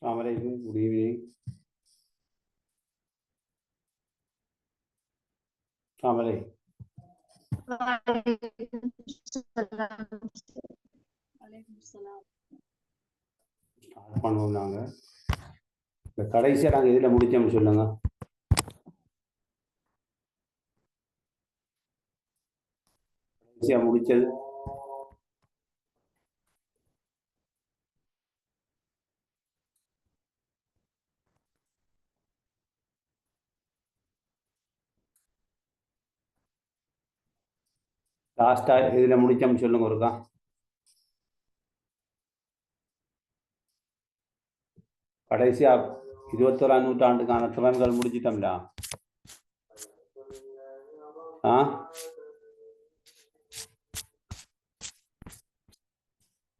Assalamualaikum, good evening. Assalamualaikum. பண்ணுவோம் நாங்கள் இந்த கடைசியாக நாங்கள் இதில் முடித்தோம்னு சொல்லுங்க. கடைசியாக முடித்தது லாஸ்ட்டாக இதில் முடித்தோம்னு சொல்லுங்க ஒருக்கா. கடைசியாக 21ஆம் நூற்றாண்டுக்கான திறன்கள் முடிச்சிட்டோம்ல.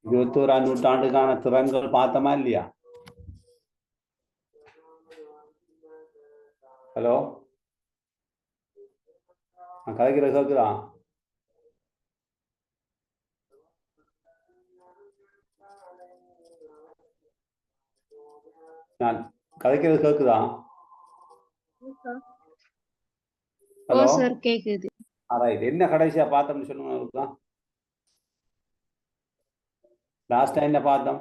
21ஆம் நூற்றாண்டுக்கான திறன்கள் பார்த்தோமா இல்லையா? ஹலோ, நான் கதைக்கிற கேட்குதா? நான் கதைக்கிறது கேட்குதா? ஹலோ சார், கேக்குது. ரைட், என்ன கடைசியா பார்த்தோம்னு சொல்லுங்க. லாஸ்டா என்ன பார்த்தோம்?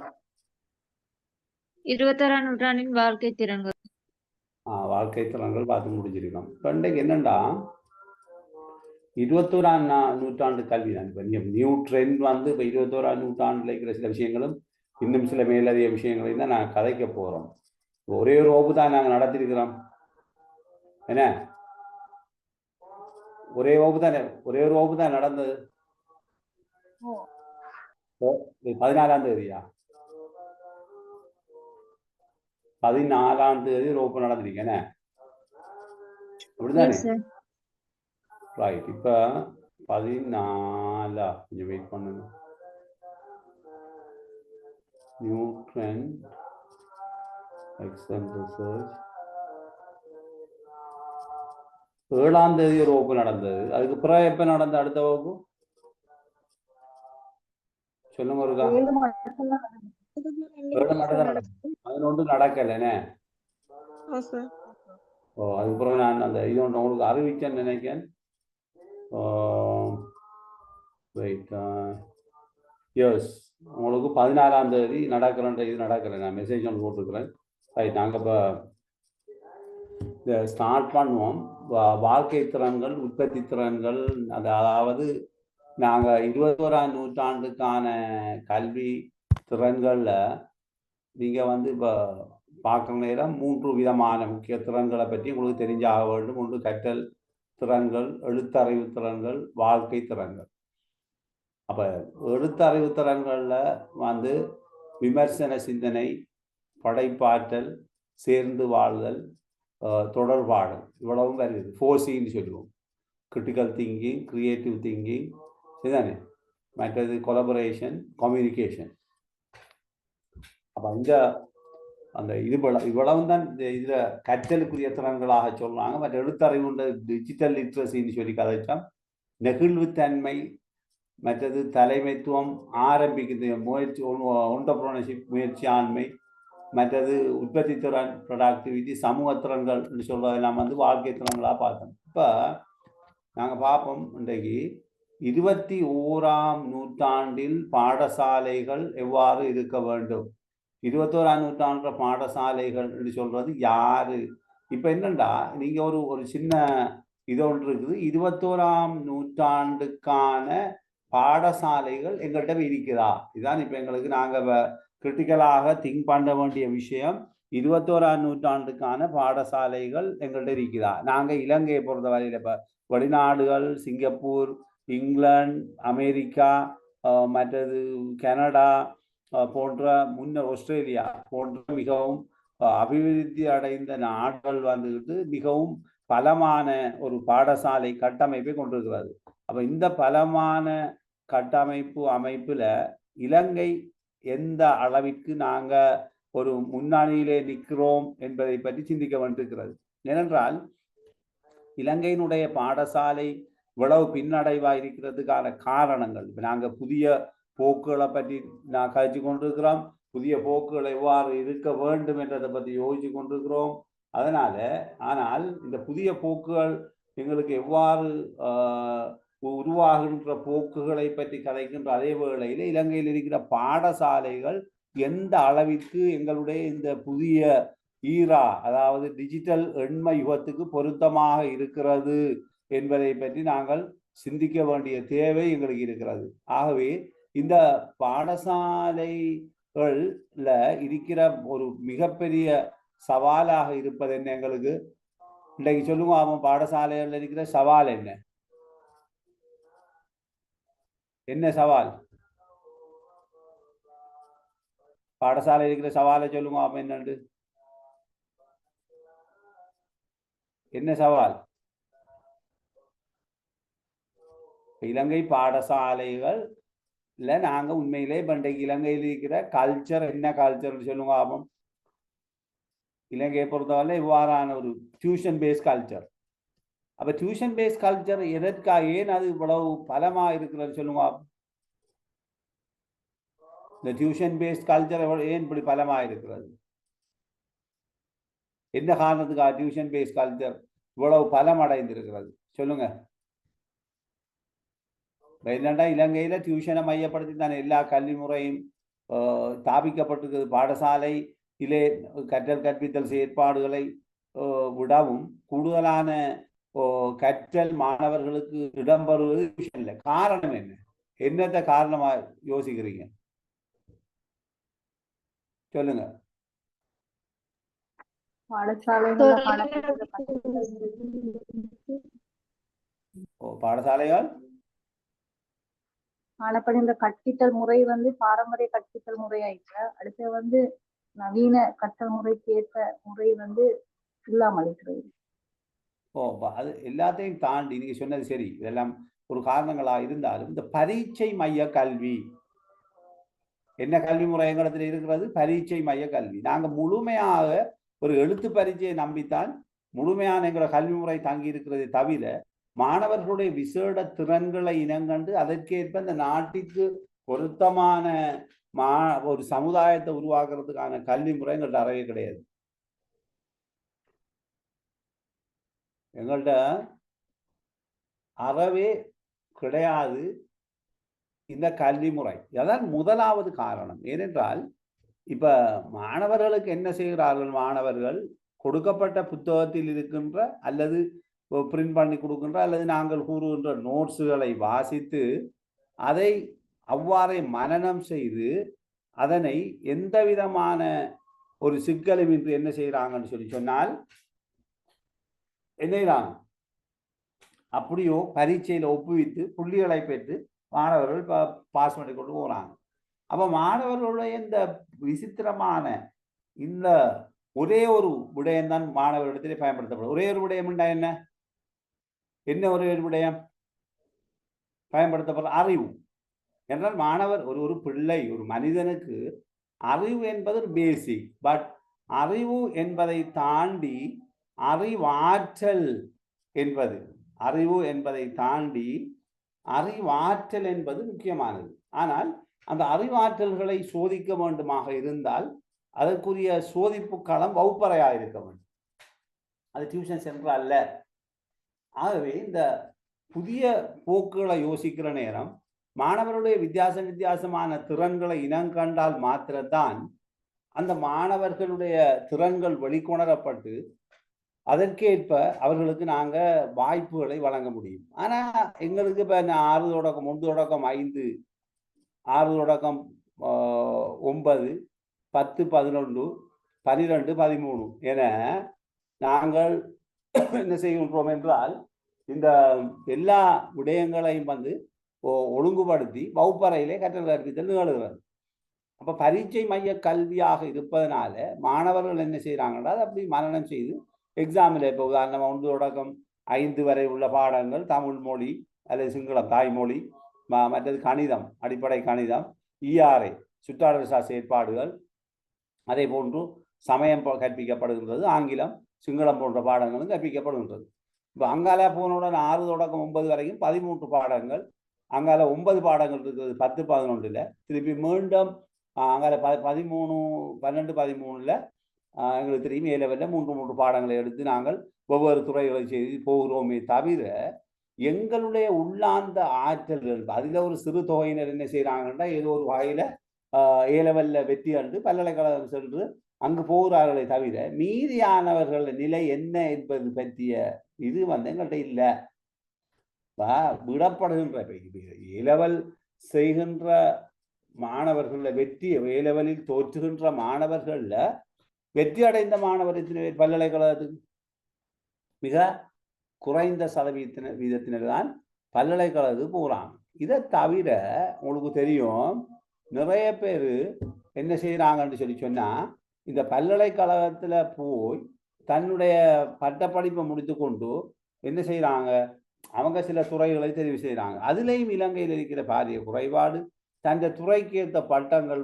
21ஆம் நூற்றாண்டின் வாழ்க்கை திறன்கள். வாழ்க்கை திறன்கள் பார்த்து முடிஞ்சிருக்கோம். இப்போ இன்றைக்கு என்னண்டா 21ஆம் நூற்றாண்டு கல்வி தான். இப்போ நியூ ட்ரெண்ட் வந்து இப்போ 21ஆம் நூற்றாண்டில் இருக்கிற சில விஷயங்களும் இன்னும் சில மேலதிக விஷயங்களையும் தான் நாங்கள் கதைக்க போகிறோம். ஒரே ஒரு வகுப்பு தான் நாங்கள் நடத்திருக்கிறோம். என்ன, ஒரே ஒரு வகுப்பு தான் நடந்தது. 14ஆம் தேதியா? 14ஆம் தேதி ஒரு வகுப்பு நடந்திருக்கு. என்ன அப்படிதானே? ரைட். இப்போ 14 கொஞ்சம் வெயிட் பண்ணுங்க. நியூ ட்ரெண்ட் எக்ஸல் ரிசர்ச் 7ஆம் தேதி ஒரு வகுப்பு நடந்தது. அதுக்கு பிறகு எப்ப நடந்த அடுத்த வகுப்பு சொல்லுங்க ஒருக்கா. 11 நடக்கலனே. அதுக்கப்புறம் நான் அந்த இது ஒன்று உங்களுக்கு அறிவிச்சேன்னு நினைக்கிறேன். எஸ், உங்களுக்கு 14ஆம் தேதி நடக்கிறன்ற இது நடக்கலை. நான் மெசேஜ் ஒன்று போட்டுருக்கிறேன். ரைட், நாங்கள் இப்போ ஸ்டார்ட் பண்ணுவோம். வாழ்க்கை திறன்கள், உற்பத்தி திறன்கள், அதாவது நாங்கள் 21ஆம் நூற்றாண்டுக்கான கல்வி திறன்களில் நீங்கள் வந்து இப்போ பார்க்குற நேரம் 3 விதமான முக்கிய திறன்களை பற்றி உங்களுக்கு தெரிஞ்சாக வேண்டும். ஒன்று கற்றல் திறன்கள், எழுத்தறிவு திறன்கள், வாழ்க்கை திறன்கள். அப்போ எழுத்தறிவு திறன்களில் வந்து விமர்சன சிந்தனை, படைப்பாற்றல், சேர்ந்து வாழ்தல், தொடர்பாடல், இவ்வளவும் வருது. 4Cன்னு சொல்லுவோம். கிரிட்டிக்கல் திங்கிங், கிரியேட்டிவ் திங்கிங், இதுதானே. மற்றது கொலபரேஷன், கம்யூனிகேஷன். அப்போ அந்த இவ்வளவு தான் இதில் கற்றலுக்குரிய திறன்களாக சொல்கிறாங்க. மற்ற எழுத்தறிவுன்ற டிஜிட்டல் லிட்ரஸின்னு சொல்லி கதைச்சோம். நெகிழ்வுத்தன்மை, மற்றது தலைமைத்துவம், ஆரம்பிக்கிறது முயற்சி, ஒன்டர்பிரினர்ஷிப் முயற்சி ஆண்மை, மற்றது உற்பத்தி திறன் ப்ரொடக்டிவிட்டி, சமூக திறன்கள் சொல்றதெல்லாம் வந்து வாழ்க்கை திறன்களாக பார்த்தோம். இப்போ நாங்கள் பார்ப்போம் இன்றைக்கு 21ஆம் நூற்றாண்டில் பாடசாலைகள் எவ்வாறு இருக்க வேண்டும். 21ஆம் நூற்றாண்டு பாடசாலைகள் சொல்றது யாரு? இப்போ என்னண்டா, நீங்க ஒரு சின்ன இது ஒன்று இருக்குது. 21ஆம் நூற்றாண்டுக்கான பாடசாலைகள் எங்கள்கிட்ட இருக்குதா? இதுதான் இப்போ எங்களுக்கு நாங்கள் கிரிட்டிக்கலாக திங்க் பண்ண வேண்டிய விஷயம். 21ஆம் நூற்றாண்டுக்கான பாடசாலைகள் எங்கள்கிட்ட இருக்குதா? நாங்கள் இலங்கையை பொறுத்தவரையில் இப்போ வெளிநாடுகள், சிங்கப்பூர், இங்கிலாந்து, அமெரிக்கா, மற்றது கனடா போன்ற முன்னர் ஆஸ்திரேலியா போன்ற மிகவும் அபிவிருத்தி அடைந்த நாடுகள் வந்துக்கிட்டு மிகவும் பலமான ஒரு பாடசாலை கட்டமைப்பை கொண்டிருக்கிறது. அப்போ இந்த பலமான அமைப்புல இலங்கை எந்த அளவிற்கு நாங்கள் ஒரு முன்னணியிலே நிற்கிறோம் என்பதை பற்றி சிந்திக்க வேண்டியிருக்கிறது. ஏனென்றால் இலங்கையினுடைய பாடசாலை இவ்வளவு பின்னடைவாக இருக்கிறதுக்கான காரணங்கள், இப்போ நாங்கள் புதிய போக்குகளை பற்றி நான் கழிச்சு கொண்டிருக்கிறோம். புதிய போக்குகள் எவ்வாறு இருக்க வேண்டும் என்றதை பற்றி யோசிச்சு கொண்டிருக்கிறோம். ஆனால் இந்த புதிய போக்குகள் எங்களுக்கு எவ்வாறு உருவாகின்ற போக்குகளை பற்றி கதைக்கின்ற அதே வேளையில் இலங்கையில் இருக்கிற பாடசாலைகள் எந்த அளவிற்கு எங்களுடைய இந்த புதிய ஈரா, அதாவது டிஜிட்டல் எண்ம யுகத்துக்கு பொருத்தமாக இருக்கிறது என்பதை பற்றி நாங்கள் சிந்திக்க வேண்டிய தேவை எங்களுக்கு இருக்கிறது. ஆகவே இந்த பாடசாலைகள்ல இருக்கிற ஒரு மிகப்பெரிய சவாலாக இருப்பது என்ன எங்களுக்கு இன்றைக்கு சொல்லுங்க. அவன் பாடசாலைகள் இருக்கிற சவால் என்ன சவால்? பாடசாலை இருக்கிற சவாலை சொல்லுங்க. அவன் என்ன சவால்? இலங்கை பாடசாலைகள் இல்ல நாங்க உண்மையிலே பண்டைக்கு இலங்கையில் இருக்கிற கல்ச்சர் என்ன கல்ச்சர்னு சொல்லுங்க. ஆமாம், இலங்கையை பொறுத்தவரை இவ்வாறான ஒரு டியூஷன் பேஸ் கல்ச்சர். அப்ப டியூஷன் பேஸ் கல்ச்சர் எதற்காக, ஏன் அது இவ்வளவு பலமா இருக்கிறது சொல்லுங்க. இந்த டியூஷன் பேஸ் கல்ச்சர் ஏன் இப்படி பலமா இருக்கிறது? என்ன காரணத்துக்காக டியூஷன் பேஸ் கல்ச்சர் இவ்வளவு பலம் அடைந்திருக்கிறது சொல்லுங்க. என்னண்டா இலங்கையில டியூஷனை மையப்படுத்தி தான் எல்லா கல்வி முறையும் ஸ்தாபிக்கப்பட்டிருக்கிறது. பாடசாலை இலே கற்றல் கற்பித்தல் செயற்பாடுகளை விடவும் கூடுதலான கற்றல் மாணவர்களுக்கு இடம்பெறுவது டியூஷன்ல. காரணம் என்னத்த காரணமா யோசிக்கிறீங்க சொல்லுங்க. பாடசாலைகள் காணப்படுகின்ற கற்பித்தல் முறை வந்து பாரம்பரிய கற்பித்தல் முறை ஆயிடுச்சு. அடுத்து வந்து நவீன கற்றல் முறைக்கு ஏற்ற முறை வந்து இல்லாமல் இருக்கிறது. அது எல்லாத்தையும் தாண்டி நீங்க சொன்னது சரி, இதெல்லாம் ஒரு காரணங்களா இருந்தாலும் இந்த பரீட்சை மைய கல்வி என்ன கல்வி முறை எங்களிடத்தில் இருக்கிறது? பரீட்சை மைய கல்வி. நாங்க முழுமையாக ஒரு எழுத்து பரீட்சையை நம்பித்தான் முழுமையான எங்களோட கல்வி முறை தங்கி இருக்கிறதை தவிர மாணவர்களுடைய விசேட திறன்களை இனங்கண்டு அதற்கேற்ப இந்த நாட்டிற்கு பொருத்தமான ஒரு சமுதாயத்தை உருவாக்குறதுக்கான கல்வி முறை எங்கள்கிட்ட அறவே கிடையாது. எங்கள்கிட்ட அறவே கிடையாது இந்த கல்வி முறை. அதான் முதலாவது காரணம். ஏனென்றால் இப்ப மாணவர்களுக்கு என்ன செய்கிறார்கள்? மாணவர்கள் கொடுக்கப்பட்ட புத்தகத்தில் இருக்கின்ற அல்லது பிரிண்ட் பண்ணி கொடுக்கின்ற அல்லது நாங்கள் கூறுகின்ற நோட்ஸுகளை வாசித்து அதை அவ்வாறே மனனம் செய்து அதனை எந்த விதமான ஒரு சிக்கலும் இன்று என்ன செய்கிறாங்கன்னு சொன்னால் என்ன செய்யறாங்க? அப்படியோ பரீட்சையில ஒப்புவித்து புள்ளிகளை பெற்று மாணவர்கள் பாஸ் பண்ணி கொண்டு போறாங்க. அப்ப மாணவர்களுடைய இந்த விசித்திரமான இந்த ஒரே ஒரு விடயம்தான் மாணவர்களிடத்திலே பயன்படுத்தப்படும். ஒரே ஒரு விடயம் என்ன ஒரே ஒரு விடயம் பயன்படுத்தப்படுற? அறிவு. என்றால் மாணவர் ஒரு பிள்ளை ஒரு மனிதனுக்கு அறிவு என்பது பேசிக். பட் அறிவு என்பதை தாண்டி அறிவாற்றல் என்பது அறிவாற்றல் என்பது முக்கியமானது. ஆனால் அந்த அறிவாற்றல்களை சோதிக்க வேண்டுமாக இருந்தால் அதற்குரிய சோதிப்பு களம் வகுப்பறையாக இருக்க வேண்டும். அது டியூஷன் சென்டர் அல்ல. ஆகவே இந்த புதிய போக்குகளை யோசிக்கிற நேரம் மாணவர்களுடைய வித்தியாசமான திறன்களை இனங்கண்டால் மாத்திரம்தான் அந்த மாணவர்களுடைய திறன்கள் வெளிக்கொணரப்பட்டு அதற்கேற்ப அவர்களுக்கு நாங்க வாய்ப்புகளை வழங்க முடியும். ஆனா எங்களுக்கு இப்ப 6 தொடக்கம் 1 தொடக்கம் 5 6 தொடக்கம் 9 10 11 12 13 என நாங்கள் என்ன செய்கின்றோம் என்றால் இந்த எல்லா விடயங்களையும் ஒழுங்குபடுத்தி வகுப்பறையிலே கற்றல் கற்பித்தல் நிகழ்கிறது. அப்ப பரீட்சை மைய கல்வியாக இருப்பதனால மாணவர்கள் என்ன செய்யறாங்கன்னா அப்படி மனனம் செய்து எக்ஸாமில் இப்போ உதாரணமாக 1 தொடக்கம் 5 வரை உள்ள பாடங்கள் தமிழ் மொழி அல்லது சிங்களம் தாய்மொழி, மற்றது கணிதம் அடிப்படை கணிதம், ERA சுற்றாடல் செயற்பாடுகள், அதே போன்று சமயம் கற்பிக்கப்படுகின்றது, ஆங்கிலம் சிங்களம் போன்ற பாடங்களும் கற்பிக்கப்படுகின்றது. இப்போ அங்கால போனுடன் 6 தொடக்கம் 9 வரைக்கும் 13 பாடங்கள், அங்கால 9 பாடங்கள் இருக்கிறது 10 11. திருப்பி மீண்டும் அங்கே 13 12 13ல் எங்களுக்கு தெரியும் ஏ லெவலில் 3 பாடங்களை எடுத்து நாங்கள் ஒவ்வொரு துறைகளை செய்து போகிறோமே தவிர எங்களுடைய உள்ளார்ந்த ஆற்றல்கள் அதில் ஒரு சிறு தொகையினர் என்ன செய்கிறாங்கன்னா ஏதோ ஒரு வகையில் ஏ லெவலில் வெற்றி கண்டு பல்கலைக்கழகம் சென்று அங்கு போகிறார்களே தவிர மீதியானவர்கள் நிலை என்ன என்பது பற்றிய இது எங்கள்கிட்ட இல்லை. விடப்படுகின்ற ஏ லெவல் செய்கின்ற மாணவர்கள வெற்றி ஏ லெவலில் தோற்றுகின்ற மாணவர்கள்ல வெற்றி அடைந்த மாணவர் எத்தனை பேர் பல்கலைக்கழகத்துக்கு? மிக குறைந்த வீதத்தினர் தான் பல்கலைக்கழகத்துக்கு போகிறாங்க. இதை தவிர உங்களுக்கு தெரியும் நிறைய பேர் என்ன செய்யறாங்கன்னு சொன்னா இந்த பல்கலைக்கழகத்துல போய் தன்னுடைய பட்டப்படிப்பை முடித்து கொண்டு என்ன செய்யறாங்க, அவங்க சில துறைகளை தெரிவு செய்யறாங்க. அதுலேயும் இலங்கையில் இருக்கிற பாரிய குறைபாடு தன் துறைக்கு ஏற்ற பட்டங்கள்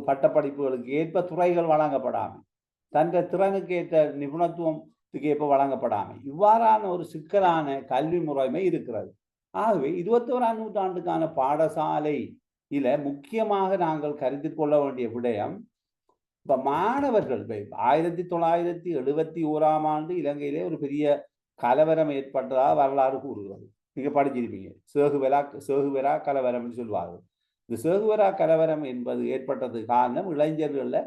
பட்டப்படிப்புகளுக்கு ஏற்ப துறைகள் வழங்கப்படாமல் தன் திறனுக்கு ஏற்ற நிபுணத்துவத்துக்கு ஏற்ப வழங்கப்படாமல் இவ்வாறான ஒரு சிக்கலான கல்வி முறைமை இருக்கிறது. ஆகவே 21ஆம் நூற்றாண்டுக்கான பாடசாலை முக்கியமாக நாங்கள் கருத்தில் கொள்ள வேண்டிய விடயம் இப்ப மாணவர்கள் 1971ஆம் ஆண்டு இலங்கையிலே ஒரு பெரிய கலவரம் ஏற்பட்டதாக வரலாறு கூறுகிறது. நீங்க படிச்சிருப்பீங்க. சேகுவெரா கலவரம் சொல்வார்கள். இந்த சேகுவெரா கலவரம் என்பது ஏற்பட்டது காரணம் இளைஞர்கள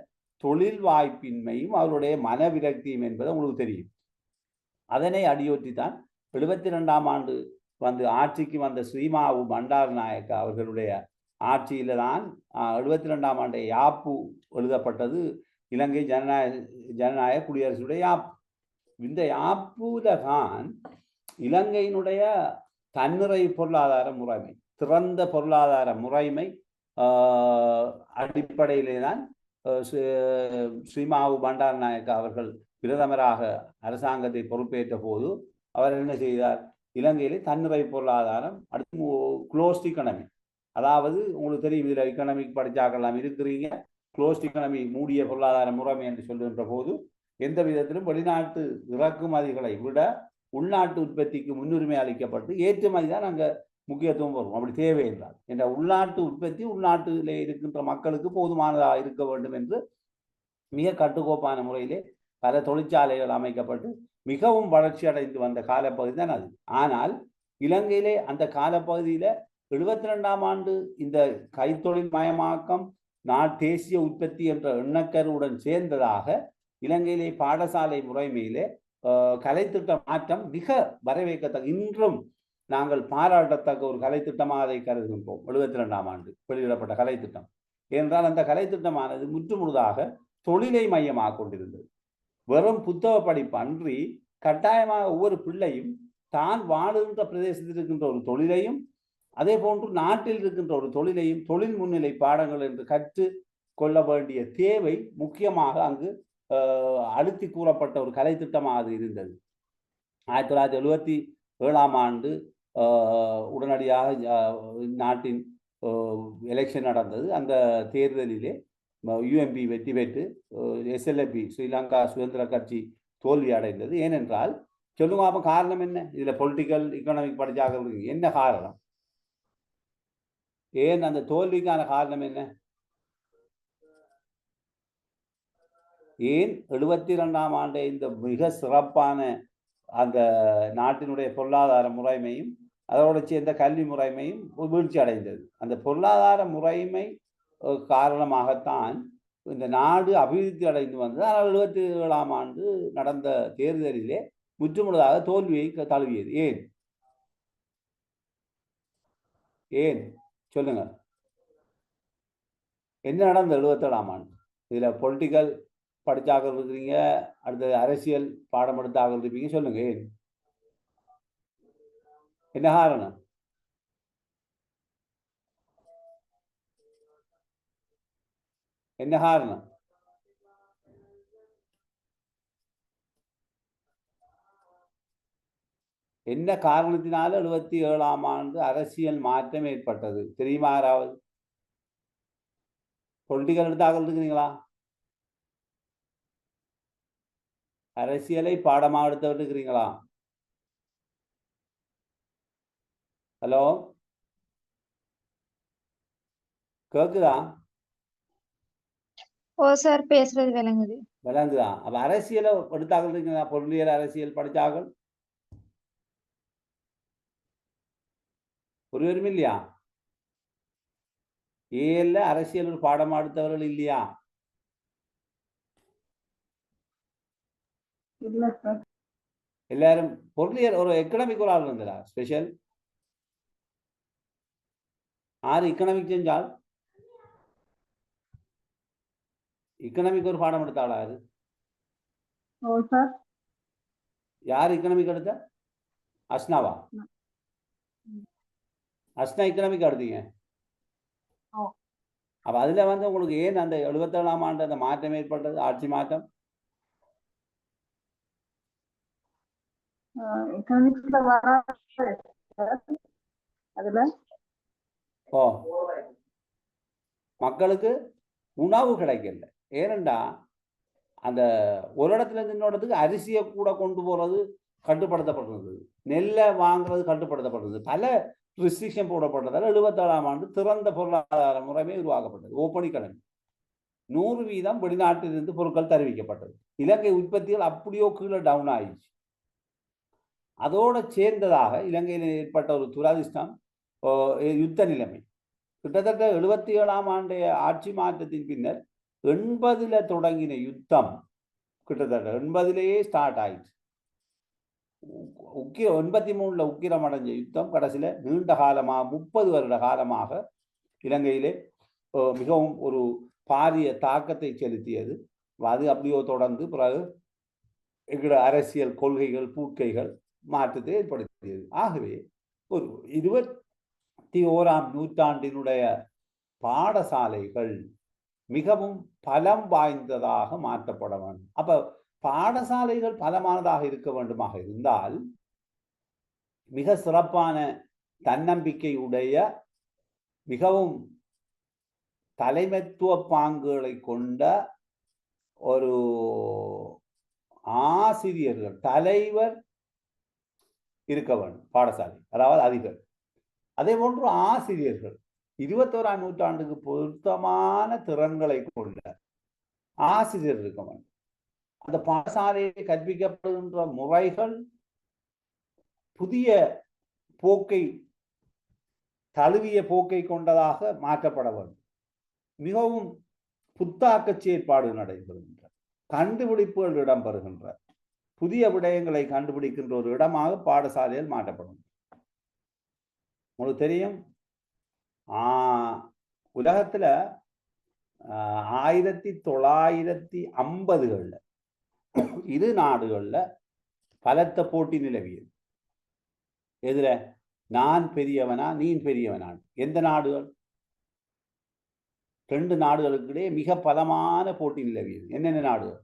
தொழில் வாய்ப்பின்மையும் அவருடைய மனவிரக்தியும் என்பது உங்களுக்கு தெரியும். அதனை அடியொற்றித்தான் 72ஆம் ஆண்டு ஆட்சிக்கு வந்த ஸ்ரீமாவு பண்டாரநாயக்க அவர்களுடைய ஆட்சியில தான் 72ஆம் ஆண்டு யாப்பு எழுதப்பட்டது. இலங்கை ஜனநாயக குடியரசுடைய யாப்பு. இந்த யாப்புல தான் இலங்கையினுடைய தன்னிறை பொருளாதார முறைமை, திறந்த பொருளாதார முறைமை அடிப்படையிலே தான் ஸ்ரீமாவு பண்டாரநாயக்க அவர்கள் பிரதமராக அரசாங்கத்தை பொறுப்பேற்ற போது அவர் என்ன செய்தார், இலங்கையிலே தன்னிறை பொருளாதாரம், அடுத்து க்ளோஸ்ட் எக்கனமி, அதாவது உங்களுக்கு தெரியும் இதில் எக்கனாமிக் படிச்சாக்கலாம் இருக்கிறீங்க, க்ளோஸ்ட் எக்கனமி மூடிய பொருளாதார முறைமை என்று சொல்லுகின்ற போது எந்த விதத்திலும் வெளிநாட்டு இறக்குமதிகளை விட உள்நாட்டு உற்பத்திக்கு முன்னுரிமை அளிக்கப்பட்டு ஏற்றுமதி தான் அங்கே முக்கியத்துவம் வரும். அப்படி தேவையில்லை என்ற உள்நாட்டு உற்பத்தி உள்நாட்டிலே இருக்கின்ற மக்களுக்கு போதுமானதாக இருக்க வேண்டும் என்று மிக கட்டுக்கோப்பான முறையிலே பல தொழிற்சாலைகள் அமைக்கப்பட்டு மிகவும் வளர்ச்சி அடைந்து வந்த காலப்பகுதி தான் அது. ஆனால் இலங்கையிலே அந்த காலப்பகுதியில 72ஆம் ஆண்டு இந்த கைத்தொழில் மயமாக்கம் தேசிய உற்பத்தி என்ற எண்ணக்கருவுடன் சேர்ந்ததாக இலங்கையிலே பாடசாலை முறைமையிலே கலைத்திட்ட மாற்றம் மிக வரவேற்கத்தக்க, இன்றும் நாங்கள் பாராட்டத்தக்க ஒரு கலைத்திட்டமாக அதை கருதுகின்றோம். 72ஆம் ஆண்டு வெளியிடப்பட்ட கலைத்திட்டம் என்றால் அந்த கலைத்திட்டமானது முற்றுமுழுதாக தொழிலை மையமாக கொண்டிருந்தது. வெறும் புத்தக படிப்பு அன்றி கட்டாயமாக ஒவ்வொரு பிள்ளையும் தான் வாழுகின்ற பிரதேசத்தில் இருக்கின்ற ஒரு தொழிலையும் அதே போன்று நாட்டில் இருக்கின்ற ஒரு தொழிலையும் தொழில் முன்னிலை பாடங்கள் என்று கற்று கொள்ள வேண்டிய தேவை முக்கியமாக அங்கு அழுத்தி கூறப்பட்ட ஒரு கலை திட்டமாக இருந்தது. 1977ஆம் ஆண்டு உடனடியாக நாட்டின் எலெக்ஷன் நடந்தது. அந்த தேர்தலிலே யுஎம்பி வெற்றி பெற்று எஸ்எல்எபி ஸ்ரீலங்கா சுதந்திர கட்சி தோல்வி அடைந்தது. ஏனென்றால் சொல்லுங்க, அப்போ காரணம் என்ன? இதில் பொலிட்டிக்கல் எக்கனாமிக் படிச்சாக என்ன காரணம்? ஏன் அந்த தோல்விக்கான காரணம் என்ன? ஏன் 72ஆம் ஆண்டு இந்த மிக சிறப்பான அந்த நாட்டினுடைய பொருளாதார முறைமையும் அதோடு சேர்ந்த கல்வி முறைமையும் வீழ்ச்சி அடைந்தது. அந்த பொருளாதார முறைமை காரணமாகத்தான் இந்த நாடு அபிவிருத்தி அடைந்து வந்தது. ஆனால் 77ஆம் ஆண்டு நடந்த தேர்தலிலே முற்றுமுழுதாக தோல்வியை தழுவியது. ஏன் சொல்லுங்க, என்ன நடந்த 77ஆம் ஆண்டு? இதில் பொலிட்டிக்கல் படித்தாக இருக்கிறீங்க, அடுத்தது அரசியல் பாடம் எடுத்தாக இருப்பீங்க, சொல்லுங்க ஏன், என்ன காரணம்? என்ன காரணம்? என்ன காரணத்தினால 77ஆம் ஆண்டு அரசியல் மாற்றம் ஏற்பட்டது தெரியுமா? யாராவது பொலிட்டிக்கல் எடுத்தாக இருக்கிறீங்களா? அரசியலை பாடமாக எடுத்து இருக்கிறீங்களா? ஹலோ, கேக்குதா? ஓ சார் பேசுறது விளங்குது. விளங்குதா? அப்ப அரசியலை எடுத்தாக்கள் இருக்கீங்களா? பொருளியல் அரசியல் படித்தார்கள் ஒருவரும் இல்லையா? ஏல அரசியல் ஒரு பாடம் எடுத்தவர்கள் இல்லையா? இல்ல சார். எல்லாரும் பொருளியல் ஒரு எக்கனாமிக் ஒரு ஆள் இருந்ததா ஸ்பெஷல்? ஆறு எக்கனாமிக் செஞ்சால் எக்கனாமிக் ஒரு பாடம் எடுத்த ஆளா அது? ஓ சார். யார் எக்கனாமிக் எடுத்த? அஸ்னாவா? ம். அஸ்னா எக்கனாமிக் எடுத்தீங்க. ஓ. அப்ப அதுல வந்து உங்களுக்கு ஏன் அந்த 77ஆம் ஆண்டு அந்த மாற்றம் ஏற்பட்டது, ஆட்சி மாற்றம்? எக்கனாமிக்ஸ்ல வராது சார் அதுல. ஓ, மக்களுக்கு உணவு கிடைக்கல. ஏனெண்டா அந்த ஒரு இடத்துல இருந்து இன்னொரு இடத்துக்கு அரிசியை கூட கொண்டு போறது கட்டுப்படுத்தப்பட்டிருந்தது, நெல்லை வாங்குறது கட்டுப்படுத்தப்பட்டது, பல ரிஸ்ட்ரிக்ஷன் போடப்பட்டதால் 77ஆம் ஆண்டு திறந்த பொருளாதார முறைமை உருவாக்கப்பட்டது. Open economy. 100% வெளிநாட்டிலிருந்து பொருட்கள் தெரிவிக்கப்பட்டது. இலங்கை உற்பத்திகள் அப்படியோ கீழே டவுன் ஆயிடுச்சு. அதோட சேர்ந்ததாக இலங்கையில் ஏற்பட்ட ஒரு துரதிர்ஷ்டம் யுத்த நிலைமை. கிட்டத்தட்ட 77ஆம் ஆண்டு ஆட்சி மாற்றத்தின் பின்னர் 80ல் தொடங்கின யுத்தம் கிட்டத்தட்ட 80லேயே ஸ்டார்ட் ஆயிடுச்சு. 83ல் உக்கிரம் அடைஞ்ச யுத்தம் கடைசியில் நீண்ட காலமாக 30 வருட காலமாக இலங்கையிலே மிகவும் ஒரு பாரிய தாக்கத்தை செலுத்தியது. அது அப்படியோ தொடர்ந்து பிறகு எங்களோட அரசியல் கொள்கைகள் பூட்கைகள் மாற்றத்தை ஏற்படுத்தியது. ஆகவே ஒரு 21ஆம் நூற்றாண்டினுடைய பாடசாலைகள் மிகவும் பலம் வாய்ந்ததாக மாற்றப்பட வேண்டும். அப்ப பாடசாலைகள் பலமானதாக இருக்க வேண்டுமாக இருந்தால் மிக சிறப்பான தன்னம்பிக்கையுடைய மிகவும் தலைமைத்துவ பாங்குகளை கொண்ட ஒரு ஆசிரியர்கள், தலைவர் இருக்க வேண்டும் பாடசாலை, அதாவது அதிபர். அதே போன்று ஆசிரியர்கள் 21ஆம் நூற்றாண்டுக்கு பொருத்தமான திறன்களை கொண்ட ஆசிரியர் இருக்க வேண்டும். அந்த பாடசாலையில் கற்பிக்கப்படுகின்ற முறைகள் புதிய போக்கை, தழுவிய போக்கை கொண்டதாக மாற்றப்பட வேண்டும். மிகவும் புத்தாக்க செயற்பாடு நடைபெறுகின்ற, கண்டுபிடிப்புகள் இடம்பெறுகின்ற, புதிய விடயங்களை கண்டுபிடிக்கின்ற ஒரு இடமாக பாடசாலையில் மாற்றப்படும். உங்களுக்கு தெரியும், உலகத்துல 1950களில் இரு நாடுகள்ல பலத்த போட்டி நிலவியது. எதுல? நான் பெரியவனா நீ பெரியவனா? எந்த நாடுகள்? 2 நாடுகளுக்கிடையே மிக பலமான போட்டி நிலவியது. என்னென்ன நாடுகள்?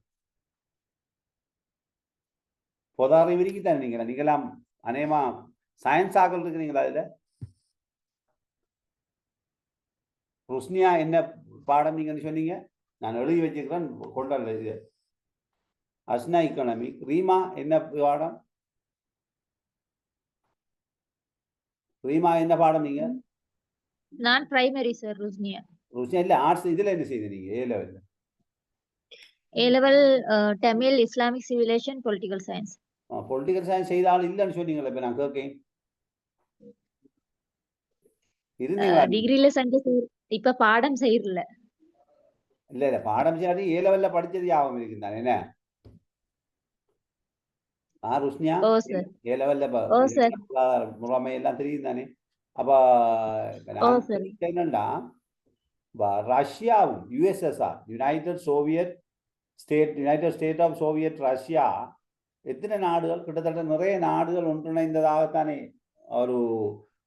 பொது அறிவிக்கு தான் நீங்களாம் அநேகமா சயின்ஸ் ஆக்கள் இருக்கிறீங்களா? அதுல ருஸ்னியா என்ன பாடம் நீங்க சொன்னீங்க? நான் எழுதி வச்சுக்கிறேன், கொண்டாடல. இது அஸ்னா எக்கனாமிக். ரீமா என்ன பாடம்? ரீமா என்ன பாடம் நீங்க? நான் பிரைமரி சார். ருஸ்னியா இல்ல, ஆர்ட்ஸ். இதுல என்ன செய்த நீங்க? ஏ level Tamil, Islamic civilisation, political science. Political science செய்தாலும் இல்லைன்னு சொன்னீங்களா? இப்ப நான் கேட்கேன். இருந்தீங்களா? டிகிரில செஞ்ச இப்ப பாடம் செய்யறல. இல்ல பாடம் செய்யாது. ஏ லெவல்ல படிச்சது ஞாபகம் இருக்குதான் என்ன? ருஸ்னியா ஏ லெவல்ல முறைமை எல்லாம் தெரியும் தானே? அப்ப என்னண்டா, ரஷ்யாவும் USSR, united state of Soviet Russia, எத்தனை நாடுகள்? கிட்டத்தட்ட நிறைய நாடுகள் ஒன்றிணைந்ததாகத்தானே ஒரு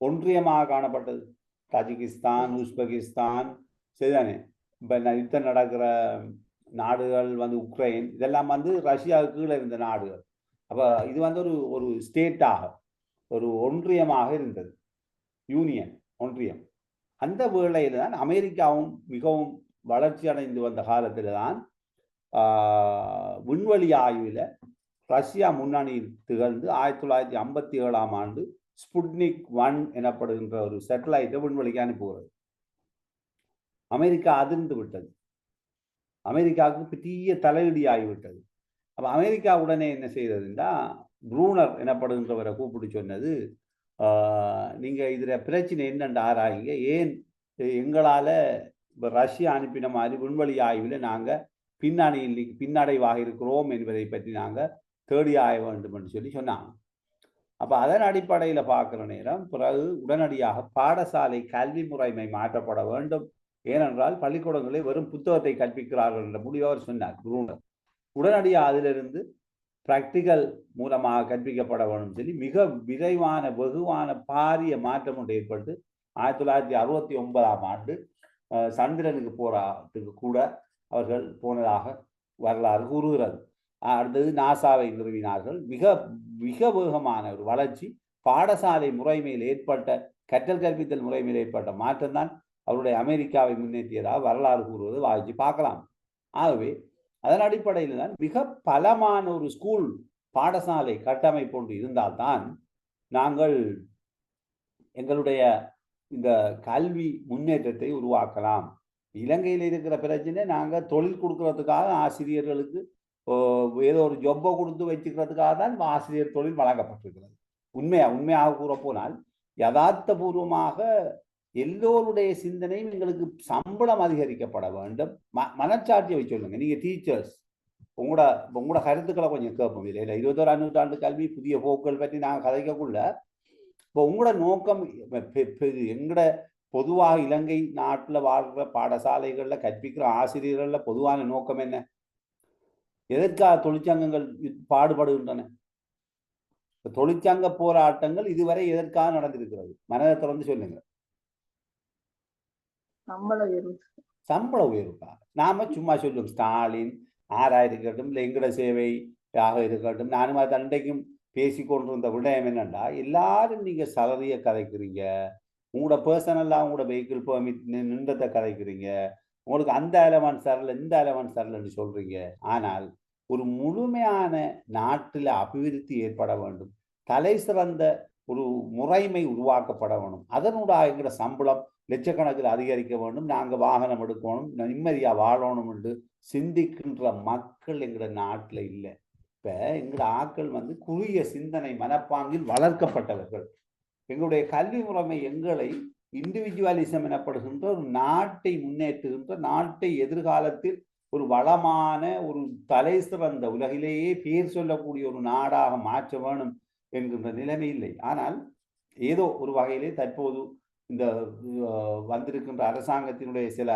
ஒன்றியமாக காணப்பட்டது. தஜிகிஸ்தான், உஸ்பெகிஸ்தான், சரிதானே? இப்ப யுத்தம் நடக்கிற நாடுகள் வந்து உக்ரைன், இதெல்லாம் வந்து ரஷ்யாவுக்கு கீழே இருந்த நாடுகள். அப்ப இது வந்து ஒரு ஸ்டேட்டாக, ஒரு ஒன்றியமாக இருந்தது, யூனியன், ஒன்றியம். அந்த வேளையில தான் அமெரிக்காவும் மிகவும் வளர்ச்சி அடைந்து வந்த காலத்தில் தான் விண்வெளி ஆய்வில் ரஷ்யா முன்னணியில் திகழ்ந்து 1957ஆம் ஆண்டு ஸ்புட்னிக் 1 எனப்படுகின்ற ஒரு சேட்டலைட்டை விண்வெளிக்கு அனுப்புகிறது. அமெரிக்கா அதிர்ந்து விட்டது. அமெரிக்காவுக்கு பெரிய தலையீடி ஆகிவிட்டது. அப்போ அமெரிக்கா உடனே என்ன செய்ததுன்னா, ப்ரூனர் எனப்படுகின்றவரை கூப்பிட்டு சொன்னது, நீங்கள் இதில் பிரச்சனை என்னென்று ஆராயுங்க, ஏன் எங்களால் இப்போ ரஷ்யா அனுப்பின மாதிரி விண்வெளி ஆய்வில் நாங்கள் பின்னடைவாக இருக்கிறோம் என்பதை பற்றி நாங்கள் தேடி ஆய வேண்டும் என்று சொல்லி சொன்னாங்க. அப்போ அதன் அடிப்படையில் பார்க்குற நேரம் பிறகு உடனடியாக பாடசாலை கல்வி முறைமை மாற்றப்பட வேண்டும். ஏனென்றால் பள்ளிக்கூடங்களில் வெறும் புத்தகத்தை கற்பிக்கிறார்கள் என்ற முடிவு அவர் சொன்னார் ப்ரூனர். உடனடியாக அதிலிருந்து பிராக்டிக்கல் மூலமாக கற்பிக்கப்பட வேண்டும் சொல்லி மிக விரைவான வெகுவான பாரிய மாற்றம் ஒன்று ஏற்பட்டு 1969ஆம் ஆண்டு சந்திரனுக்கு போறதுக்கு கூட அவர்கள் போனதாக வரலாறு கூறுகிறது. அடுத்தது நாசாவை நிறுவினார்கள். மிக மிக வேகமான ஒரு வளர்ச்சி பாடசாலை முறைமையில் ஏற்பட்ட கற்றல் கற்பித்தல் முறைமையில் ஏற்பட்ட மாற்றம்தான் அவருடைய அமெரிக்காவை முன்னேற்றியதாக வரலாறு கூறுவது வாய்ச்சி பார்க்கலாம். ஆகவே அதன் அடிப்படையில் தான் மிக பலமான ஒரு ஸ்கூல் பாடசாலை கட்டமைப்பு ஒன்று இருந்தால்தான் நாங்கள் எங்களுடைய இந்த கல்வி முன்னேற்றத்தை உருவாக்கலாம். இலங்கையில் இருக்கிற பிரச்சனை, நாங்கள் தொழில் கொடுக்கறதுக்காக ஆசிரியர்களுக்கு ஏதோ ஒரு ஜொப்பை கொடுத்து வச்சுக்கிறதுக்காக தான் ஆசிரியர் தொழில் வழங்கப்பட்டிருக்கிறது. உண்மையாக கூற போனால் யதார்த்தபூர்வமாக எல்லோருடைய சிந்தனையும் எங்களுக்கு சம்பளம் அதிகரிக்கப்பட வேண்டும். மனச்சாட்சியை வச்சு சொல்லுங்க. நீங்கள் டீச்சர்ஸ் உங்களோட கருத்துக்களை கொஞ்சம் கேட்போம். இல்லை 21ஆம் நூற்றாண்டு கல்வி புதிய போக்குகள் பற்றி நாங்கள் கதைக்கக்குள்ள இப்போ உங்களோட நோக்கம் எங்களோட பொதுவாக இலங்கை நாட்டில் வாழ்கிற பாடசாலைகளில் கற்பிக்கிற ஆசிரியர்களில் பொதுவான நோக்கம் என்ன? எதற்காக தொழிற்சங்கங்கள் பாடுபடுகின்றன? தொழிற்சங்க போராட்டங்கள் இதுவரை எதற்காக நடந்திருக்கிறது? மனதை திறந்து சொல்லுங்க. சம்பள உயர்வுக்காக. நாம சும்மா சொல்லும் ஸ்டாலின் ஆறாக இருக்கட்டும், இல்லை எங்கட சேவையாக இருக்கட்டும், நானும் அது அன்றைக்கும் பேசி கொண்டிருந்த விடயம் என்னண்டா, எல்லாரும் நீங்க சலரிய கதைக்கிறீங்க, உங்களோட பர்சனலாக உங்களோட வெஹிக்கிள் பெர்மிட் நின்றத்தை கதைக்கிறீங்க, உங்களுக்கு அந்த அலவன்ஸ் தரல இந்த அலவன்ஸ் தரலன்னு சொல்றீங்க. ஆனால் ஒரு முழுமையான நாட்டில் அபிவிருத்தி ஏற்பட வேண்டும், தலை சிறந்த ஒரு முறைமை உருவாக்கப்பட வேண்டும், அதனூடாக எங்களோட சம்பளம் லட்சக்கணக்கில் அதிகரிக்க வேண்டும், நாங்கள் வாகனம் எடுக்கணும், நிம்மதியாக வாழணும் என்று சிந்திக்கின்ற மக்கள் எங்களோட நாட்டில் இல்லை. இப்போ எங்களோட ஆட்கள் குறுகிய சிந்தனை மனப்பாங்கில் வளர்க்கப்பட்டவர்கள். எங்களுடைய கல்வி முறைமை எங்களை இண்டிவிஜுவலிசம் எனப்படுகின்ற ஒரு நாட்டை முன்னேற்றுகின்ற, நாட்டை எதிர்காலத்தில் ஒரு வளமான ஒரு தலை சிறந்த உலகிலேயே பேர் சொல்லக்கூடிய ஒரு நாடாக மாற்ற வேணும் என்கின்ற நிலைமை இல்லை. ஆனால் ஏதோ ஒரு வகையிலே தற்போது இந்த வந்திருக்கின்ற அரசாங்கத்தினுடைய சில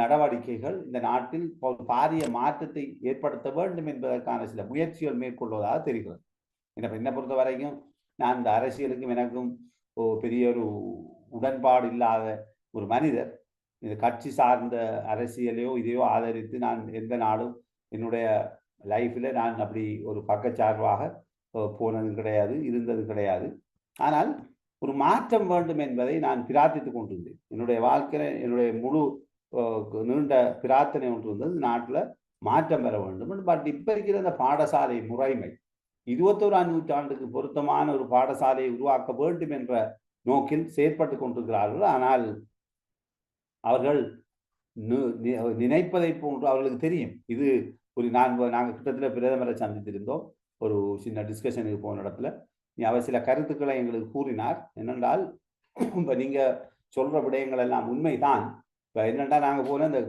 நடவடிக்கைகள் இந்த நாட்டில் பாரிய மாற்றத்தை ஏற்படுத்த வேண்டும் என்பதற்கான சில முயற்சிகள் மேற்கொள்வதாக தெரிகிறது. என்னை பொறுத்த வரைக்கும் நான் இந்த அரசியலுக்கும் எனக்கும் பெரிய ஒரு உடன்பாடு இல்லாத ஒரு மனிதர். இந்த கட்சி சார்ந்த அரசியலையோ இதையோ ஆதரித்து நான் எந்த நாளும் என்னுடைய லைஃப்பில் நான் அப்படி ஒரு பக்கச்சார்பாக போனது கிடையாது, இருந்தது கிடையாது. ஆனால் ஒரு மாற்றம் வேண்டும் என்பதை நான் பிரார்த்தித்து கொண்டிருந்தேன். என்னுடைய வாழ்க்கையில் என்னுடைய முழு நீண்ட பிரார்த்தனை ஒன்று இருந்தது, நாட்டில் மாற்றம் பெற வேண்டும். பட் இப்போ இருக்கிற அந்த பாடசாலை முறைமை 21ஆம் நூற்றாண்டுக்கு பொருத்தமான ஒரு பாடசாலையை உருவாக்க வேண்டும் என்ற நோக்கில் செயற்பட்டு கொண்டிருக்கிறார்கள். ஆனால் அவர்கள் நினைப்பதை போன்று அவர்களுக்கு தெரியும். இது ஒரு நாங்கள் கிட்டத்தட்ட பிரதமரை சந்தித்திருந்தோம். ஒரு சின்ன டிஸ்கஷனுக்கு போன இடத்துல அவர் சில கருத்துக்களை எங்களுக்கு கூறினார். என்னென்றால், இப்போ நீங்கள் சொல்கிற விடயங்கள் எல்லாம் உண்மைதான். இப்போ என்னென்னா, நாங்கள் போன இந்த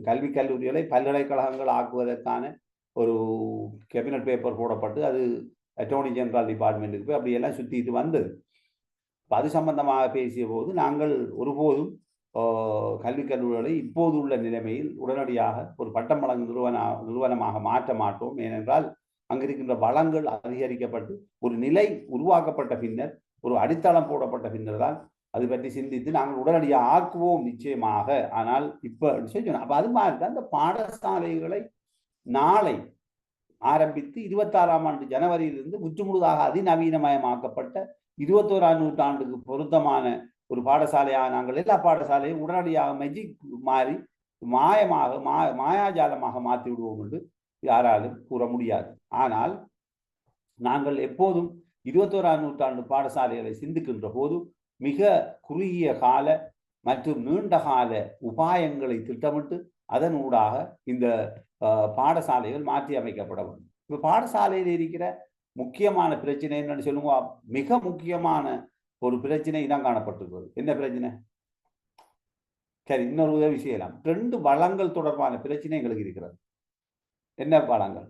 கல்வி கல்லூரிகளை பல்கலைக்கழகங்கள் ஆக்குவதற்கான ஒரு கேபினட் பேப்பர் போடப்பட்டு அது அட்டர்னி ஜெனரல் டிபார்ட்மெண்ட்டுக்கு போய் அப்படியெல்லாம் சுற்றிட்டு வந்தது. அது சம்பந்தமாக பேசிய போது நாங்கள் ஒருபோதும் கல்வி கல்லூரிகளை இப்போது உள்ள நிலைமையில் உடனடியாக ஒரு பட்டம் வழங்கும் நிறுவனமாக மாற்ற மாட்டோம். ஏனென்றால் அங்கிருக்கின்ற வளங்கள் அதிகரிக்கப்பட்டு ஒரு நிலை உருவாக்கப்பட்ட பின்னர், ஒரு அடித்தளம் போடப்பட்ட பின்னர் தான் அது பற்றி சிந்தித்து நாங்கள் உடனடியாக ஆக்குவோம் நிச்சயமாக. ஆனால் இப்போ சொன்னோம். அப்போ அது மாதிரி தான் இந்த பாடசாலைகளை நாளை ஆரம்பித்து 26ஆம் ஆண்டு ஜனவரியிலிருந்து முற்றுமுழுதாக அதிநவீனமயமாக்கப்பட்ட 21ஆம் நூற்றாண்டுக்கு பொருத்தமான ஒரு பாடசாலையாக நாங்கள் எல்லா பாடசாலையும் உடனடியாக மெஜிக் மாறி மாயாஜாலமாக மாற்றி விடுவோம் என்று யாராலும் கூற முடியாது. ஆனால் நாங்கள் எப்போதும் 21ஆம் நூற்றாண்டு பாடசாலைகளை சிந்திக்கின்ற போது மிக குறுகிய கால மற்றும் நீண்ட கால உபாயங்களை திட்டமிட்டு அதன் ஊடாக இந்த பாடசாலைகள் மாற்றி அமைக்கப்பட வேண்டும். இப்ப பாடசாலையில் இருக்கிற முக்கியமான பிரச்சனை என்னன்னு சொல்லுங்க. மிக முக்கியமான ஒரு பிரச்சனை இனம் காணப்பட்டிருக்கிறது. என்ன பிரச்சனை? சரி, இன்னொரு உதவி செய்யலாம். 2 வளங்கள் தொடர்பான பிரச்சனை எங்களுக்கு இருக்கிறது. என்ன வளங்கள்?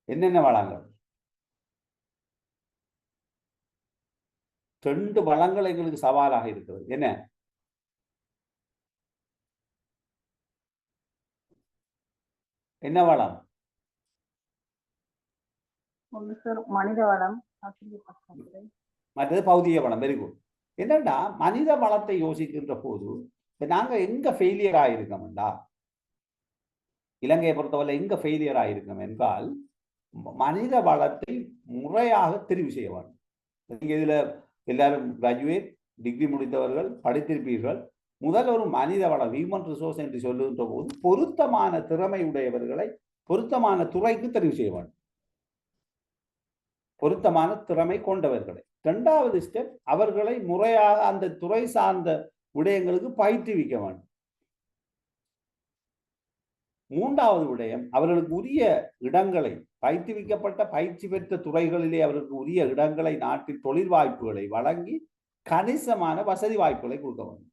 என்னென்ன வளங்கள்? 2 வளங்கள் எங்களுக்கு சவாலாக இருக்கிறது. என்ன? என்ன வளம்? ஒன்று சார் மனித வளம், மற்றது பௌதிக வளம். Very good. என்னன்னா மனித வளத்தை யோசிக்கின்ற போது நாங்க எங்க ஃபெயிலியர் ஆயிருக்கோம்டா, இலங்கையை பொறுத்தவரை எங்க ஃபெயிலியர் ஆயிருக்கோம் என்றால் மனித வளத்தை முறையாக தெரிவு செய்ய வேண்டும். நீங்க இதுல எல்லாரும் கிராஜுவேட் டிகிரி முடித்தவர்கள் படித்திருப்பீர்கள். முதல் ஒரு மனித வளம் ஹியூமன் ரிசோர்ஸ் என்று சொல்லுகின்ற போது பொருத்தமான திறமை உடையவர்களை பொருத்தமான துறைக்கு தெரிவு செய்ய வேண்டும். பொருத்தமான திறமை கொண்டவர்களை. 2வது ஸ்டெப், அவர்களை முறையாக அந்த துறை சார்ந்த விடயங்களுக்கு பயிற்றுவிக்க வேண்டும். 3வது விடயம், அவர்களுக்கு உரிய இடங்களை, பயிற்றுவிக்கப்பட்ட பயிற்சி பெற்ற துறைகளிலே அவர்களுக்கு உரிய இடங்களை, நாட்டில் தொழில் வாய்ப்புகளை வழங்கி கணிசமான வசதி வாய்ப்புகளை கொடுக்க வேண்டும்.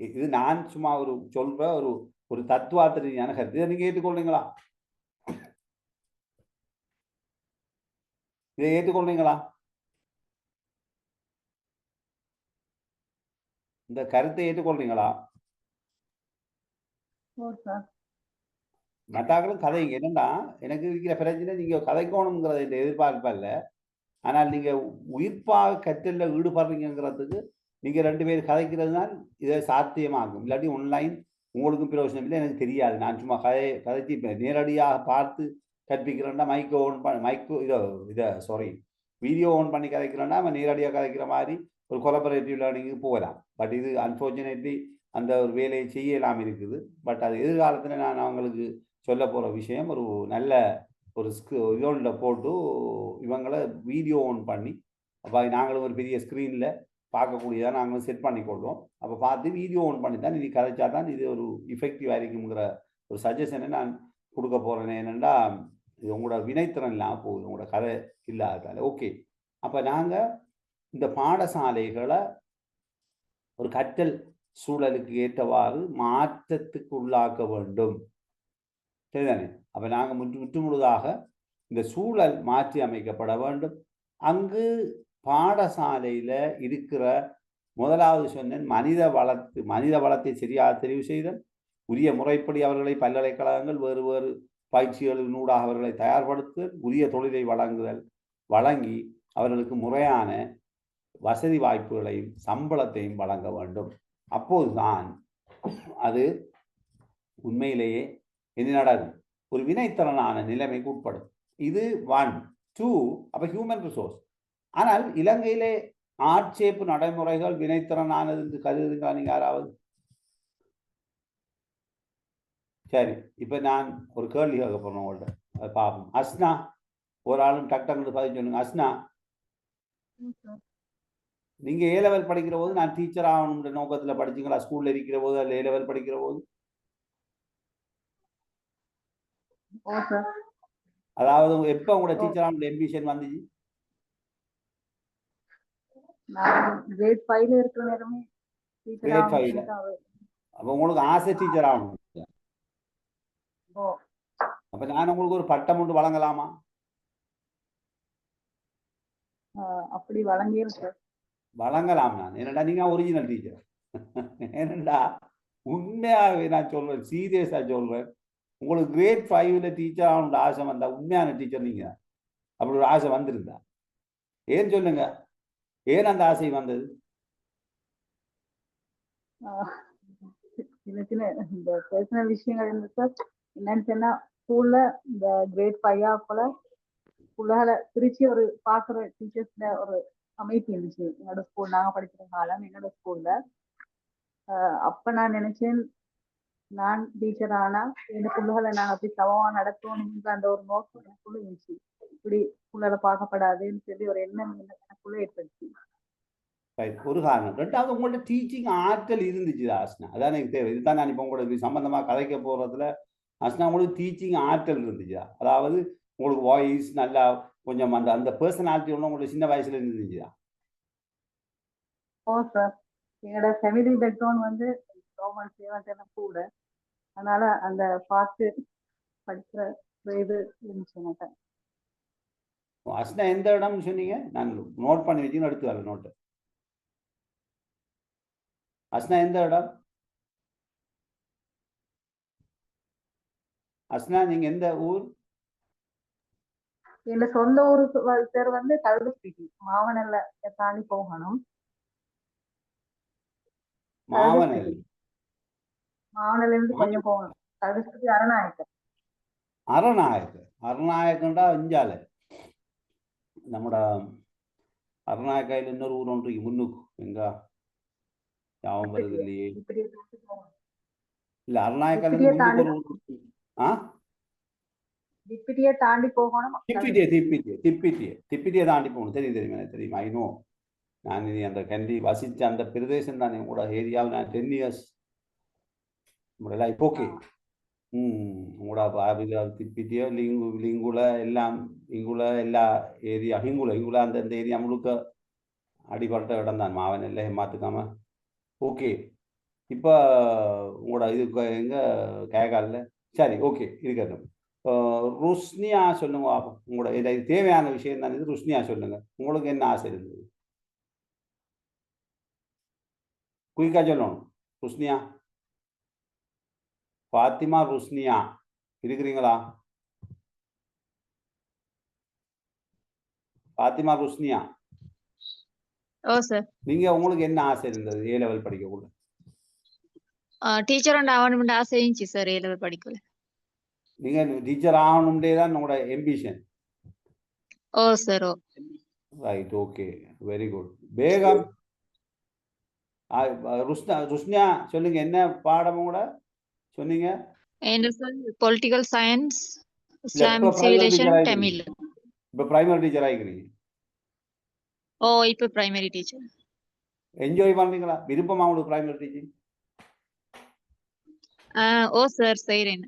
இது நான் சும்மா ஒரு சொல்ற ஒரு தத்துவார்த்த ரீதியான கருத்து. இதை நீங்க ஏற்றுக்கொள்றீங்களா? இதை ஏற்றுக்கொள்றீங்களா? இந்த கருத்தை ஏற்றுக்கொள்றீங்களா? மற்றாக்களும் கதை என்னன்னா, எனக்கு இருக்கிற பிரச்சனை நீங்க கதைக்கணுங்கிறத இந்த எதிர்பார்ப்பு இல்லை. ஆனால் நீங்க உயிர்ப்பாக கற்றல்ல ஈடுபடுறீங்கிறதுக்கு நீங்க 2 பேர் கதைக்கிறதுனால் இதை சாத்தியமாகும். இல்லாட்டி ஆன்லைன் உங்களுக்கும் பிரயோஜனம் இல்லை, எனக்கு தெரியாது. நான் சும்மா கதைச்சி நேரடியாக பார்த்து கற்பிக்கிறேன்னா வீடியோ ஆன் பண்ணி கதைக்கிறேன்னா அவன் நேரடியாக கதைக்கிற மாதிரி ஒரு கொலபரேட்டிவ் லேர்னிங்கு போகலாம். பட் இது அன்ஃபார்ச்சுனேட்லி அந்த ஒரு வேலையை செய்யலாம் இருக்குது. பட் அது எதிர்காலத்தில் நான் அவங்களுக்கு சொல்ல போகிற விஷயம், ஒரு நல்ல ஒரு இதோட போட்டு இவங்களை வீடியோ ஆன் பண்ணி, அப்போ நாங்களும் ஒரு பெரிய ஸ்க்ரீனில் பார்க்கக்கூடியதாக நாங்களும் செட் பண்ணி கொள்வோம். அப்போ பார்த்து வீடியோ ஆன் பண்ணி தான் இது கதைச்சா தான் இது ஒரு இஃபெக்டிவாக இருக்குங்கிற ஒரு சஜஷனை நான் கொடுக்க போகிறேன். என்னென்னா இது உங்களோட வினைத்திறன் இல்லாமல் போகுது, உங்களோட கதை இல்லாததால். ஓகே, அப்போ நாங்கள் இந்த பாடசாலைகளை ஒரு கற்றல் சூழலுக்கு ஏற்றவாறு மாற்றத்துக்கு உள்ளாக்க வேண்டும். சரிதானே? அப்போ நாங்கள் முற்றுமுழுதாக இந்த சூழல் மாற்றி அமைக்கப்பட வேண்டும். அங்கு பாடசாலையில் இருக்கிற முதலாவது சொன்னேன் மனித வளத்தை சரியாக தெரிவு செய்தல், உரிய முறைப்படி அவர்களை பல்கலைக்கழகங்கள் வேறு வேறு பயிற்சிகளினூடாக அவர்களை தயார்படுத்துதல், உரிய தொழிலை வழங்கி அவர்களுக்கு முறையான வசதி வாய்ப்புகளையும் சம்பளத்தையும் வழங்க வேண்டும். அப்போதுதான் அது உண்மையிலேயே என்ன நடக்கும், ஒரு வினைத்திறனான நிலைமைக்கு உட்படும். இது 1 2. அப்ப ஹியூமன் ரிசோர்ஸ். ஆனால் இலங்கையிலே ஆட்சேப்பு நடைமுறைகள் வினைத்திறனானது என்று கருதுங்களா நீங்க யாராவது? சரி, இப்ப நான் ஒரு கேள்வி கேட்க போறேன் உங்கள்ட்ட, அதை பார்ப்போம். அஸ்னா, ஒரு ஆளும் டக்கு பதில் சொல்லுங்க. அஸ்னா, நீங்க A லெவல் படிக்கிற போது நான் டீச்சர் ஆகணும்ன்ற நோக்கத்துல படிச்சீங்களா? ஸ்கூல்ல இருக்கிற போது அல்ல A லெவல் படிக்கிற போது? அதாவது எப்ப உங்களோட டீச்சர் ஆகணும்ன்ற எம்பிஷன் வந்துச்சு? கிரேட் 5ல இருக்கிற நேரமே கிரேட் 5ல. அப்ப உங்களுக்கு ஆசை டீச்சர் ஆகணும். அப்ப நான் உங்களுக்கு ஒரு பட்டம் ஒன்று வழங்கலாமா? அப்படி வழங்கியிருக்கேன். வழங்கலாம். நான் என்னடா நீங்க ஒரிஜினல் டீச்சர். என்னடா உண்மையாகவே நான் சொல்றேன், சீரியஸா சொல்றேன். உங்களுக்கு கிரேட் 5ல டீச்சர் ஆகணுன்ற ஆசை வந்தா உண்மையான டீச்சர் நீங்க. அப்படி ஒரு ஆசை வந்திருந்தா ஏன் சொல்லுங்க, ஏன் அந்த ஆசை வந்தது? சின்ன சின்ன இந்த பர்சனல் விஷயங்கள் இருந்துச்சு. என்னன்னு சொன்னா, ஸ்கூல்ல இந்த கிரேட் 5 போல ஸ்கூல்ல திருச்சி ஒரு பாக்குற டீச்சர்ஸ்ல ஒரு அமைப்பு இருந்துச்சு. என்னோட ஸ்கூல், நாங்க படிக்கிற காலம் என்னோட ஸ்கூல்ல. அப்ப நான் நினைச்சேன், நான் டீச்சர் ஆனா இந்த பிள்ளைகளை நான் அப்படி சமமா நடத்தணும்ன்ற அந்த ஒரு நோக்கம் எனக்குள்ள இருந்துச்சு. இப்படி பிள்ளைகளை பார்க்கப்படாதுன்னு சொல்லி ஒரு எண்ணம் எனக்குள்ள ஏற்படுச்சு. ரைட், ஒரு காரணம். ரெண்டாவது உங்கள்ட்ட டீச்சிங் ஆற்றல் இருந்துச்சு ஆஸ்னா, அதான் எனக்கு தேவை. இதுதான் நான் இப்போ உங்களோட இது சம்பந்தமா கதைக்க போறதுல ஆஸ்னா உங்களுக்கு டீச்சிங் ஆற்றல் இருந்துச்சா? அதாவது உங்களுக்கு வாய்ஸ் நல்லா கொஞ்சம் அந்த அந்த பர்சனாலிட்டி ஒன்று உங்களுக்கு சின்ன வயசுல இருந்துச்சா? ஓ சார், எங்களோட ஃபேமிலி பேக்ரவுண்ட் வந்து கவர்மெண்ட் சேவை கூட, அதனால அந்த பார்த்து படிக்கிற இது இருந்துச்சு எனக்கு. அஸ்னா எந்த இடம்னு சொன்னீங்க? நான் நோட் பண்ணி வச்சுன்னு எடுத்து வரேன் நோட்டு. அஸ்னா எந்த இடம்? அஸ்னா நீங்க எந்த ஊர்? எங்க சொந்த ஊரு பேர் வந்து கல்வஸ்பிட்டி, மாவனல்ல தாண்டி போகணும். மாவனல். மாவனல்ல இருந்து கொஞ்சம் போகணும். கல்வஸ்பிட்டி அரணாயக்கர். அரணாயக்கண்டா இஞ்சால நம்மட அரணாயக்காயில் இன்னொரு ஊர் ஒன்று முன்னுக்கு எங்க ஞாபகம் வருது இல்லையே. இல்ல அரணாயக்காயில் முன்னுக்கு ஒரு ஊர். திப்பிட்டியை தாண்டி போகணும். திப்பிட்டியை தாண்டி போகணும். தெரியும் எனக்கு தெரியும். I know. நான் இனி அந்த கண்டி வசிச்ச அந்த பிரதேசம் தான் உங்களோட ஏரியாவில் நான் 10 இயர்ஸ் லைஃப். ஓகே. உங்களோட திப்பிட்டியோ லிங்குல எல்லாம் இங்குல எல்லா ஏரியா இங்குல அந்த ஏரியா முழுக்க அடிபட்ட இடம் தான் மாவன் எல்லாம் ஏமாத்துக்காம. ஓகே, இப்போ உங்களோட இது எங்க கேகாலில். சரி, ஓகே இருக்கட்டும். ருஷ்னியா சொல்லுங்க. உங்களோட இது தேவையான விஷயம் தான் இது. ருஷ்னியா சொல்லுங்க, உங்களுக்கு என்ன ஆசை இருந்தது? குயிக்கா சொல்லணும். ருஷ்னியா, ஃபாத்திமா ருஷ்னியா இருக்கிறீங்களா? ஃபாத்திமா ருஷ்னியா. ஓ சார். நீங்க உங்களுக்கு என்ன ஆசை இருந்தது ஏ லெவல் படிக்கக்குள்ள? டீச்சர் ஆகணும்னு ஆசை இருந்துச்சு சார் ஏ லெவல் படிக்கல. நீங்க டீச்சர் ஆகணும்னே தான் உங்களோட எம்பிஷன்? ஓ sir. Oh right, okay, very good. Begum, Rushniya சொல்லுங்க, என்ன பாடம் கூட சொன்னீங்க? என்ன sir? Political science, Islamic civilization, Tamil. இப்போ பிரைமரி டீச்சர் ஆகிக்கிறீங்க? ஓ, இப்போ பிரைமரி டீச்சர். என்ஜாய் பண்றீங்களா? விருப்பமா உங்களுக்கு பிரைமரி டீச்சிங்? ஓ சார், செய்றேன்.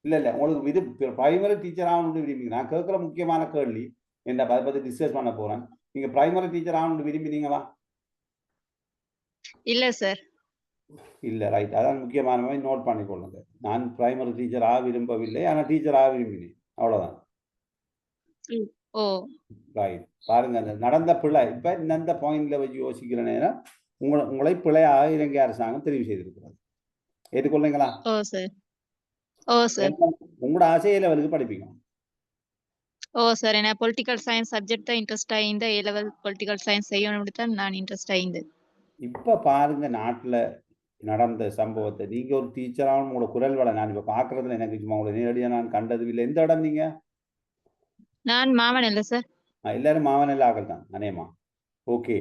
இல்ல உங்களுக்கு பிரைமரி டீச்சர் ஆகணும்னு விரும்புறீங்க? நான் கேட்குற முக்கியமான கேள்வி என்ன அதை பத்தி டிஸ்கஸ் பண்ண போறேன். நீங்க பிரைமரி டீச்சர் ஆகணும்னு விரும்பினீங்களா? இல்ல சார். இல்ல, ரைட். அதான் முக்கியமான மாதிரி நோட் பண்ணிக்கொள்ளுங்க. நான் பிரைமரி டீச்சர் ஆக விரும்பவில்லை, ஆனால் டீச்சர் ஆக விரும்பினேன், அவ்வளவுதான். ஓ ரைட். பாருங்க, அந்த நடந்த பிழை இப்ப இந்த பாயிண்ட்ல வச்சு யோசிக்கிற நேரம் உங்களை பிழையாக இலங்கை அரசாங்கம் தெரிவு செய்திருக்கிறது. ஏற்றுக்கொள்ளுங்களா? ஓ சார். ஓ சார். உங்களோட ஆசை ஏ லெவலுக்கு படிப்பீங்க? ஓ சார், என்ன பொலிட்டிக்கல் சயின்ஸ் சப்ஜெக்ட் தான் இன்ட்ரெஸ்ட் ஆகிந்த. ஏ லெவல் பொலிட்டிக்கல் சயின்ஸ் செய்யணும்னு தான் நான் இன்ட்ரெஸ்ட் ஆகிந்து. இப்ப பாருங்க, நாட்டுல நடந்த சம்பவத்தை. நீங்க ஒரு டீச்சராக உங்களோட குரல் வள நான் இப்ப பாக்குறதுல எனக்கு சும்மா உங்களை நேரடியாக நான் கண்டது இல்லை. எந்த இடம் நீங்க? நான் மாவனல்ல சார். எல்லாரும் மாவனல்ல ஆக்கள் தான் அநேகமா. Okay,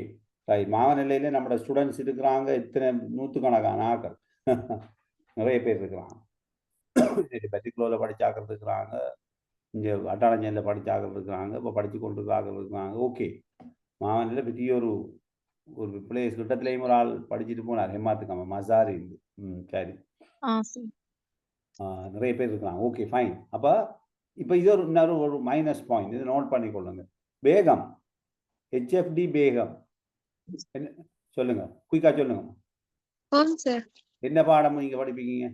right. மாவனல்லையில நம்மளோட ஸ்டூடெண்ட்ஸ் இருக்கிறாங்க, இத்தனை நூற்றுக்கணக்கான ஆக்கள் நிறைய பேர் இருக்கிறாங்க. பர்டிகுலரில் படிச்சாக்கள் இருக்கிறாங்க, இங்கே அட்டாளஞ்சனில் படிச்சாக்கள் இருக்கிறாங்க, இப்போ படித்து கொண்டு ஆக்கள் இருக்கிறாங்க. ஓகே, மாவனில் பெரிய ஒரு பிளேஸ் கிட்டத்துலேயும் ஒரு ஆள் படிச்சுட்டு போனார், ஏமாத்துக்காம மசாரி இருந்து. சரி, நிறைய பேர் இருக்கிறாங்க. Okay, fine. அப்போ இப்போ இது இன்னொரு மைனஸ் பாயிண்ட், இதை நோட் பண்ணிக்கொள்ளுங்க. பேகம், HFD பேகம், என்ன சொல்லுங்க, குயிக்கா சொல்லுங்க. சார், என்ன பாடம் நீங்க படிப்பீங்க?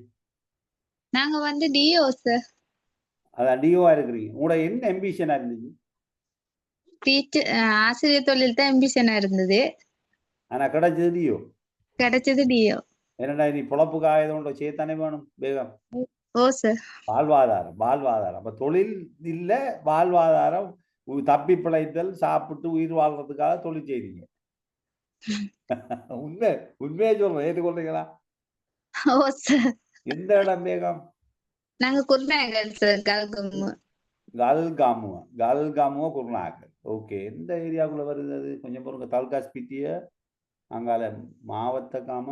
நாங்க வந்து டிஓ சார். அதான் டிஓவா இருக்கிறீங்க. உங்களோட என்ன எம்பிஷனா இருந்துச்சு? டீச்சர் ஆசிரியர் தொழில் தான் எம்பிஷனா இருந்தது. ஆனா கிடைச்சது டிஓ. கிடைச்சது டிஓ. என்னடா நீ பொழப்புக்கு ஆயுதம் சேர்த்தானே வேணும் பேகம். ஓ சார். வாழ்வாதாரம். அப்ப தொழில் இல்ல, வாழ்வாதாரம், தப்பி பிழைத்தல், சாப்பிட்டு உயிர் வாழ்றதுக்காக தொழில் செய்றீங்க. உண்மையை சொல்றேன், ஏற்றுக்கொள்றீங்களா? ஓ சார். எந்த இடம் பேகம்? நாங்க குருநாகல் சார். கல்காமுவா குருநாகல். ஓகே, எந்த ஏரியாக்குள்ள வருது அது? கொஞ்சம் பாருங்க. தல்காஸ்பிட்டிய அங்கால மாவட்டக்காம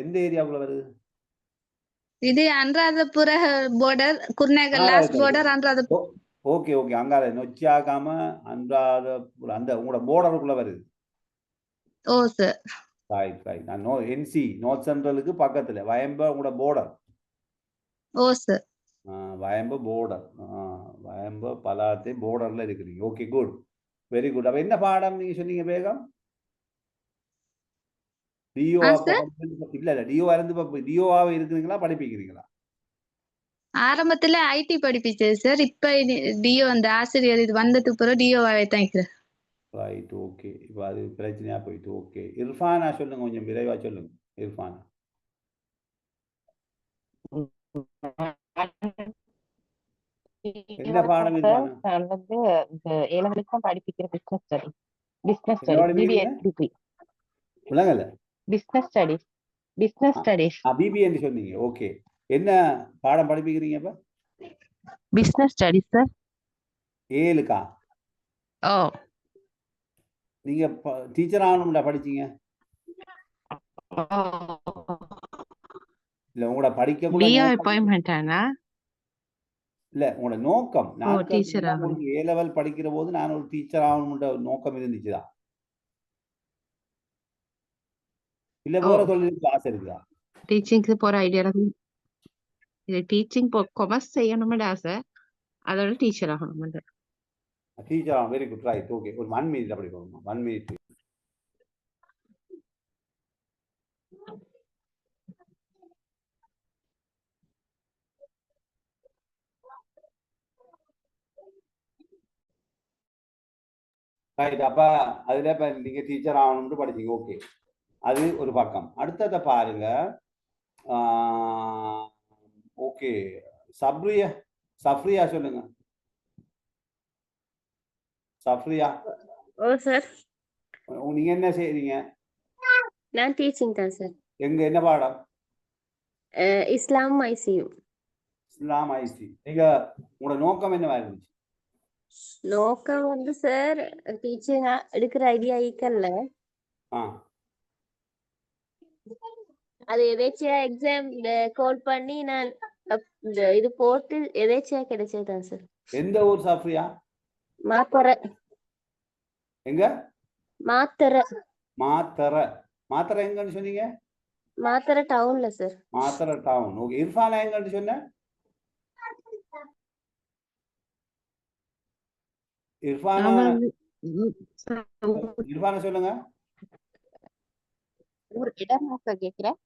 எந்த ஏரியாக்குள்ள வருது? இது Anuradhapura border, Kurunegala last border Anuradhapura. Okay, அங்கால நொச்சியாகாம அனுராதபுர அந்த உங்களோட borderக்குள்ள வருது. ஓ சார். ரைட். நான் NC நார்த் சென்ட்ரலுக்கு பக்கத்துல வயம்ப உங்களோட border. ஓ சார். வயம்ப border. வயம்ப பலாத்தே borderல இருக்கிறீங்க. Okay good. Very good. அப்ப என்ன பாடம் நீங்க சொன்னீங்க பேகம்? டிஓ இல்ல டிஓ இருந்து டிஓவாவே இருக்கிறீங்களா படிப்பிக்கிறீங்களா? ஆரம்பத்துல ஐடி படிப்பிச்சேன் சார். இப்ப டிஓ அந்த ஆசிரியர் இது வந்ததுக்கு பிறகு டிஓவாவே தான் இருக்கிறேன். Right okay. இப்போ அது பிரச்சனையா போயிட்டு. ஓகே இர்ஃபானா சொல்லுங்க, கொஞ்சம் விரைவா சொல்லுங்க இர்ஃபானா. என்ன பாடம் இர்ஃபானா? நான் வந்து இந்த ஏழவரைக்கும் படிப்பிக்கிற பிசினஸ் ஸ்டடி. பிசினஸ் என்ன ஸ்டடி பிபிஏ படிக்கிறீங்க? டிகிரி. விளங்கல. Business studies. Business studies. பிபிஏன்னு சொன்னீங்க. ஓகே என்ன பாடம் படிப்பிக்கிறீங்க இப்ப? Business studies sir. ஏழுக்கா? ஓ நீங்க டீச்சர் ஆகணும்டா படிச்சீங்க? இல்ல உங்களோட படிக்கக்குள்ள டிஓ நோக்கம் அப்பாயின்மெண்ட் ஆனா இல்ல உங்களோட நோக்கம். ஓ நான் டீச்சர் ஆகணும். உங்களுக்கு A level படிக்கிற போது நான் ஒரு டீச்சர் ஆகணும்ன்ற ஒரு நோக்கம் இருந்துச்சுதான். இல்ல ஓ வேற தொழிலுக்கு ஆசை இருக்குதா? டீச்சிங்க்கு போற ஐடியா இது டீச்சிங் கொமர்ஸ் செய்யணும்னு ஆசை. அதோட டீச்சர் ஆகணும். Teacher very good right okay. ஒரு 1 minute அப்படி போகணும். 1 minute. ரைட். அப்ப அதுல இப்ப நீங்க டீச்சர் ஆகணும்னு படிச்சீங்க. ஓகே அது ஒரு பக்கம். அடுத்ததை பாருங்க. ஓகே சஃப்ரியா சொல்லுங்க. சஃப்ரியா ஓ சார். நீங்க என்ன செய்றீங்க? நான் டீச்சிங் தான் சார். எங்க என்ன பாடம்? இஸ்லாம் ஐசியு. இஸ்லாம் ஐசி. நீங்க உங்களோட நோக்கம் என்னவா இருந்துச்சு? நோக்கம் வந்து சார் டீச்சிங் எடுக்கிற ஐடியா ஈக்கல்ல. அது எதேச்சியா எக்ஸாம் கோல் பண்ணி நான் இந்த இது போட்டு எதேச்சியா கிடைச்சதுதான் சார். எந்த ஊர் சஃப்ரியா? மாத்தரை. எங்க? மாத்தரை. மாத்தரை எங்கன்னு சொன்னீங்க? மாத்தரை டவுன்ல சார். மாத்தரை டவுன். ஓகே இர்ஃபானா எங்கன்னு சொன்ன? இர்ஃபானா சொல்லுங்க. ஒரு இடம் கேக்குறேன்.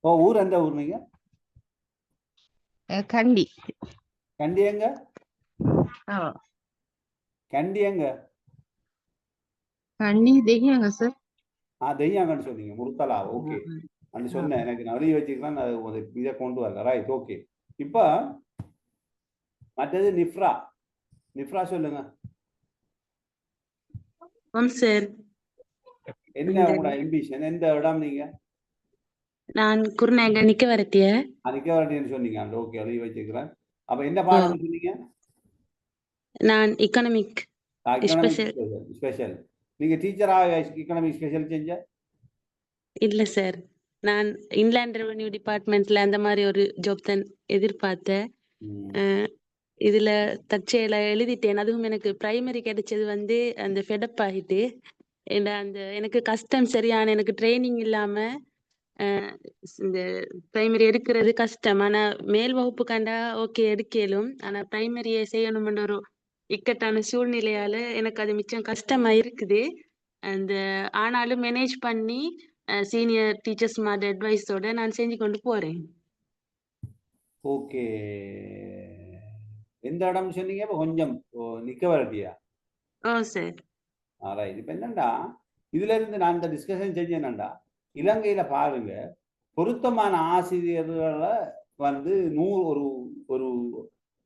ஓ ஊர் எந்த ஊர் நீங்க? கண்டி. கண்டி எங்க? கண்டி எங்க? கண்டி தெய்யாங்க சார். தெய்யாங்கன்னு சொன்னீங்க. முருத்தலா. ஓகே அப்படி சொன்னேன். எனக்கு நான் எழுதி வச்சுக்கலாம். இதை கொண்டு வரல. Right okay. இப்ப மற்றது நிஃப்ரா சொல்லுங்க. சார் என்ன உங்களோட ஆம்பிஷன்? எந்த இடம் நீங்க? நான் குருநாங்க நிக்க வரட்டிய சொன்னீங்க. அந்த ஓகே எழுதி வச்சுக்கிறேன். அப்ப என்ன பாடம் சொன்னீங்க? நான் எக்கனாமிக் ஸ்பெஷல். நீங்க டீச்சரா எக்கனாமிக் ஸ்பெஷல் செஞ்ச? இல்ல சார், நான் இன்லேண்ட் ரெவென்யூ டிபார்ட்மெண்ட்ல அந்த மாதிரி ஒரு ஜாப் தான் எதிர்பார்த்தேன். இதுல தற்செயலா எழுதிட்டேன். அதுவும் எனக்கு பிரைமரி கிடைச்சது வந்து அந்த ஃபெடப் ஆகிட்டு அந்த எனக்கு கஷ்டம் சரியான எனக்கு ட்ரைனிங் இல்லாம இந்த பிரைமரி எடுக்கிறது கஷ்டம். ஆனா மேல் வகுப்பு கண்டா ஓகே எடுக்கலும். ஆனா பிரைமரியை செய்யணும்ன்ற ஒரு இக்கட்டான சூழ்நிலையால எனக்கு அது மிச்சம் கஷ்டமா இருக்குது. அந்த ஆனாலும் மேனேஜ் பண்ணி சீனியர் டீச்சர்ஸ் மாதிரி அட்வைஸோட நான் செஞ்சு கொண்டு போறேன். ஓகே எந்த இடம் சொன்னீங்க? கொஞ்சம் நிக்க வரட்டியா? சார். ரைட். இப்ப என்னண்டா இதுல இருந்து நான் இந்த டிஸ்கஷன் செஞ்சேன்டா, இலங்கையில பாருங்க பொருத்தமான ஆசிரியர்களை வந்து 100 ஒரு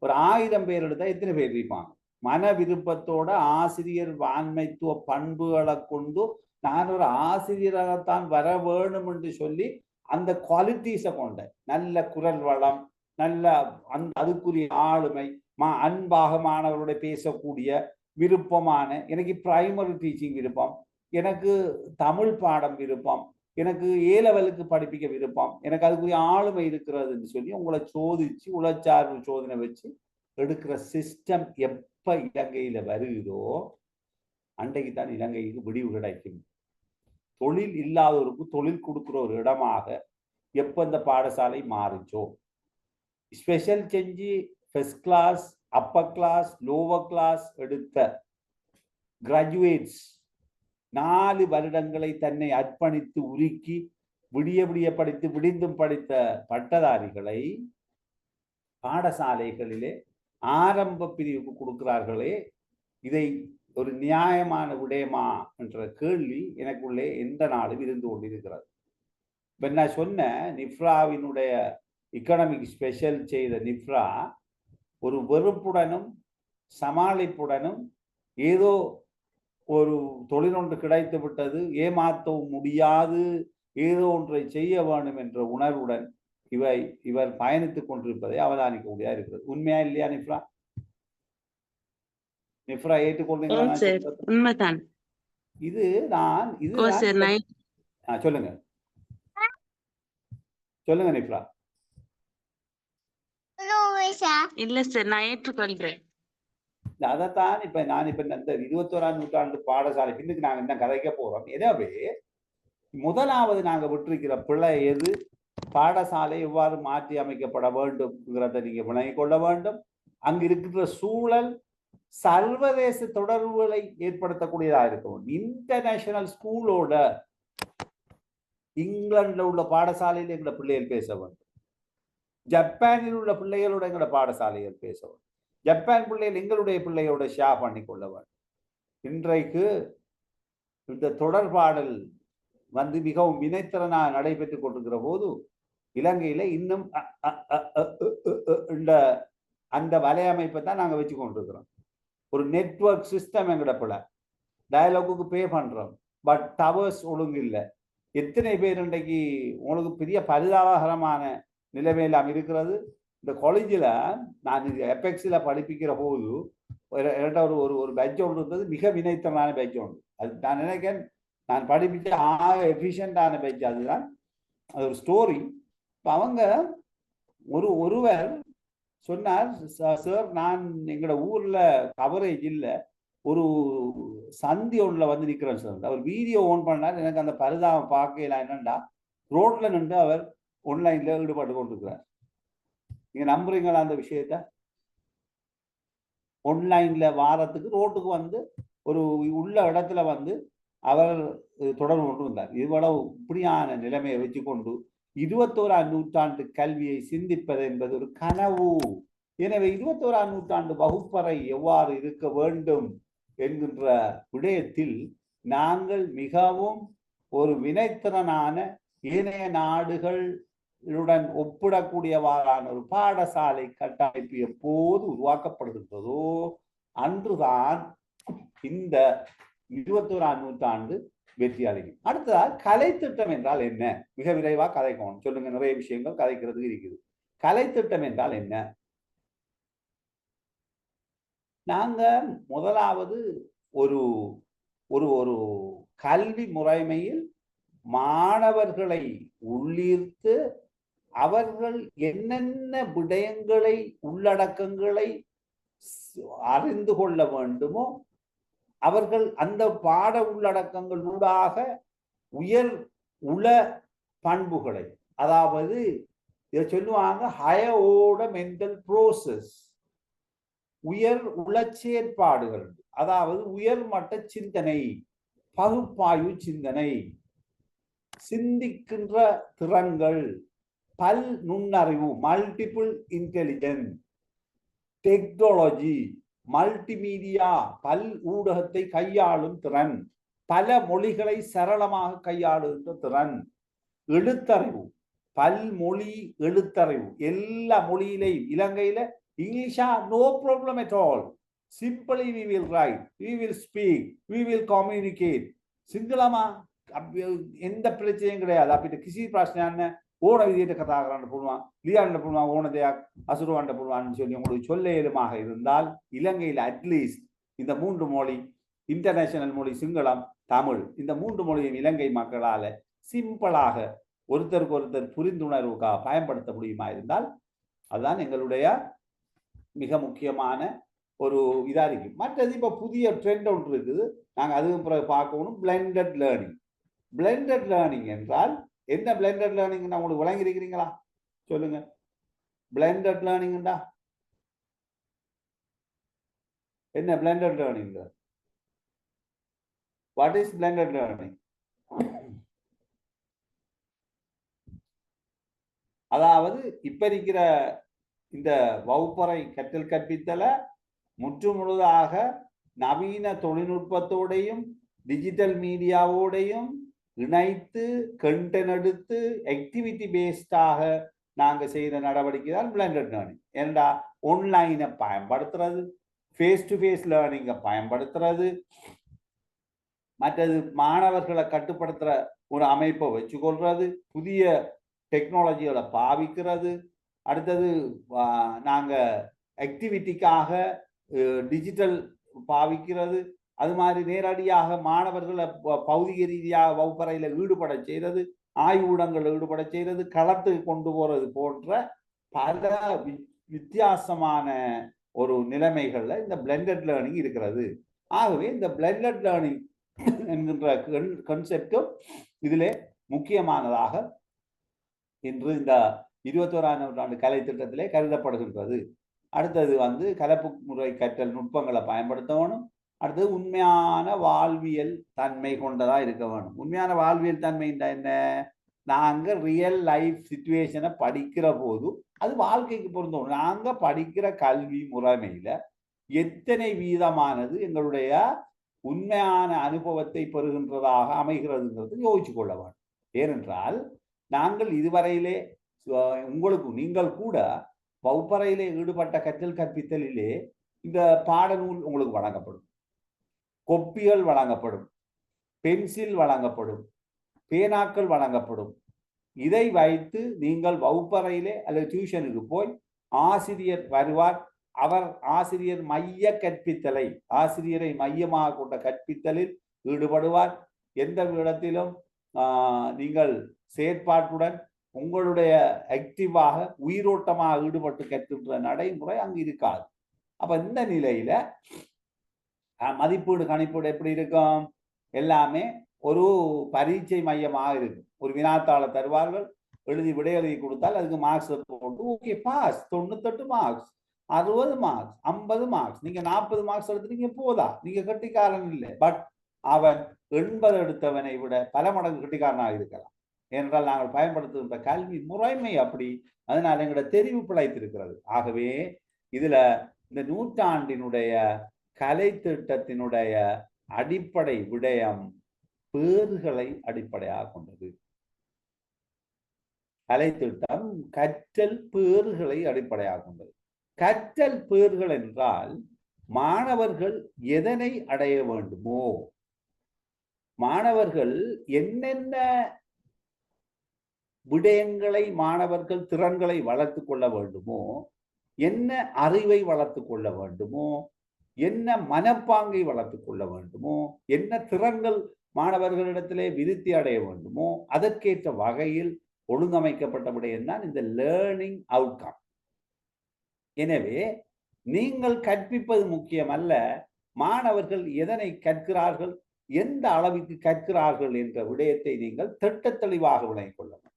1000 பேர் எடுத்தா எத்தனை பேர் இருப்பாங்க? மன விருப்பத்தோட ஆசிரியர் வான்மைத்துவ பண்புகளை கொண்டு நான் ஒரு ஆசிரியராகத்தான் வர வேணும் என்று சொல்லி அந்த குவாலிட்டிஸை கொண்ட நல்ல குரல் வளம், நல்ல அதுக்குரிய ஆளுமை, அன்பாக மாணவரோட பேசக்கூடிய விருப்பமான, எனக்கு பிரைமரி டீச்சிங் விருப்பம், எனக்கு தமிழ் பாடம் விருப்பம், எனக்கு A லெவலுக்கு படிப்பிக்க விருப்பம், எனக்கு அதுக்குரிய ஆளுமை இருக்கிறதுன்னு சொல்லி உங்களை சோதிச்சு உளச்சார்பு சோதனை வச்சு எடுக்கிற சிஸ்டம் எப்ப இலங்கையில வருகிறதோ அன்றைக்கு தான் இலங்கைக்கு விடிவு கிடைக்கும். தொழில் இல்லாதவருக்கு தொழில் கொடுக்குற ஒரு இடமாக எப்போ இந்த பாடசாலை மாறிச்சோ, ஸ்பெஷல் செஞ்சு first class, upper class, lower class எடுத்த கிராஜுவேட்ஸ் 4 வருடங்களை தன்னை அர்ப்பணித்து உருக்கி விடிய விடிய படித்து விடிந்தும் படித்த பட்டதாரிகளை பாடசாலைகளிலே ஆரம்ப பிரிவுக்கு கொடுக்கிறார்களே, இதை ஒரு நியாயமான விடயமா என்ற கேள்வி எனக்குள்ளே எந்த நாளும் இருந்து கொண்டிருக்கிறது. இப்ப நான் சொன்ன நிஃப்ராவினுடைய எக்கனாமிக் ஸ்பெஷல் செய்த நிஃப்ரா ஒரு வெறுப்புடனும் சமாளிப்புடனும் ஏதோ ஒரு தொழிலொன்று கிடைத்து விட்டது, ஏமாற்றவும் முடியாது, ஏதோ ஒன்றை செய்ய வேண்டும் என்ற உணர்வுடன் இவர் பயணித்துக் கொண்டிருப்பதை அவதானிக்க இருக்கிறது. உண்மையா இல்லையா நிஃப்ரா? நிஃப்ரா ஏற்றுக்கொள்றீங்களா? உண்மைதான். சொல்லுங்க சொல்லுங்க நிஃப்ரா. இல்ல சார், நான் ஏற்றுக்கொள்றேன். அதைத்தான் நான் இந்த 21ஆம் நூற்றாண்டு பாடசாலை பின்னுக்கு நாங்க என்ன கதைக்க போறோம். எனவே முதலாவது நாங்க விட்டிருக்கிற பிழை எது, பாடசாலை எவ்வாறு மாற்றி அமைக்கப்பட வேண்டும்ங்கிறத நீங்க விளங்கிக் கொள்ள வேண்டும். அங்கு இருக்கின்ற சூழல் சர்வதேச தொடர்புகளை ஏற்படுத்தக்கூடியதா இருக்கும். இன்டர்நேஷனல் ஸ்கூலோட இங்கிலாந்துல உள்ள பாடசாலையில் எங்களோட பிள்ளைகள் பேச வேண்டும், ஜப்பானில் உள்ள பிள்ளைகளோட எங்களோட பாடசாலைகள் பேச வேண்டும், ஜப்பான் பிள்ளைகள் எங்களுடைய பிள்ளையோட ஷேர் பண்ணி கொள்ள வேண்டும். இன்றைக்கு இந்த தொடர்பாடல் மிகவும் வினைத்திறனாக நடைபெற்றுக் கொண்டிருக்கிற போது இலங்கையில இன்னும் அந்த வலையமைப்பை தான் நாங்க வச்சு கொண்டிருக்கிறோம். ஒரு நெட்வொர்க் சிஸ்டம் எங்கட பிள்ளை டயலாகுக்கு பே பண்றோம், பட் டவர்ஸ் ஒழுங்கு இல்லை. எத்தனை பேர் இன்றைக்கு உங்களுக்கு பெரிய பரிதாபகரமான நிலைமையெல்லாம் இருக்கிறது. இந்த காலேஜில் நான் எபெக்ஸில் படிப்பிக்கிற போது ஒரு பேட்ச் ஒன்று இருந்தது, மிக வினைத்திறனான பேட்ச் ஒன்று. அது நான் நினைக்கிறேன் நான் படிப்பிச்ச எஃபிஷியண்டான பேட்ச். அதுதான் அது ஒரு ஸ்டோரி. இப்போ அவங்க ஒருவர் சொன்னார், சார் நான் எங்களோட ஊர்ல கவரேஜ் இல்லை, ஒரு சந்தி ஒன்றில் வந்து நிற்கிறேன் சார். அவர் வீடியோ ஓன் பண்ணார். எனக்கு அந்த பரிதாபம் பார்க்கலாம். என்னண்டா ரோட்ல நின்று அவர் ஆன்லைன்ல ஈடுபட்டு கொண்டிருக்கிறார். நீங்க நம்புறீங்களா அந்த விஷயத்த? ஆன்லைன்ல வாரத்துக்கு ரோட்டுக்கு வந்து ஒரு உள்ள இடத்துல வந்து அவர் தொடர்பு கொண்டு வந்தார். இவ்வளவு இப்படியான நிலைமையை வச்சுக்கொண்டு 21ஆம் நூற்றாண்டு கல்வியை சிந்திப்பது என்பது ஒரு கனவு. எனவே 21ஆம் நூற்றாண்டு வகுப்பறை எவ்வாறு இருக்க வேண்டும் என்கின்ற விடயத்தில் நாங்கள் மிகவும் ஒரு வினைத்திறனான ஏனைய நாடுகளுடன் ஒப்பிடக்கூடியவாறான ஒரு பாடசாலை கட்டமைப்பு எப்போது உருவாக்கப்படுகின்றதோ அன்றுதான் இந்த 21ஆம் நூற்றாண்டு வெற்றி அடையும். அடுத்ததாக கலை திட்டம் என்றால் என்ன? மிக விரைவாக கதைக்கணும். சொல்லுங்க, நிறைய விஷயங்கள் கதைக்கிறது இருக்குது. கலை திட்டம் என்றால் என்ன? நாங்க முதலாவது ஒரு ஒரு ஒரு கல்வி முறைமையில் மாணவர்களை உள்ளீர்த்து அவர்கள் என்னென்ன விடயங்களை உள்ளடக்கங்களை அறிந்து கொள்ள வேண்டுமோ அவர்கள் அந்த பாட உள்ளடக்கங்களூடாக உயர் உள பண்புகளை, அதாவது இதை சொல்லுவாங்க ஹையர் ஆர்டர் மென்டல் ப்ரோசஸ், உயர் உளச்சேற்பாடுகள், அதாவது உயர்மட்ட சிந்தனை, பகுப்பாய்வு சிந்தனை, சிந்திக்கின்ற திறன்கள், பல் நுண்ணறிவு, மல்டிபிள் இன்டெலிஜென்ஸ், டெக்னாலஜி, மல்டிமீடியா, பல் ஊடகத்தை கையாளும் திறன், பல மொழிகளை சரளமாக கையாளுகின்ற திறன், எழுத்தறிவு, பல்மொழி எழுத்தறிவு, எல்லா மொழியிலையும். இலங்கையில இங்கிலீஷா no problem at all, simply we will write, we will speak, we will communicate. சிங்களமா எந்த பிரச்சனையும் கிடையாது. அப்படி கிசி பிரச்சனை ஓன விதியிட்ட கதாகரான் போடுவான், லியாண்ட போடுவான், ஓனதையா அசுருவாண்ட போடுவான்னு சொல்லி உங்களுக்கு சொல்ல இயலுமாக இருந்தால் இலங்கையில் அட்லீஸ்ட் இந்த 3 மொழி, இன்டர்நேஷனல் மொழி சிங்களம், தமிழ், இந்த 3 மொழியும் இலங்கை மக்களால சிம்பிளாக ஒருத்தருக்கு ஒருத்தர் புரிந்துணர்வுக்காக பயன்படுத்த முடியுமா இருந்தால் அதுதான் எங்களுடைய மிக முக்கியமான ஒரு இதா இருக்கு. மற்றது இப்ப புதிய ட்ரெண்ட் ஒன்று இருக்குது, நாங்க அதுக்கு பிறகு பார்க்கணும், பிளெண்டட் லேர்னிங். பிளெண்டட் லேர்னிங் என்றால் என்ன? பிளெண்டட் லேர்னிங் உங்களுக்கு விளங்கி இருக்கிறீங்களா? சொல்லுங்க. பிளெண்டட் லேர்னிங்டா என்ன? Blended learning, what is blended learning? அதாவது இப்ப இருக்கிற இந்த வகுப்பறை கற்றல் கற்பித்தலை முற்றுமுழுதாக நவீன தொழில்நுட்பத்தோடையும் டிஜிட்டல் மீடியாவோடையும் இணைத்து கண்டென்ட் எடுத்து ஆக்டிவிட்டி பேஸ்டாக நாங்க செய்யற நடவடிக்கை தான் பிளெண்டட் லேர்னிங். ஏண்டா ஆன்லைனை பயன்படுத்துறது, ஃபேஸ் டு ஃபேஸ் லேர்னிங்கை பயன்படுத்துறது, மற்றது மாணவர்களை கட்டுப்படுத்துற ஒரு அமைப்பை வச்சுக்கொள்றது, புதிய டெக்னாலஜிகளை பாவிக்கிறது, அடுத்தது நாங்க ஆக்டிவிட்டிக்காக டிஜிட்டல் பாவிக்கிறது, அது மாதிரி நேரடியாக மாணவர்களை பௌதிக ரீதியாக வகுப்பறையில் ஈடுபட செய்யறது, ஆய்வுடங்களில் ஈடுபட செய்யறது, களத்துக்கு கொண்டு போறது போன்ற பல வித்தியாசமான ஒரு நிலைமைகள்ல இந்த பிளெண்டட் லேர்னிங் இருக்கிறது. ஆகவே இந்த பிளெண்டட் லேர்னிங் என்கின்ற கான்செப்டும் இதிலே முக்கியமானதாக இன்று இந்த 21ஆம் நூற்றாண்டு கலை திட்டத்திலே கருதப்படுகின்றது. அடுத்தது கலப்பு முறை கற்றல் நுட்பங்களை பயன்படுத்த வேணும். அடுத்தது உண்மையான வாழ்வியல் தன்மை கொண்டதா இருக்க வேணும். உண்மையான வாழ்வியல் தன்மை என்ன? நாங்க ரியல் லைஃப் சிச்சுவேஷனை படிக்கிற போது அது வாழ்க்கைக்கு பொருந்தும். நாங்க படிக்கிற கல்வி முறைமையில எத்தனை வீதமானது எங்களுடைய உண்மையான அனுபவத்தை பெறுகின்றதாக அமைகிறதுங்கிறது யோசிச்சு கொள்ள வேண்டும். ஏனென்றால் நாங்கள் இதுவரையிலே நீங்கள் கூட வகுப்பறையிலே ஈடுபட்ட கற்றல் கற்பித்தலிலே இந்த பாடநூல் உங்களுக்கு வழங்கப்படும், கொப்பிகள் வழங்கப்படும், பென்சில் வழங்கப்படும், பேனாக்கள் வழங்கப்படும். இதை வைத்து நீங்கள் வகுப்பறையிலே அல்லது டியூஷனுக்கு போய் ஆசிரியர் வருவார். அவர் ஆசிரியர் மைய கற்பித்தலை, ஆசிரியரை மையமாக கொண்ட கற்பித்தலில் ஈடுபடுவார். எந்த இடத்திலும் நீங்கள் செயற்பாட்டுடன் உங்களுடைய ஆக்டிவாக உயிரோட்டமாக ஈடுபட்டு கற்கின்ற நடைமுறை அங்கு இருக்காது. அப்ப இந்த நிலையில மதிப்பீடு கணிப்பீடு எப்படி இருக்கும்? எல்லாமே ஒரு பரீட்சை மையமாக இருக்கும். ஒரு வினாத்தாளை தருவார்கள், விடை எழுதி கொடுத்தால் அதுக்கு மார்க்ஸ் போட்டு okay pass, 98 marks, 60 marks, 50 marks, நீங்க 40 மார்க்ஸ் எடுத்துட்டீங்க போதா, நீங்க கட்டிக்காரன் இல்லை. பட் அவன் 80 எடுத்தவனை விட பல மடங்கு கட்டிக்காரனாக இருக்கலாம். ஏனென்றால் நாங்கள் பயன்படுத்துகின்ற கல்வி முறைமை அப்படி, அதனால எங்களோட தெரிவு பிழைத்திருக்கிறது. ஆகவே இதுல இந்த நூற்றாண்டினுடைய கலை திட்டத்தினுடைய அடிப்படை விடயம் பேறுகளை அடிப்படையாக கொண்டது. கலை திட்டம் கற்றல் பேறுகளை அடிப்படையாக கொண்டது. கற்றல் பேறுகள் என்றால் மாணவர்கள் எதனை அடைய வேண்டுமோ, மாணவர்கள் என்னென்ன விடயங்களை, மாணவர்கள் திறன்களை வளர்த்து கொள்ள வேண்டுமோ, என்ன அறிவை வளர்த்து கொள்ள வேண்டுமோ, என்ன மனப்பாங்கை வளர்த்து கொள்ள வேண்டுமோ, என்ன திறன்கள் மாணவர்களிடத்திலே விருத்தி அடைய வேண்டுமோ, அதற்கேற்ற வகையில் ஒழுங்கமைக்கப்பட்ட விடயம் தான் இந்த லேர்னிங் அவுட்கம். எனவே நீங்கள் கற்பிப்பது முக்கியமல்ல, மாணவர்கள் எதனை கற்கிறார்கள், எந்த அளவுக்கு கற்கிறார்கள் என்ற விடயத்தை நீங்கள் திட்ட தெளிவாக விளங்கிக் கொள்ள வேண்டும்.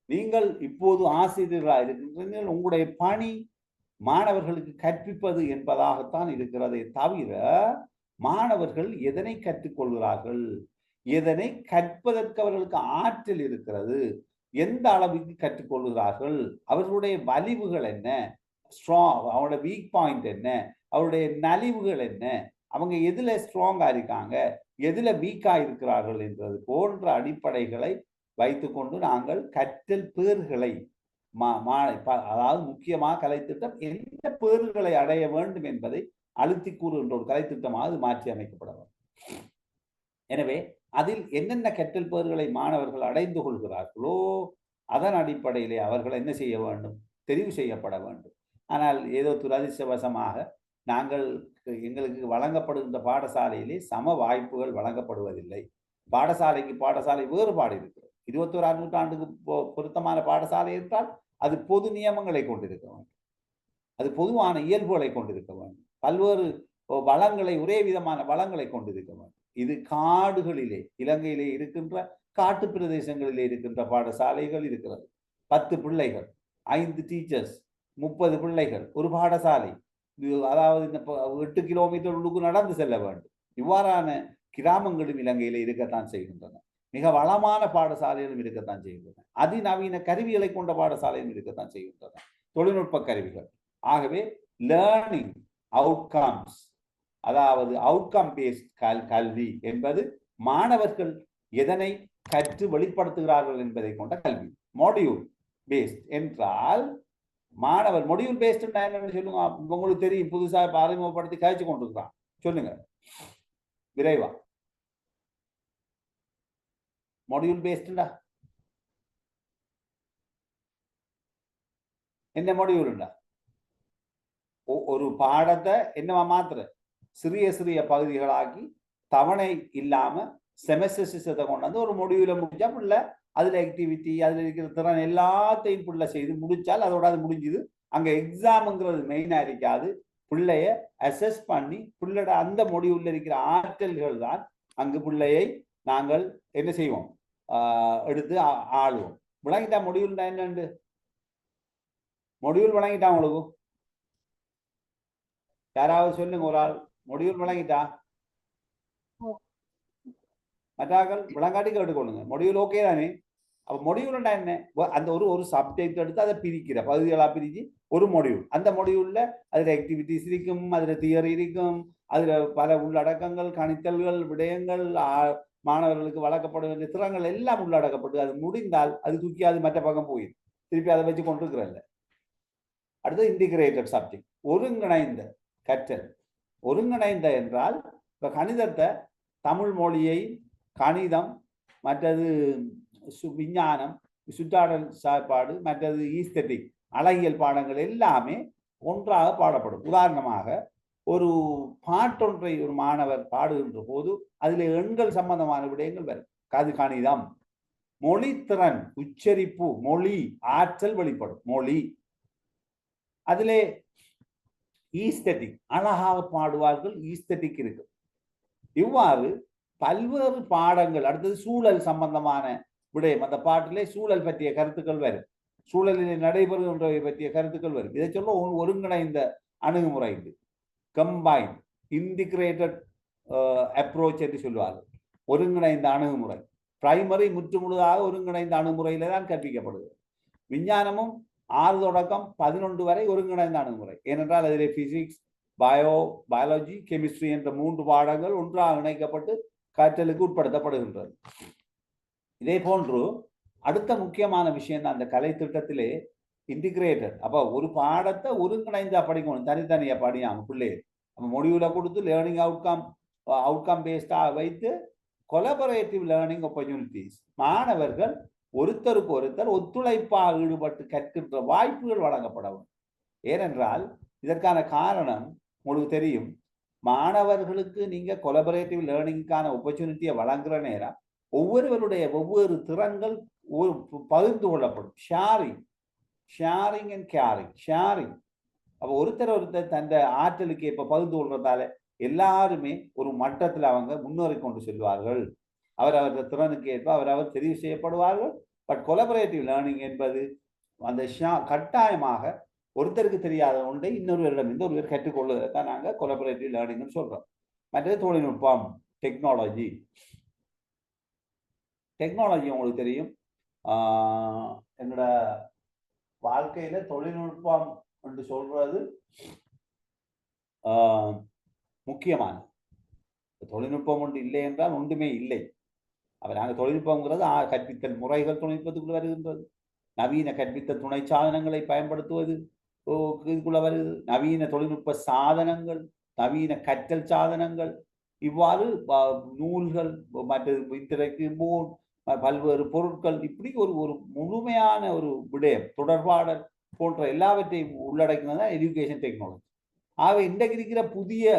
நீங்கள் இப்போது ஆசிரியர்களாக இருக்கின்றீர்கள், உங்களுடைய பணி மாணவர்களுக்கு கற்பிப்பது என்பதாகத்தான் இருக்கிறதே தவிர மாணவர்கள் எதனை கற்றுக்கொள்கிறார்கள், எதனை கற்பதற்கு அவர்களுக்கு ஆற்றல் இருக்கிறது, எந்த அளவுக்கு கற்றுக்கொள்கிறார்கள், அவர்களுடைய வலிவுகள் என்ன, அவங்களோட வீக் பாயிண்ட் என்ன, அவருடைய நலிவுகள் என்ன, அவங்க எதுல ஸ்ட்ராங்கா இருக்காங்க, எதுல வீக்கா இருக்கிறார்கள் என்பது போன்ற அடிப்படைகளை வைத்துக்கொண்டு நாங்கள் கற்றல் பேறுகளை அதாவது முக்கியமாக கலைத்திட்டம் எந்த பேறுகளை அடைய வேண்டும் என்பதை அழுத்தி கூறுகின்ற ஒரு கலைத்திட்டமாக மாற்றி அமைக்கப்பட வேண்டும். எனவே அதில் என்னென்ன கற்றல் பேறுகளை மாணவர்கள் அடைந்து கொள்கிறார்களோ அதன் அடிப்படையிலே அவர்கள் என்ன செய்ய வேண்டும், தெரிவு செய்யப்பட வேண்டும். ஆனால் ஏதோ துரதிர்ஷ்டவசமாக நாங்கள் எங்களுக்கு வழங்கப்படுகின்ற பாடசாலையிலே சம வாய்ப்புகள் வழங்கப்படுவதில்லை. பாடசாலைக்கு பாடசாலை வேறுபாடு இருக்கிறது. 21ஆம் நூற்றாண்டுக்கு பொருத்தமான பாடசாலை என்றால் அது பொது நியமங்களை கொண்டிருக்க வேண்டும், அது பொதுவான இயல்புகளை கொண்டிருக்க வேண்டும், பல்வேறு வளங்களை, ஒரே விதமான வளங்களை கொண்டிருக்க வேண்டும். இது காடுகளிலே, இலங்கையிலே இருக்கின்ற காட்டு பிரதேசங்களில் இருக்கின்ற பாடசாலைகள் இருக்கிறது. 10 பிள்ளைகள், 5 டீச்சர்ஸ், 30 பிள்ளைகள், ஒரு பாடசாலை. அதாவது இந்த 8 கிலோமீட்டர் உள்ளுக்கு நடந்து செல்ல வேண்டும். இவ்வாறான கிராமங்களும் இலங்கையில் இருக்கத்தான் செய்கின்றன. மிக வளமான பாடசாலைகளும் இருக்கத்தான் செய்கின்றன. அதிநவீன கருவிகளை கொண்ட பாடசாலையும் இருக்கத்தான் செய்கின்றன, தொழில்நுட்ப கருவிகள். ஆகவே லேர்னிங் அவுட்கம்ஸ், அதாவது அவுட்கம் பேஸ்ட் கல்வி என்பது மாணவர்கள் எதனை கற்று வெளிப்படுத்துகிறார்கள் என்பதை கொண்ட கல்வி. மாடியூல் பேஸ்ட் என்றால் மாணவர் மாடியூல் பேஸ்ட் என்னன்னு சொல்லுங்க. உங்களுக்கு தெரியும், புதுசா அறிமுகப்படுத்தி கழிச்சு கொண்டிருக்கிறான். சொல்லுங்க விரைவா. மாடியூல் பேஸ்டா என்ன மாடியூல்டா? ஒரு பாடத்தை என்னவா மாத்திர சிறிய சிறிய பகுதிகளாக்கி தவணை இல்லாம செமஸ்டர் சிஸ்டத்தை கொண்டாந்து ஒரு மொடியூல முடிஞ்சா புள்ள அதுல ஆக்டிவிட்டி, அதுல இருக்கிற திறன் எல்லாத்தையும் புள்ள செய்து முடிச்சால் அதோட அது முடிஞ்சுது. அங்க எக்ஸாமுங்கிறது மெயினா இருக்காது. பிள்ளைய அசஸ் பண்ணி பிள்ளையோட அந்த மொடியூல்ல இருக்கிற ஆற்றல்கள் தான் அங்கு பிள்ளையை நாங்கள் என்ன செய்வோம், எடுத்து ஆளுவோம். விளங்கிட்டா மொடியூல் என்னண்டு? மொடியூல் விளங்கிட்டா உங்களுக்கு? யாராவது சொல்லுங்க, ஒரு ஆள் மொடியூல் விளங்கிட்டா? மற்றாக்கள் விளங்காட்டி கேட்டுக்கொள்ளுங்க. மொடியூல் ஓகே தானே? அப்ப மொடியூல்னா என்ன? அந்த ஒரு சப்ஜெக்ட் எடுத்து அதை பிரிக்கிற பகுதிகளா பிரிச்சு ஒரு மொடியூல். அந்த மொடியூல்ல அதுல ஆக்டிவிட்டிஸ் இருக்கும், அதுல தியரி இருக்கும், அதுல பல உள்ளடக்கங்கள், கணித்தல்கள், விடயங்கள், மாணவர்களுக்கு வழங்கப்பட வேண்டிய திறங்கள் எல்லாம் உள்ளடக்கப்பட்டு அது முடிந்தால் அது தூக்கி அது மற்ற பக்கம் போயிடும். திருப்பி அதை வச்சு கொண்டிருக்கிறல்ல. அடுத்து இன்டிகிரேட்டட் சப்ஜெக்ட், ஒருங்கிணைந்த கற்றல். ஒருங்கிணைந்த என்றால் இப்ப கணிதத்தை, தமிழ் மொழியை, கணிதம், மற்றது விஞ்ஞானம், சுற்றாடல் சாப்பாடு, மற்றது ஈஸ்தட்டிக் அழகியல் பாடங்கள் எல்லாமே ஒன்றாக பாடப்படும். உதாரணமாக ஒரு பாட்டொன்றை ஒரு மாணவர் பாடுகின்ற போது அதில் எண்கள் சம்பந்தமான விடயங்கள் வரும். அது கணிதம். மொழித்திறன், உச்சரிப்பு, மொழி ஆற்றல் வெளிப்படும். மொழி அதிலே ஈஸ்தட்டிக், அழகாக பாடுவார்கள், ஈஸ்தட்டிக் இருக்கு. இவ்வாறு பல்வேறு பாடங்கள். அடுத்தது சூழல் சம்பந்தமான விடயம். அந்த பாட்டிலே சூழல் பற்றிய கருத்துக்கள் வரும், சூழலிலே நடைபெறுகின்றவை பற்றிய கருத்துக்கள் வரும். இதை சொல்ல ஒருங்கிணைந்த அணுகுமுறை, கம்பைன் இன்டிகிரேட்டட் அப்ரோச் என்று சொல்வார்கள். ஒருங்கிணைந்த அணுகுமுறை பிரைமரி முற்றுமுழுதாக ஒருங்கிணைந்த அணுகுமுறையில தான் கற்பிக்கப்படுகிறது. விஞ்ஞானமும் 6 தொடக்கம் 11 வரை ஒருங்கிணைந்த அணுகுமுறை. ஏனென்றால் அதிலே பிசிக்ஸ், பயாலஜி, கெமிஸ்ட்ரி என்ற 3 பாடங்கள் ஒன்றாக இணைக்கப்பட்டு கற்றலுக்கு உட்படுத்தப்படுகின்றது. இதே போன்று அடுத்த முக்கியமான விஷயம் தான் அந்த கலை திட்டத்திலே இன்டிகிரேட்டட். அப்ப ஒரு பாடத்தை ஒருங்கிணைந்தா படிக்கணும், தனித்தனியா படியாம பிள்ளைய நம்ம மொடியூல கொடுத்து லேர்னிங் அவுட்கம் பேஸ்டா வைத்து கொலபரேட்டிவ் லேர்னிங் ஆப்பர்ச்சுனிட்டிஸ், மாணவர்கள் ஒருத்தருக்கு ஒருத்தர் ஒத்துழைப்பாக ஈடுபட்டு கற்கின்ற வாய்ப்புகள் வழங்கப்பட வேண்டும். ஏனென்றால் இதற்கான காரணம் உங்களுக்கு தெரியும், மாணவர்களுக்கு நீங்க கொலபரேட்டிவ் லேர்னிங்கான ஆப்பர்ச்சுனிட்டியை வழங்குற நேரம் ஒவ்வொருவருடைய ஒவ்வொரு திறன்கள் பகிர்ந்து கொள்ளப்படும். Sharing and carrying. ஷேரிங், அப்போ ஒருத்தர் தந்த ஆற்றலுக்கு இப்ப பகிர்ந்து கொள்றதால எல்லாருமே ஒரு மட்டத்தில் அவங்க முன்னேறி கொண்டு செல்வார்கள். அவர் திறனுக்கு ஏற்ப அவர் தெரிவு செய்யப்படுவார்கள். பட் கொலபரேட்டிவ் லேர்னிங் என்பது அந்த கட்டாயமாக ஒருத்தருக்கு தெரியாத ஒன்றை இன்னொருவரிடம் இருந்து ஒருவர் கற்றுக்கொள்வதைத்தான் நாங்கள் கொலபரேட்டிவ் லேர்னிங்னு சொல்றோம். மற்றது தொழில்நுட்பம், டெக்னாலஜி. உங்களுக்கு தெரியும், என்னோட வாழ்க்கையில தொழில்நுட்பம் என்று சொல்றது முக்கியமானது. தொழில்நுட்பம் ஒன்று இல்லை என்றால் ஒன்றுமே இல்லை. அப்ப நாங்கள் தொழில்நுட்பங்கிறது கற்பித்தல் முறைகள் தொழில்நுட்பத்துக்குள்ள வருகின்றது. நவீன கற்பித்தல் துணை சாதனங்களை பயன்படுத்துவது இதுக்குள்ள வருது. நவீன தொழில்நுட்ப சாதனங்கள், நவீன கற்றல் சாதனங்கள், இவ்வாறு நூல்கள், மற்ற போர்டு, பல்வேறு பொருட்கள், இப்படி ஒரு முழுமையான ஒரு விடயம், தொடர்பாடல் போன்ற எல்லாவற்றையும் உள்ளடக்கினது தான் எஜுகேஷன் டெக்னாலஜி. ஆகவே இன்றைக்கு இருக்கிற புதிய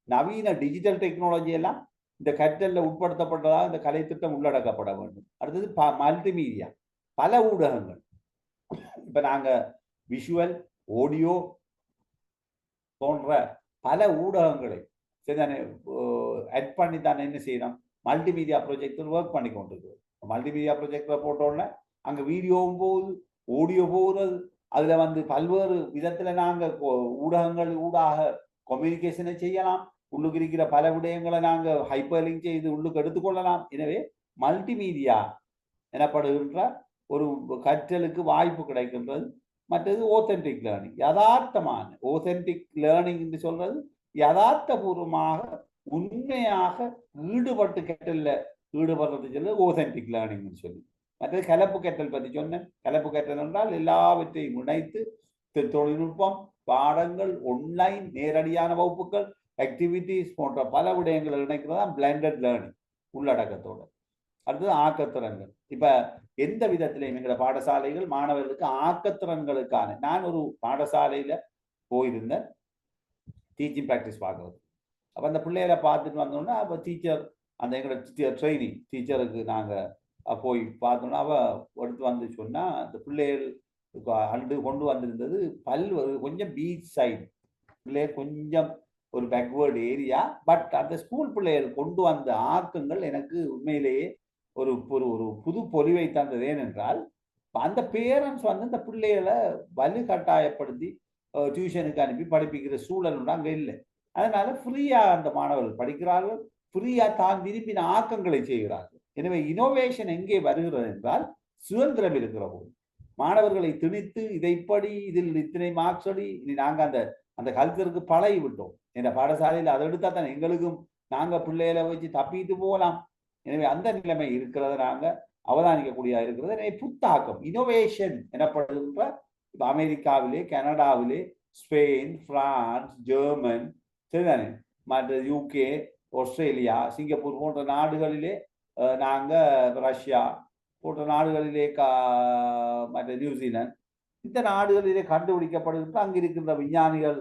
நவீன டிஜிட்டல் டெக்னாலஜி எல்லாம் இந்த கற்றல்ல உட்படுத்தப்பட்டதாக இந்த கலை திட்டம் உள்ளடக்கப்பட வேண்டும். அடுத்தது மல்டிமீடியா, பல ஊடகங்கள். இப்ப நாங்க விஷுவல், ஆடியோ போன்ற பல ஊடகங்களை ஆட் பண்ணி தானே என்ன செய்யணும், மல்டிமீடியா ப்ராஜெக்டில் ஒர்க் பண்ணி கொண்டிருக்கிறோம். மல்டிமீடியா ப்ரொஜெக்டரை போட்டோன்னே அங்கே வீடியோவும் போகுது, ஆடியோ போகிறது. அதில் வந்து பல்வேறு விதத்தில் நாங்கள் ஊடகங்கள் ஊடாக கம்யூனிகேஷனை செய்யலாம். உள்ளுக்கு இருக்கிற பல விடயங்களை நாங்கள் ஹைப்பர் லிங்க் செய்து உள்ளுக்கு எடுத்துக்கொள்ளலாம். எனவே மல்டிமீடியா எனப்படுகின்ற ஒரு கற்றலுக்கு வாய்ப்பு கிடைக்கின்றது. மற்றது ஓத்தென்டிக் லேர்னிங், யதார்த்தமான ஓத்தென்டிக் லேர்னிங் என்று சொல்றது யதார்த்தபூர்வமாக உண்மையாக ஈடுபட்டு கற்றல்ல ஈடுபடுறது சொல்லி ஓத்தென்டிக் லேர்னிங்னு சொல்லி. மற்றது கலப்பு கற்றல் பற்றி சொன்னேன். கலப்பு கற்றல் என்றால் எல்லாவற்றையும் இணைத்து தொழில்நுட்பம், பாடங்கள், ஒன்லைன் நேரடியான வகுப்புகள், ஆக்டிவிட்டிஸ் போன்ற பல விடயங்களை இணைக்கிறது தான் பிளெண்டட் லேர்னிங் உள்ளடக்கத்தோடு. அடுத்தது ஆக்கத்திறன்கள். இப்ப எந்த விதத்திலையும் எங்களோட பாடசாலைகள் மாணவர்களுக்கு ஆக்கத்திறன்களுக்கான, நான் ஒரு பாடசாலையில போயிருந்தேன் டீச்சிங் ப்ராக்டிஸ் பார்க்கறது. அப்போ அந்த பிள்ளைகளை பார்த்துட்டு வந்தோன்னா அப்போ டீச்சர் அந்த எங்களோட ட்ரைனிங் டீச்சருக்கு நாங்கள் போய் பார்த்தோன்னா அவள் எடுத்து வந்து சொன்னால் அந்த பிள்ளைகள் அண்டு கொண்டு வந்திருந்தது கொஞ்சம் பீச் சைடு பிள்ளைகள், கொஞ்சம் ஒரு பேக்வேர்டு ஏரியா. பட் அந்த ஸ்கூல் பிள்ளைகள் கொண்டு வந்த ஆக்கங்கள் எனக்கு உண்மையிலேயே ஒரு ஒரு புது பொலிவை தந்தது. ஏனென்றால் அந்த பேரண்ட்ஸ் வந்து இந்த பிள்ளைகளை வலு கட்டாயப்படுத்தி டியூஷனுக்கு அனுப்பி படிப்பிக்கிற சூழல் அங்கே இல்லை. அதனால ஃப்ரீயா அந்த மாணவர்கள் படிக்கிறார்கள், ஃப்ரீயா தான் விரும்பின ஆக்கங்களை செய்கிறார்கள். எனவே இனோவேஷன் எங்கே வருகிறது என்றால் சுதந்திரம் இருக்கிற போது மாணவர்களை திணித்து இதைப்படி இதில் இத்தனை மார்க்ஸ் அடி, இனி நாங்கள் அந்த அந்த கல்ச்சருக்கு பழகி விட்டோம். என்ற பாடசாலையில் அதை எடுத்தா தான் எங்களுக்கும் நாங்கள் பிள்ளைகளை வச்சு தப்பிட்டு போகலாம். எனவே அந்த நிலைமை இருக்கிறத நாங்கள் அவதானிக்கக்கூடிய இருக்கிறது. எனவே புத்தாக்கம் இனோவேஷன் எனப்படுகின்ற அமெரிக்காவிலே, கனடாவிலே, ஸ்பெயின், பிரான்ஸ், ஜெர்மன், சரிதானே, மற்ற யூகே, ஆஸ்திரேலியா, சிங்கப்பூர் போன்ற நாடுகளிலே நாங்கள், ரஷ்யா போன்ற நாடுகளிலே, மற்ற நியூசிலாந்து, இந்த நாடுகளிலே கண்டுபிடிக்கப்படுகின்ற அங்கே இருக்கின்ற விஞ்ஞானிகள்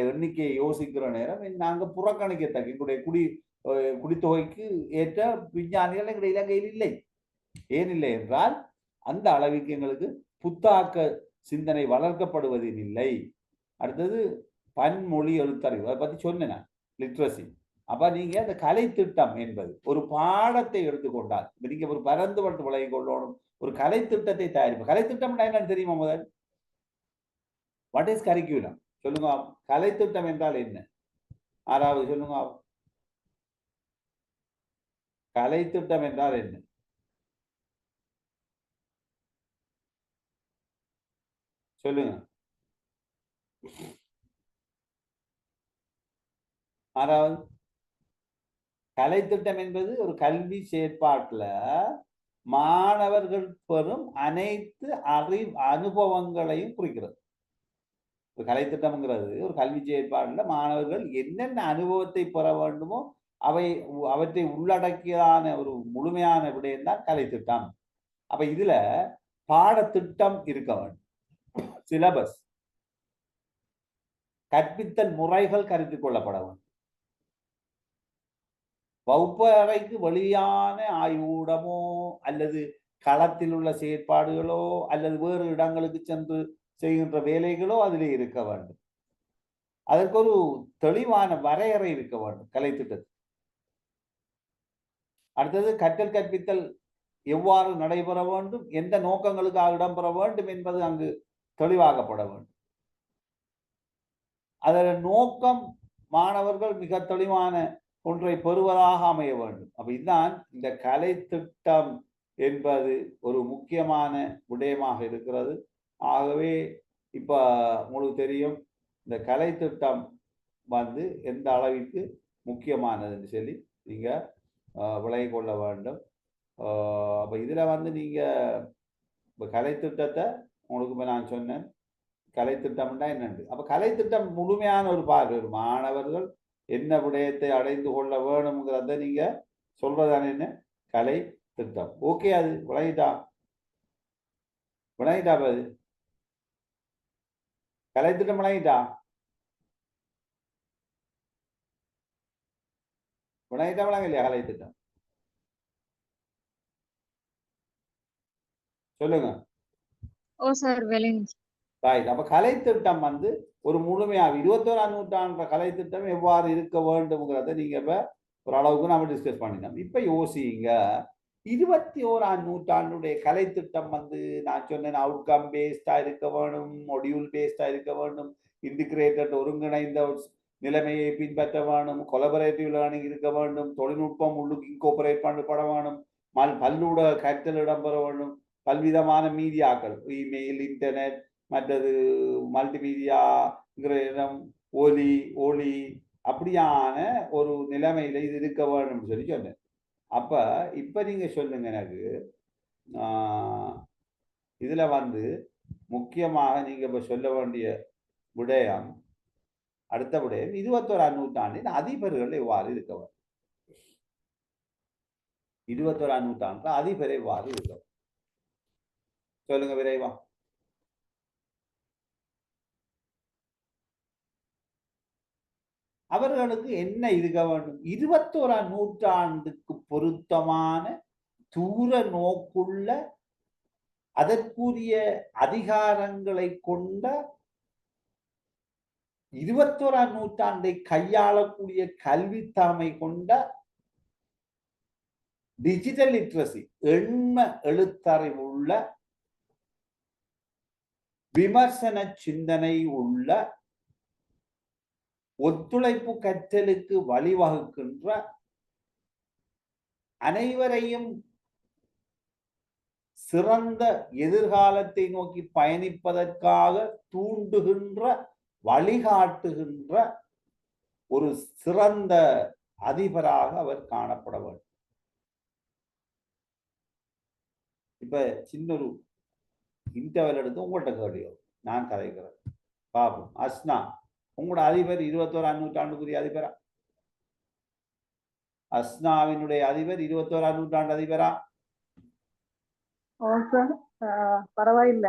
எண்ணிக்கையை யோசிக்கிற நேரம் நாங்கள் புறக்கணிக்கத்தக்க எங்களுடைய குடித்தொகைக்கு ஏற்ற விஞ்ஞானிகள் எங்களுடைய இலங்கையில் இல்லை. ஏன் இல்லை என்றால் அந்த அளவுக்கு எங்களுக்கு புத்தாக்க சிந்தனை வளர்க்கப்படுவதில் இல்லை. அடுத்தது பன்மொழி எழுத்தறிவு, அதை பற்றி சொன்னேன் நான், லிட்ரஸி. அப்போ நீங்கள் அந்த கலை திட்டம் என்பது ஒரு பாடத்தை எடுத்துக்கொண்டால், நீங்கள் ஒரு பரந்துபட்டு விலகி கொள்ளணும், ஒரு கலை திட்டத்தை தயாரிப்பு. கலை திட்டம் என்னன்னு தெரியுமா? முதல் வாட் இஸ் கரிக்குலம் சொல்லுங்க. கலை திட்டம் என்றால் என்ன? ஆறாவது சொல்லுங்க. கலை திட்டம் என்றால் என்ன? சொல்லுங்க. ஆறாவது, கலை திட்டம் என்பது ஒரு கல்வி செயற்பாட்டுல மாணவர்கள் பெறும் அனைத்து அனுபவங்களையும் குறிக்கிறது. ஒரு கலை திட்டம்ங்கிறது ஒரு கல்வி செயற்பாடுல மாணவர்கள் என்னென்ன அனுபவத்தை பெற வேண்டுமோ அவற்றை உள்ளடக்கியதான ஒரு முழுமையான விடயம் தான் கலை திட்டம். அப்ப இதுல பாடத்திட்டம் இருக்க வேண்டும், சிலபஸ், கற்பித்தல் முறைகள் கருத்தில் கொள்ளப்பட வேண்டும். வகுப்பு அறைக்கு வெளியான ஆய்வூடமோ அல்லது களத்தில் உள்ள செயற்பாடுகளோ அல்லது வேறு இடங்களுக்கு சென்று செய்கின்ற வேலைகளோ அதில் இருக்க வேண்டும். அதற்கு ஒரு தெளிவான வரையறை இருக்க வேண்டும் கலை திட்டத்தில். அடுத்தது கற்றல் கற்பித்தல் எவ்வாறு நடைபெற வேண்டும், எந்த நோக்கங்களுக்காக இடம்பெற வேண்டும் என்பது அங்கு தெளிவாக்கப்பட வேண்டும். அதன் நோக்கம் மாணவர்கள் மிக தெளிவான ஒன்றை பெறுவதாக அமைய வேண்டும். அப்ப இதுதான் இந்த கலை திட்டம் என்பது ஒரு முக்கியமான விடயமாக இருக்கிறது. ஆகவே இப்ப உங்களுக்கு தெரியும் இந்த கலை திட்டம் வந்து எந்த அளவிற்கு முக்கியமானதுன்னு சொல்லி நீங்க விளங்கி கொள்ள வேண்டும். அப்ப இதுல வந்து நீங்க கலை திட்டத்தை உங்களுக்கு நான் சொன்னேன், கலை திட்டம்னா என்னண்டு. அப்ப கலை திட்டம் முழுமையான ஒரு பார்வை, மாணவர்கள் என்ன விடயத்தை அடைந்து கொள்ள வேணுங்கிறத நீங்க சொல்றதான என்ன கலை திட்டம். ஓகே, அது விளங்கிட்டா அது கலை திட்டம் விளங்கிட்டா விளங்கலையா? கலை திட்டம் சொல்லுங்க. ஓ சார், விளங்குச்சு. ரைட். அப்ப கலை திட்டம் வந்து ஒரு முழுமையாக 21ஆம் நூற்றாண்டு கலை திட்டம் எவ்வாறு இருக்க வேண்டும்ங்கிறத நீங்க இப்ப ஒரு அளவுக்கு நம்ம டிஸ்கஸ் பண்ணினோம். இப்ப யோசிங்க, 21ஆம் நூற்றாண்டுடைய கலை திட்டம் வந்து நான் சொன்னேன் அவுட்கம் பேஸ்டா இருக்க வேணும், மொடியூல் பேஸ்டா இருக்க வேண்டும், இன்டிகிரேட்டட் ஒருங்கிணைந்த நிலைமையை பின்பற்ற வேணும், கொலபரேட்டிவ் லேர்னிங் இருக்க வேண்டும், தொழில்நுட்பம் உள்ளுக்கு இன்கோபரேட் பண்ணப்பட வேணும், பல்லூட கற்றல் இடம்பெற வேண்டும், பல்விதமான மீடியாக்கள் இமெயில், இன்டர்நெட், மற்றது மல்டிமீடியா, ஒலி ஒளி அப்படியான ஒரு நிலைமையில இது இருக்க வேணும்னு சொல்லி சொன்னேன். அப்ப இப்ப நீங்க சொல்லுங்க எனக்கு இதுல வந்து முக்கியமாக நீங்க இப்ப சொல்ல வேண்டிய விடயம், அடுத்த விடயம் 21ஆம் நூற்றாண்டின் அதிபர்கள் எவ்வாறு இருக்க வேண்டும், 21ஆம் நூற்றாண்டு அதிபர் எவ்வாறு இருக்க வேண்டும் சொல்லுங்க விரைவா. அவர்களுக்கு என்ன இருக்க வேண்டும்? 21ஆம் நூற்றாண்டுக்கு பொருத்தமான தூர நோக்குள்ள அதற்குரிய அதிகாரங்களை கொண்ட 21ஆம் நூற்றாண்டை கையாளக்கூடிய கல்வி தலைமை கொண்ட டிஜிட்டல் லிட்ரசி, எண்ம எழுத்தறிவு உள்ள, விமர்சன சிந்தனை உள்ள, ஒத்துழைப்பு கற்றலுக்கு வழிவகுக்கின்ற, அனைவரையும் சிறந்த எதிர்காலத்தை நோக்கி பயணிப்பதற்காக தூண்டுகின்ற, வழிகாட்டுகின்ற ஒரு சிறந்த அதிபராக அவர் காணப்பட வேண்டும். இப்ப சின்ன ஒரு இன்டர்வல் எடுத்து உங்கள்கிட்ட கேள்வியோ நான் கதைக்கிறேன் பாப்போம். அஸ்னா, உங்களோட அதிபர் 21ஆம் நூற்றாண்டுக்குரிய அதிபரா? அஸ்னாவினுடைய அதிபர் 21ஆம் நூற்றாண்டு அதிபரா? பரவாயில்ல.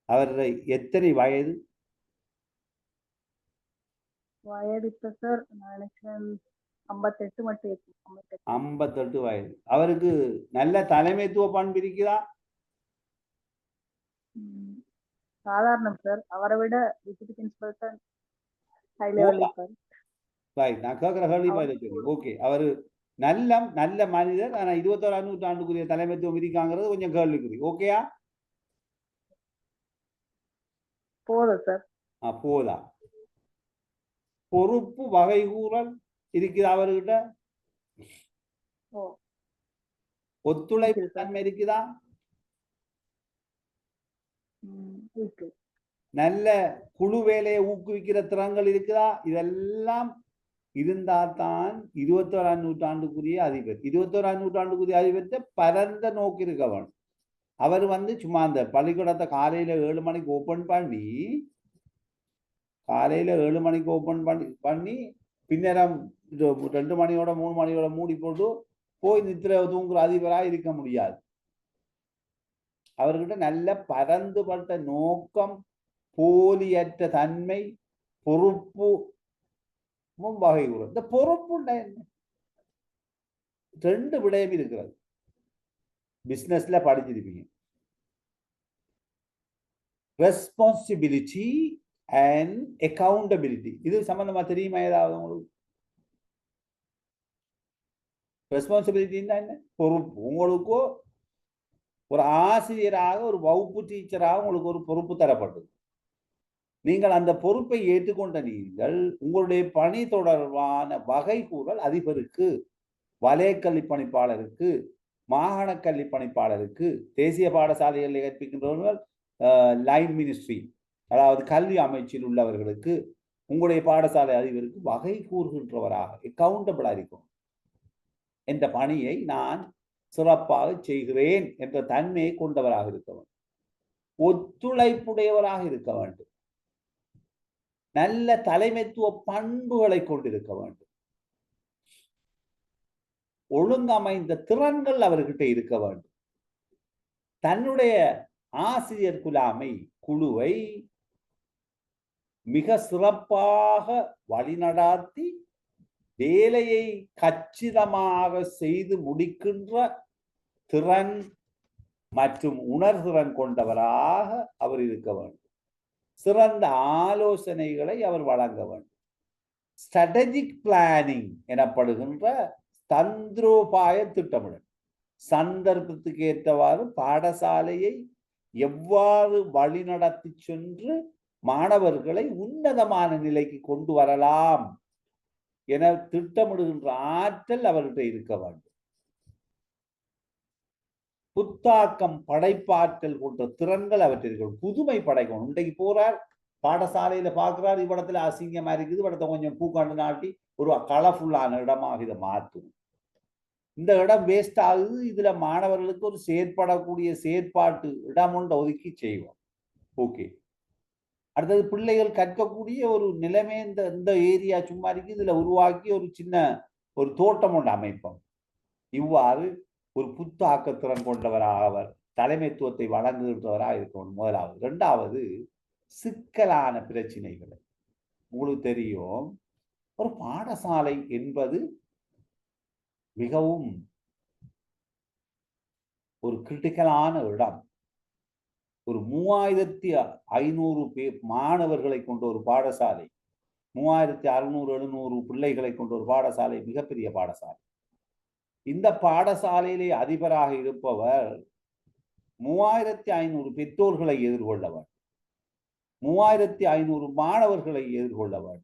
அவருடைய எத்தனை வயது? வயது இப்ப சார் நான் நினைக்கிறேன் 58 மட்டும் இருக்கு. 58 வயது. அவருக்கு நல்ல தலைமைத்துவ பண்பு இருக்குதா? சாதாரணம் சார். அவரை விட டிஸ்ட்ரிக்ட் இன்ஸ்பெக்டர் ஹை லெவல் இருப்பார். ரைட், நான் கேட்கிற கேள்வி பதில் ஓகே. அவரு நல்ல மனிதர், ஆனா 21ஆம் நூற்றாண்டுக்குரிய தலைமைத்துவம் இருக்காங்கிறது கொஞ்சம் கேள்விக்குறி. ஓகேயா? போதும் சார். போதா? பொறுப்பு வகைகூறல் இருக்குதா அவர்கிட்ட? ஒத்துழைப்பு தன்மை இருக்குதா? நல்ல குழு வேலையை ஊக்குவிக்கிற திறன்கள் இருக்குதா? இதெல்லாம் இருந்தால்தான் 21ஆம் நூற்றாண்டுக்குரிய அதிபர். 21ஆம் நூற்றாண்டுக்குரிய அதிபர்கிட்ட பரந்த நோக்கு இருக்க வேணும். அவர் வந்து சும்மா அந்த பள்ளிக்கூடத்தை காலையில 7 மணிக்கு ஓபன் பண்ணி பின்னரம் 2 மணியோட 3 மணியோட மூடி போட்டு போய் நித்திர தூங்குற அதிபராக இருக்க முடியாது. அவர்கிட்ட நல்ல பரந்துபட்ட நோக்கம், போலியற்ற தன்மை, பொறுப்பு வகை கூறும். இந்த பொறுப்பு என்ன? 2 விடயம் இருக்கிறது. பிசினஸ்ல படிச்சிருப்பீங்க, ரெஸ்பான்சிபிலிட்டி அண்ட் அக்கௌண்டபிலிட்டி. இது சம்பந்தமா தெரியுமா ஏதாவது உங்களுக்கு? ரெஸ்பான்சிபிலிட்டின்னா என்ன? பொறுப்பு. உங்களுக்கோ ஒரு ஆசிரியராக, ஒரு வகுப்பு டீச்சராக உங்களுக்கு ஒரு பொறுப்பு தரப்பட்டது. நீங்கள் அந்த பொறுப்பை ஏற்றுக்கொண்ட நீங்கள் உங்களுடைய பணி தொடர்பான வகை கூறல் அதிபருக்கு, வலய கல்வி பணிப்பாளருக்கு, மாகாண கல்வி பணிப்பாளருக்கு, தேசிய பாடசாலைகளில் கற்பிக்கின்றவர்கள் லைன் மினிஸ்ட்ரி அதாவது கல்வி அமைச்சில் உள்ளவர்களுக்கு, உங்களுடைய பாடசாலை அதிபருக்கு வகை கூறுகின்றவராக அக்கௌண்டபிளா இருக்கும். என்ற பணியை நான் சிறப்பாக செய்கிறேன் என்ற தன்மையை கொண்டவராக இருக்க வேண்டும். ஒத்துழைப்புடையவராக இருக்க வேண்டும். நல்ல தலைமைத்துவ பண்புகளை கொண்டிருக்க வேண்டும். ஒழுங்கமைந்த திறன்கள் அவர்கிட்ட இருக்க வேண்டும். தன்னுடைய ஆசிரியர் குழுவை மிக சிறப்பாக வழிநடாத்தி வேலையை கச்சிதமாக செய்து முடிக்கின்ற திறன் மற்றும் உணர்திறன் கொண்டவராக அவர் இருக்க வேண்டும். சிறந்த ஆலோசனைகளை அவர் வழங்க வேண்டும். ஸ்ட்ராட்டஜிக் பிளானிங் எனப்படுகின்ற தந்திரோபாய திட்டமிடல். சந்தர்ப்பத்துக்கு ஏற்றவாறு பாடசாலையை எவ்வாறு வழிநடத்தி சென்று மாணவர்களை உன்னதமான நிலைக்கு கொண்டு வரலாம் என திட்டமிடுகின்ற ஆற்றல் அவர்கிட்ட இருக்க வேண்டும். புத்தாக்கம், படைப்பாற்றல் போன்ற திறன்கள் அவற்றிற்கு புதுமை படைக்கணும். இன்றைக்கு போறார் பாடசாலையில பார்க்கிறார், இவ்விடத்துல அசிங்கமா இருக்குது, இவ்விடத்தை கொஞ்சம் பூக்காண்டு நாட்டி ஒரு கலர்ஃபுல்லான இடமாக இதை மாற்றும். இந்த இடம் வேஸ்ட் ஆகுது, இதுல மாணவர்களுக்கு ஒரு செயற்படக்கூடிய செயற்பாட்டு இடம் ஒன்று ஒதுக்கி செய்வோம். ஓகே. அடுத்தது பிள்ளைகள் கற்கக்கூடிய ஒரு நிலைமை இந்த ஏரியா சும்மா இருக்கு, இதுல உருவாக்கி ஒரு சின்ன ஒரு தோட்டம் ஒன்று அமைப்போம். இவ்வாறு ஒரு புத்தாக்கத்திறன் கொண்டவராக அவர் தலைமைத்துவத்தை வழங்குகின்றவராக இருக்கணும் முதலாவது. இரண்டாவது, சிக்கலான பிரச்சனைகளை. உங்களுக்கு தெரியும், ஒரு பாடசாலை என்பது மிகவும் ஒரு கிரிட்டிக்கலான இடம். ஒரு 3500 மாணவர்களை கொண்ட ஒரு பாடசாலை, 3600-700 பிள்ளைகளை கொண்ட ஒரு பாடசாலை மிகப்பெரிய பாடசாலை. இந்த பாடசாலையிலே அதிபராக இருப்பவர் 3500 பெற்றோர்களை எதிர்கொள்ளவர், 3500 மாணவர்களை எதிர்கொள்ளவர்,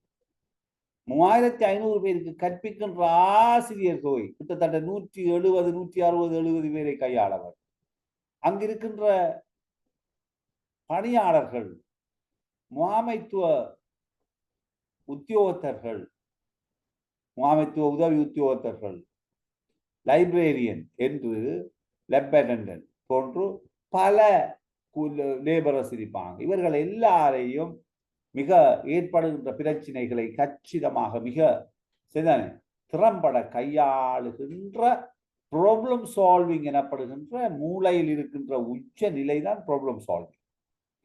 3500 பேருக்கு கற்பிக்கின்ற ஆசிரியர் தொகை கிட்டத்தட்ட 170, 160, 70 பேரை கையாளவர். அங்கிருக்கின்ற பணியாளர்கள், முகாமைத்துவ உத்தியோகத்தர்கள், முகாமைத்துவ உதவி உத்தியோகத்தர்கள், லைப்ரேரியன் என்று லெப் அட்டெண்டன்ட் போன்று பல லேபரர்ஸ் இருப்பாங்க. இவர்கள் எல்லாரையும் மிக ஏற்படுகின்ற பிரச்சனைகளை கச்சிதமாக மிக திறம்பட கையாளுகின்ற ப்ராப்ளம் சால்விங் எனப்படுகின்ற மூளையில் இருக்கின்ற உச்ச நிலைதான் ப்ராப்ளம் சால்விங்.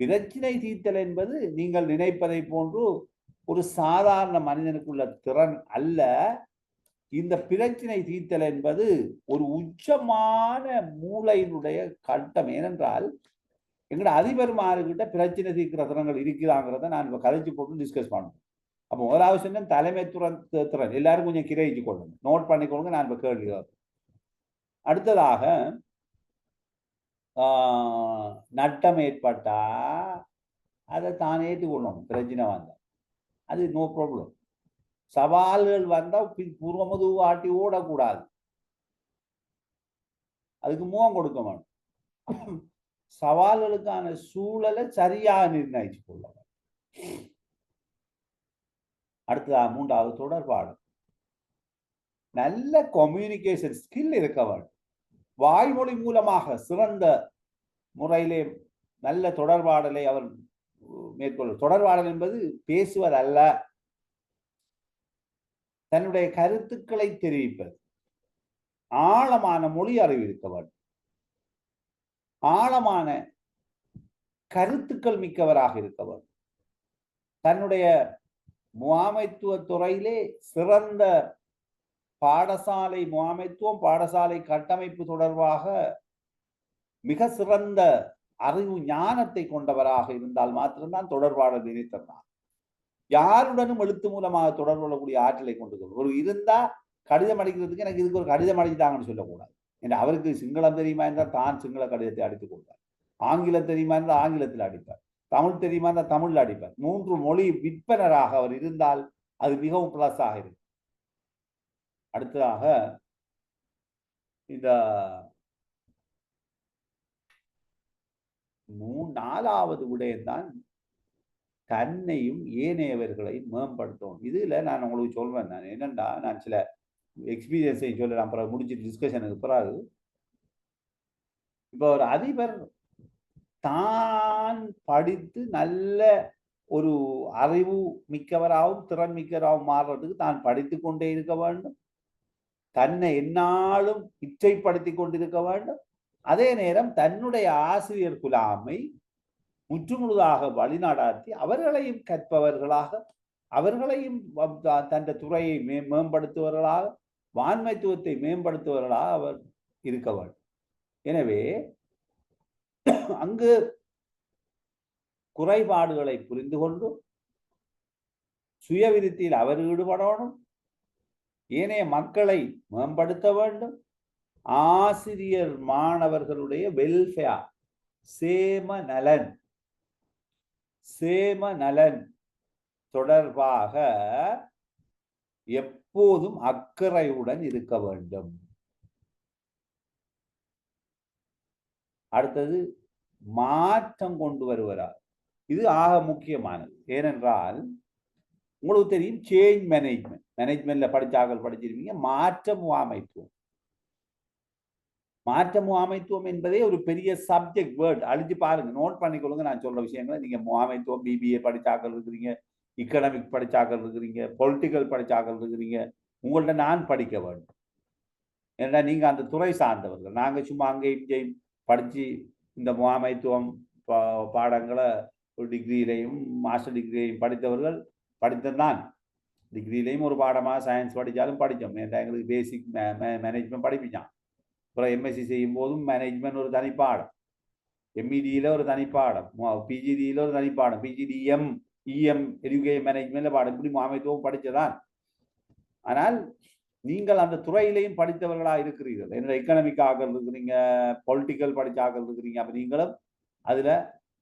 பிரச்சினை தீர்த்தல் என்பது நீங்கள் நினைப்பதை போன்று ஒரு சாதாரண மனிதனுக்குள்ள திறன் அல்ல. இந்த பிரச்சினை தீர்த்தல் என்பது ஒரு உச்சமான மூளையினுடைய கட்டம். ஏனென்றால் எங்கட அதிபர்மார்கிட்ட பிரச்சனை தீர்க்கிற திறன்கள் இருக்கிறாங்கிறத நான் இப்போ கதைச்சு போட்டு டிஸ்கஸ் பண்ணுவேன். அப்போ முதலாவது சொன்ன தலைமை திறன் எல்லாரும் கொஞ்சம் கிரகிச்சு கொள்ளுங்க, நோட் பண்ணிக்கொள்ளுங்க. நான் இப்போ கேள்வி. அடுத்ததாக நட்டம் ஏற்பட்டா அதை தான் ஏற்றுக்கொள்ளணும். பிரச்சனை வந்தா அது நோ ப்ராப்ளம். சவால்கள் வந்தால் பூர்வமுது ஆட்டி ஓடக்கூடாது, அதுக்கு முகம் கொடுக்க வேணும். சவால்களுக்கான சூழலை சரியாக நிர்ணயிச்சு கொள்ள வேண்டும். அடுத்ததாக மூன்றாவது, தொடர்பாடு. நல்ல கம்யூனிகேஷன் ஸ்கில் இருக்க வேண்டும். வாய்மொழி மூலமாக சிறந்த முறையிலே நல்ல தொடர்பாடலை அவர் மேற்கொள்ள. தொடர்பாடல் என்பது பேசுவதல்ல, தன்னுடைய கருத்துக்களை தெரிவிப்பது. ஆழமான மொழி அறிவு இருக்க வேண்டும், ஆழமான கருத்துக்கள் மிக்கவராக இருக்க வேண்டும். தன்னுடைய முகாமைத்துவ துறையிலே சிறந்த பாடசாலை முகாமைத்துவம், பாடசாலை கட்டமைப்பு தொடர்பாக மிக சிறந்த அறிவு ஞானத்தை கொண்டவராக இருந்தால் மாத்திரம்தான் தொடர்பாடல் நினைத்தனார். யாருடனும் எழுத்து மூலமாக தொடர்பு கொள்ளக்கூடிய ஆற்றலை கொண்டு ஒரு இருந்தா கடிதம் அடிக்கிறதுக்கு எனக்கு இதுக்கு ஒரு கடிதம் அடிச்சுட்டாங்கன்னு சொல்லக்கூடாது. ஏன்னா அவருக்கு சிங்களம் தெரியுமா என்றால் தான் சிங்கள கடிதத்தை அடித்துக் கொள்வார், ஆங்கிலம் தெரியுமா என்றால் ஆங்கிலத்தில் அடிப்பார், தமிழ் தெரியுமா என்றால் தமிழில் அடிப்பார். 3 மொழி விற்பனராக அவர் இருந்தால் அது மிகவும் பிளஸ் ஆக இருக்கும். அடுத்ததாக இந்த 4வது விடயம்தான் தன்னையும் ஏனையவர்களையும் மேம்படுத்தணும். இதுல நான் உங்களுக்கு சொல்வேன், நான் என்னண்டா நான் சில எக்ஸ்பீரியன்ஸை சொல்ல நான் பிறகு முடிச்சுட்டு டிஸ்கஷனுக்கு பிறகு, இப்போ ஒரு அதிபர் தான் படித்து நல்ல ஒரு அறிவு மிக்கவராகவும் திறன் மிக்கவராகவும் மாறுறதுக்கு தான் படித்து கொண்டே இருக்க வேண்டும், தன்னை எந்நாளும் இச்சைப்படுத்தி கொண்டிருக்க வேண்டும். அதே நேரம் தன்னுடைய ஆசிரியர் குலாமை முற்றுமுழுதாக வழிநடாத்தி அவர்களையும் கற்பவர்களாக, அவர்களையும் தன் துறையை மேம்படுத்துவர்களாக, வான்மைத்துவத்தை மேம்படுத்துவர்களாக அவர் இருக்க வேண்டும். எனவே அங்கு குறைபாடுகளை புரிந்து கொண்டு சுயவிருத்தியில் அவர் ஈடுபடணும், ஏனைய மக்களை மேம்படுத்த வேண்டும். ஆசிரியர் மாணவர்களுடைய வெல்ஃபேர், சேம நலன் தொடர்பாக எப்போதும் அக்கறையுடன் இருக்க வேண்டும். அடுத்தது மாற்றம் கொண்டு வருகிறார். இது ஆக முக்கியமானது. ஏனென்றால் உங்களுக்கு தெரியும், சேஞ்ச் மேனேஜ்மெண்ட்ல படிச்சாக்கள் படிச்சிருப்பீங்க. மாற்ற முகாமைத்துவம் என்பதே ஒரு பெரிய சப்ஜெக்ட் வேர்ட். அழிஞ்சு பாருங்க, நோட் பண்ணிக்கொள்ளுங்க. நான் சொல்ற விஷயங்களை நீங்க முகாமைத்துவம் பிபிஏ படிச்சாக்கள் இருக்கிறீங்க, இக்கனாமிக் படிச்சாக்கள் இருக்கிறீங்க, பொலிட்டிக்கல் படிச்சாக்கள் இருக்கிறீங்க. உங்கள்ட்ட நான் படிக்க வேண்டும். ஏன்னா நீங்க அந்த துறை சார்ந்தவர்கள். நாங்க சும்மா அங்கேயும் படிச்சு இந்த முகாமைத்துவம் பாடங்களை ஒரு டிகிரியிலையும் மாஸ்டர் டிகிரியிலையும் படித்தவர்கள் படித்ததான். டிகிரியிலையும் ஒரு பாடமாக சயின்ஸ் படித்தாலும் படித்தோம். ஏன்னா எங்களுக்கு பேசிக் மேனேஜ்மெண்ட் படிப்பிச்சான். அப்புறம் எம்எஸ்சி செய்யும் போதும் மேனேஜ்மெண்ட் ஒரு தனிப்பாடம், எம்இடியில் ஒரு தனிப்பாடம், பிஜிடியில் ஒரு தனிப்பாடம், பிஜிடிஎம் எஜுகேஷன் மேனேஜ்மெண்ட்ல பாடம். இப்படி முகாமைத்துவம் படித்ததான். ஆனால் நீங்கள் அந்த துறையிலையும் படித்தவர்களாக இருக்கிறீர்கள். என்ன எக்கனாமிக்காக இருக்கிறீங்க, பொலிட்டிக்கல் படிச்சாக இருக்கிறீங்க. அப்போ நீங்களும் அதில்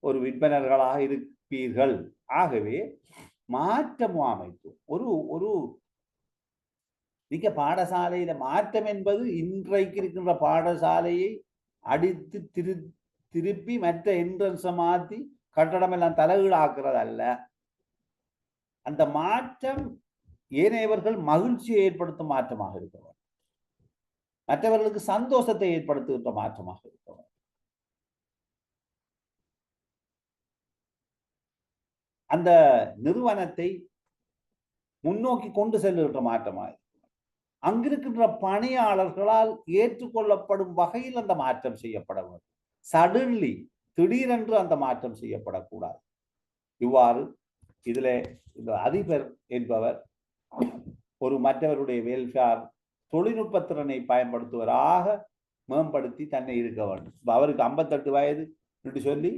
ஒரு விற்பனர்களாக இருப்பீர்கள். ஆகவே மாற்ற முகாமைத்துவம் ஒரு நீங்க பாடசாலையில மாற்றம் என்பது இன்றைக்கு இருக்கின்ற பாடசாலையை அடித்து திருப்பி மற்ற என்ட்ரன்ஸை மாற்றி கட்டடம் எல்லாம் தலைகீழாக்குறது அல்ல. அந்த மாற்றம் ஏனையவர்கள் மகிழ்ச்சியை ஏற்படுத்தும் மாற்றமாக இருக்கிறவர், மற்றவர்களுக்கு சந்தோஷத்தை ஏற்படுத்துகின்ற மாற்றமாக இருக்கிறவர். அந்த நிறுவனத்தை முன்னோக்கி கொண்டு செல்லுகின்ற மாற்றமாக, அங்கிருக்கின்ற பணியாளர்களால் ஏற்றுக்கொள்ளப்படும் வகையில் அந்த மாற்றம் செய்யப்பட வேண்டும். சடன்லி, திடீரென்று அந்த மாற்றம் செய்யப்படக்கூடாது. இவ்வாறு இதுல இந்த அதிபர் என்பவர் ஒரு மற்றவருடைய வெல்ஃபேர் தொழில்நுட்பத்திறனை பயன்படுத்துவராக மேம்படுத்தி தன்னை இருக்க வேண்டும். அவருக்கு 58 வயது என்று சொல்லி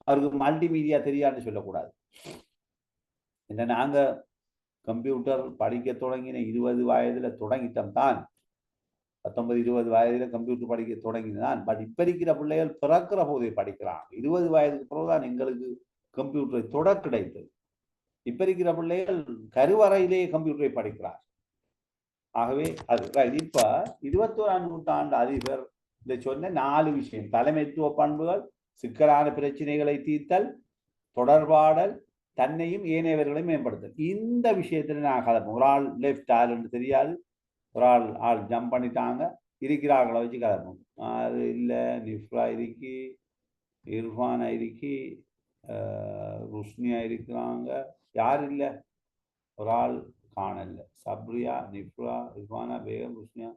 அவருக்கு மல்டிமீடியா தெரியாதுன்னு சொல்லக்கூடாது. என்ன, நாங்க கம்ப்யூட்டர் படிக்க தொடங்கின 20 வயதுல தொடங்கிட்டோம் தான். 19-20 வயதுல கம்ப்யூட்டர் படிக்க தொடங்கினான். பட் இப்ப இருக்கிற பிள்ளைகள் பிறக்கிற போதே படிக்கிறாங்க. 20 வயதுக்கு பிறகுதான் எங்களுக்கு கம்ப்யூட்டரை தொட கிடைத்தது. இப்ப இருக்கிற பிள்ளைகள் கருவறையிலேயே கம்ப்யூட்டரை படிக்கிறார். ஆகவே அது இப்ப 21ஆம் நூற்றாண்டு அதிபர் இதை சொன்ன 4 விஷயம்: தலைமைத்துவ பண்புகள், சிக்கலான பிரச்சனைகளை தீர்த்தல், தொடர்பாடல், தன்னையும் ஏனையவர்களையும் மேம்படுத்தல். இந்த விஷயத்துல நான் கலப்போம். ஒரு ஆள் லெஃப்ட் ஆளுன்னு தெரியாது, ஒரு ஆள் ஜம்ப் பண்ணிட்டாங்க, இருக்கிறார்களை வச்சு கலப்போம். அது இல்லை, நிஃப்ரா இருக்கி, இர்ஃபானா இருக்கி, ருஷ்னியா இருக்கிறாங்க. யார் இல்லை? ஒரு ஆள் காணல. சப்ரியா, நிஃப்ரா, இர்ஃபானா, பேகம், ருஷ்னியா.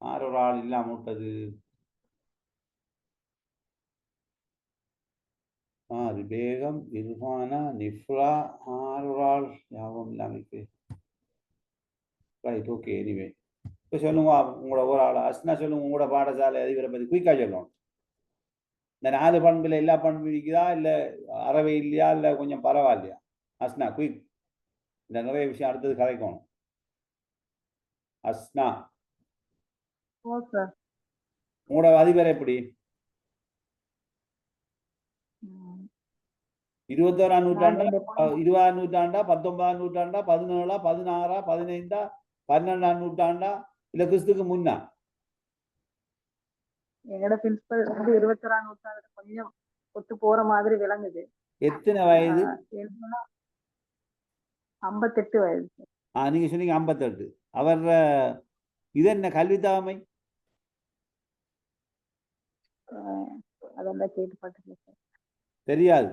யார் ஒரு ஆள் இல்லாம விட்டது? அது பேகம், இர்ஃபானா, நிஃப்ரா, ஆறு ஒரு ஆள் ஞாபகம் இல்லாமக்கு. Right, okay. எனிவே இப்போ சொல்லுங்க, உங்களோட ஒரு ஆள் அஸ்னா சொல்லுங்க. உங்களோட பாடசாலை அதிபரை பற்றி குயிக்காக சொல்லணும். இந்த 4 பண்புல எல்லா பண்பும் இருக்குதா, இல்லை அறவே இல்லையா, இல்லை கொஞ்சம் பரவாயில்லையா? அஸ்னா குயிக். இந்த நிறைய விஷயம் அடுத்தது கதைக்கணும். அஸ்னா, உங்களோட அதிபர் எப்படி? 21ஆம் நூற்றாண்டா, 20ஆம் நூற்றாண்டா, 19ஆம் நூற்றாண்டா, 17ஆ, 16ஆ, 15ஆ, 12ஆம் நூற்றாண்டா, இல்ல கிறிஸ்துக்கு முன்னா? எங்கட பிரின்சிபல் வந்து 21ஆம் நூற்றாண்டு கொஞ்சம் ஒத்து போற மாதிரி விளங்குது. எத்தனை வயது? 58 வயது. நீங்க சொன்னீங்க 58. அவர் இது என்ன கல்வித்தாமை? அதெல்லாம் கேட்டுப்பட்டிருக்கேன். தெரியாது.